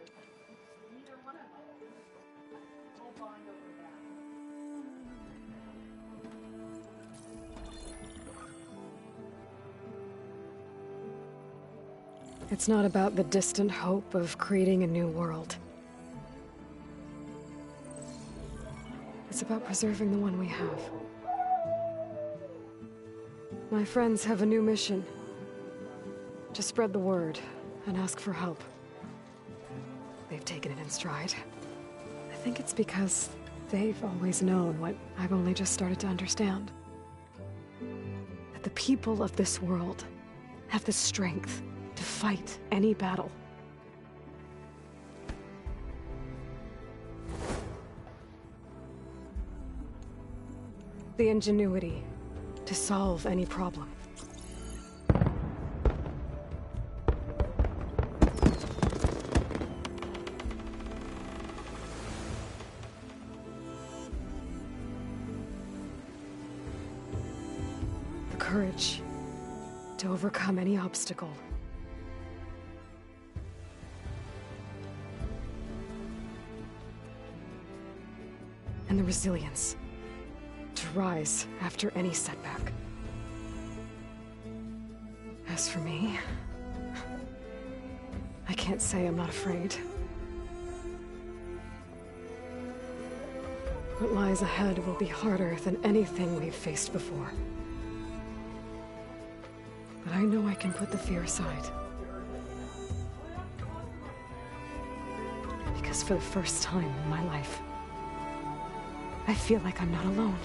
It's not about the distant hope of creating a new world. It's about preserving the one we have. My friends have a new mission. To spread the word and ask for help. They've taken it in stride. I think it's because they've always known what I've only just started to understand. That the people of this world have the strength to fight any battle. The ingenuity to solve any problem. The courage to overcome any obstacle. And the resilience to rise after any setback. As for me, I can't say I'm not afraid. What lies ahead will be harder than anything we've faced before. But I know I can put the fear aside. Because for the first time in my life, I feel like I'm not alone.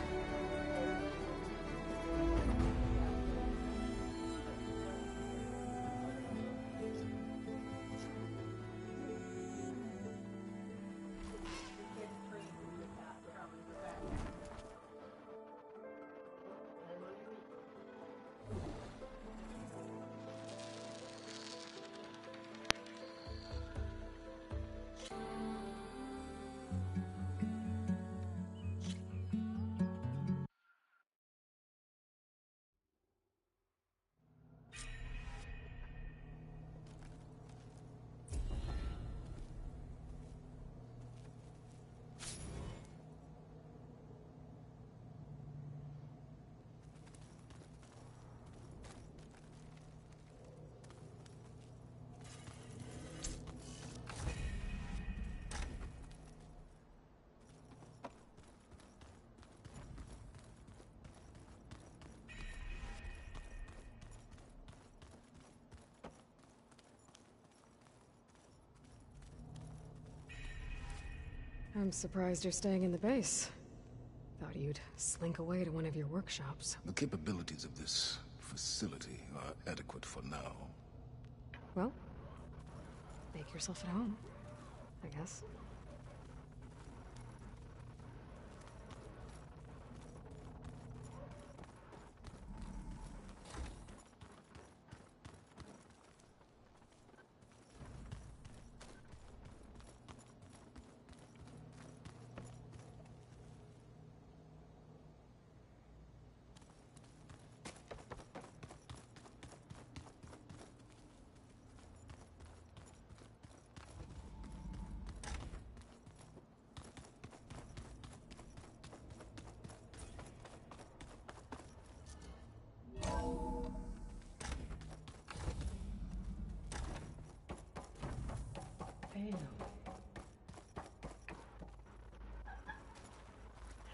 I'm surprised you're staying in the base. Thought you'd slink away to one of your workshops. The capabilities of this facility are adequate for now. Well, make yourself at home, I guess.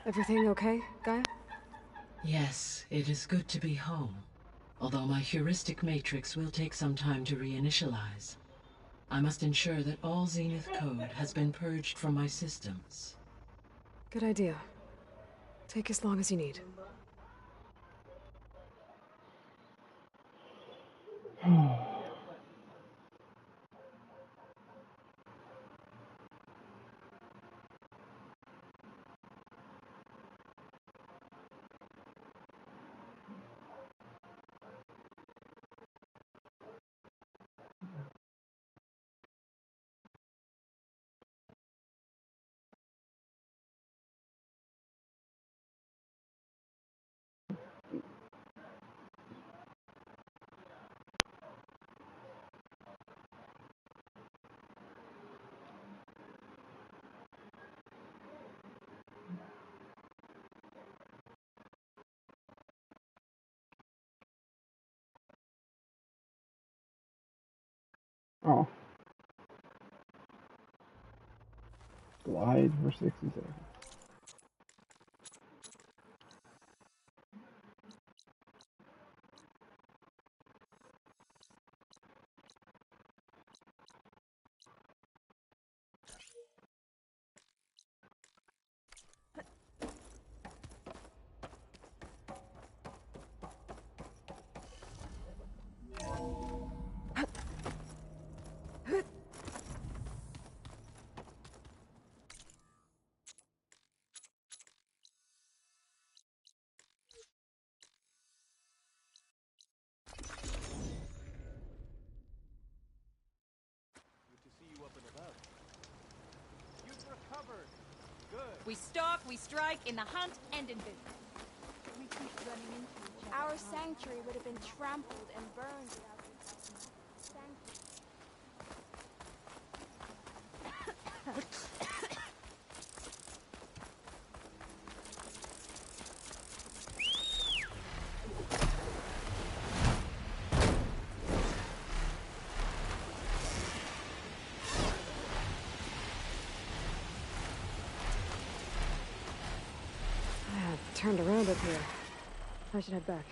Everything okay, Gaia? Yes, it is good to be home. Although my heuristic matrix will take some time to reinitialize. I must ensure that all Zenith code has been purged from my systems. Good idea. Take as long as you need. Oh. Glide for 60 seconds. We stalk, we strike, in the hunt, and in business. We keep running into each other. Our sanctuary would have been trampled and burned without this. Thank you. Turned around up here. I should head back.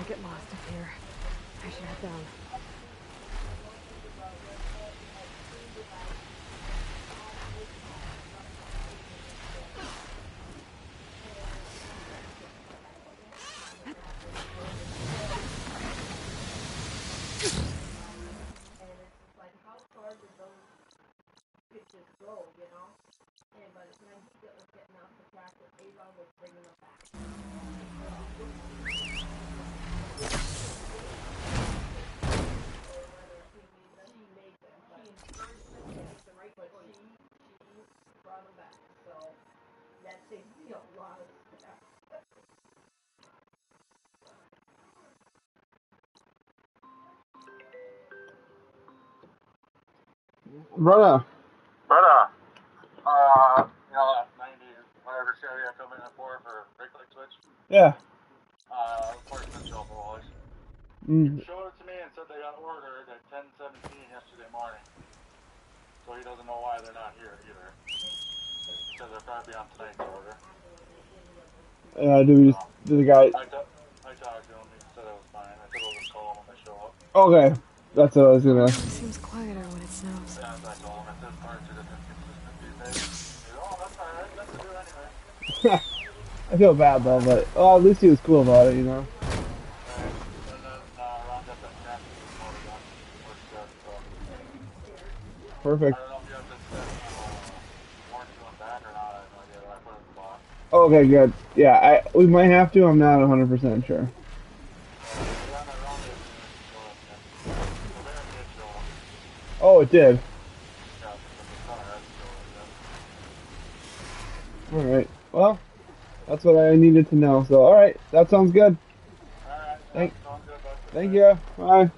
Get lost up here. I should head down. Brother. You know that 90, whatever area I told me that for break light switch? Yeah. Portsmouth Joe Boys. Showed it to me and said they got ordered at 10:17 yesterday morning. So he doesn't know why they're not here either. He said they're probably on tonight's order. Do the guy... I talked to him, he said it was fine. I said I'll just call him when they show up. Okay. That's what I was gonna... It seems quieter when it snows. Yeah, I told him. I said parts are just inconsistent these days. He said, oh, that's alright. That's to do anyway. I feel bad though, but at least he was cool about it, you know? Perfect. Okay, good. Yeah, we might have to. I'm not 100% sure. it did. Alright, well, that's what I needed to know. So, alright, that sounds good. Thank you. Bye.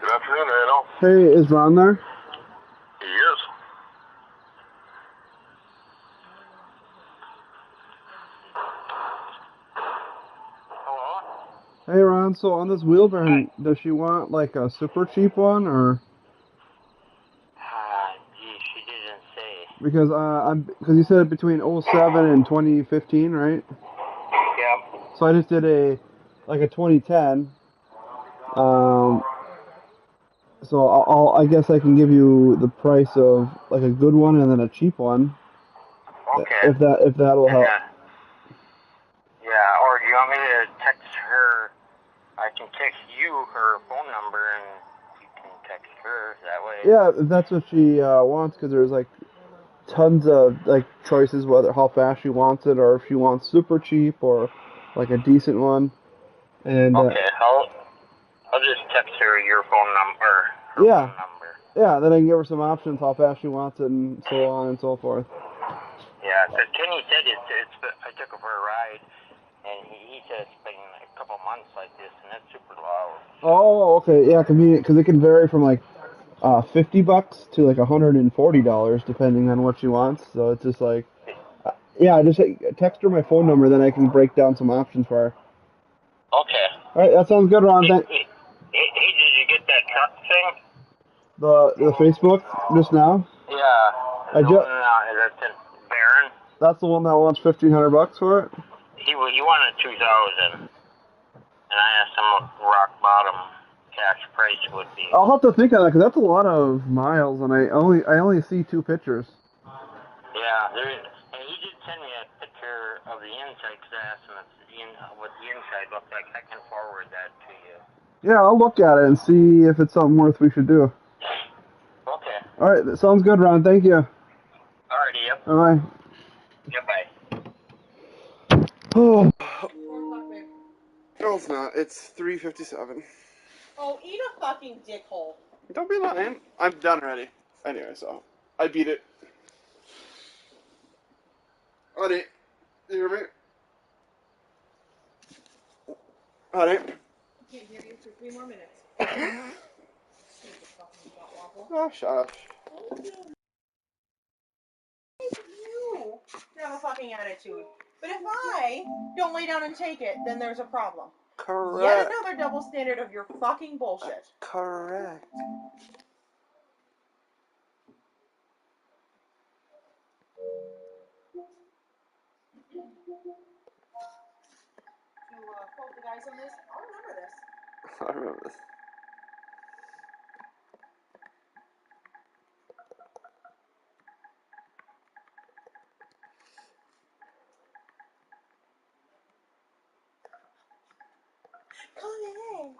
Good afternoon, Randall. Hey, is Ron there? He is. Hey Ron, so on this wheelbarrow, does she want like a super cheap one or? Gee, she didn't say. Because because you said between 07 and 2015, right? Yep. So I just did a 2010. So I guess I can give you the price of like a good one and then a cheap one. Okay. If that'll help. Yeah, or do you want me to text her? I can text you her phone number and you can text her that way. Yeah, if that's what she wants, because there's like tons of like choices whether how fast she wants it or if she wants super cheap or like a decent one. And Okay, I'll just text her your phone number. Yeah. Yeah, then I can give her some options how fast she wants it and so on and so forth. Yeah, because Kenny said I took her for a ride, and he said it's been a couple months like this, and that's super low. Oh, okay, yeah, convenient, because it can vary from like $50 to like $140 depending on what she wants. So it's just like, yeah, just text her my phone number, then I can break down some options for her. Okay. All right, that sounds good, Ron. Hey, did you get that truck thing? The Facebook just now? Yeah. I just that's in Barron. That's the one that wants $1,500 for it. He wanted 2,000, and I asked him what rock bottom cash price would be. I'll have to think on that because that's a lot of miles, and I only see 2 pictures. Yeah, and he did send me a picture of the inside because I asked him what the inside looked like. I can forward that to you. Yeah, I'll look at it and see if it's something worth we should do. Okay. All right, that sounds good, Ron. Thank you. Alrighty, yep. All right. Yep, bye. Oh. No, it's not. It's 3:57. Oh, eat a fucking dickhole. Don't be lying. I'm done already. Anyway, so I beat it. Honey, you hear me? Honey. I can't hear you for 3 more minutes. Oh, shush. You have a fucking attitude. But if I don't lay down and take it, then there's a problem. Correct. Yet another double standard of your fucking bullshit. Correct. To quote the guys on this, I'll remember this. I remember this. Come in.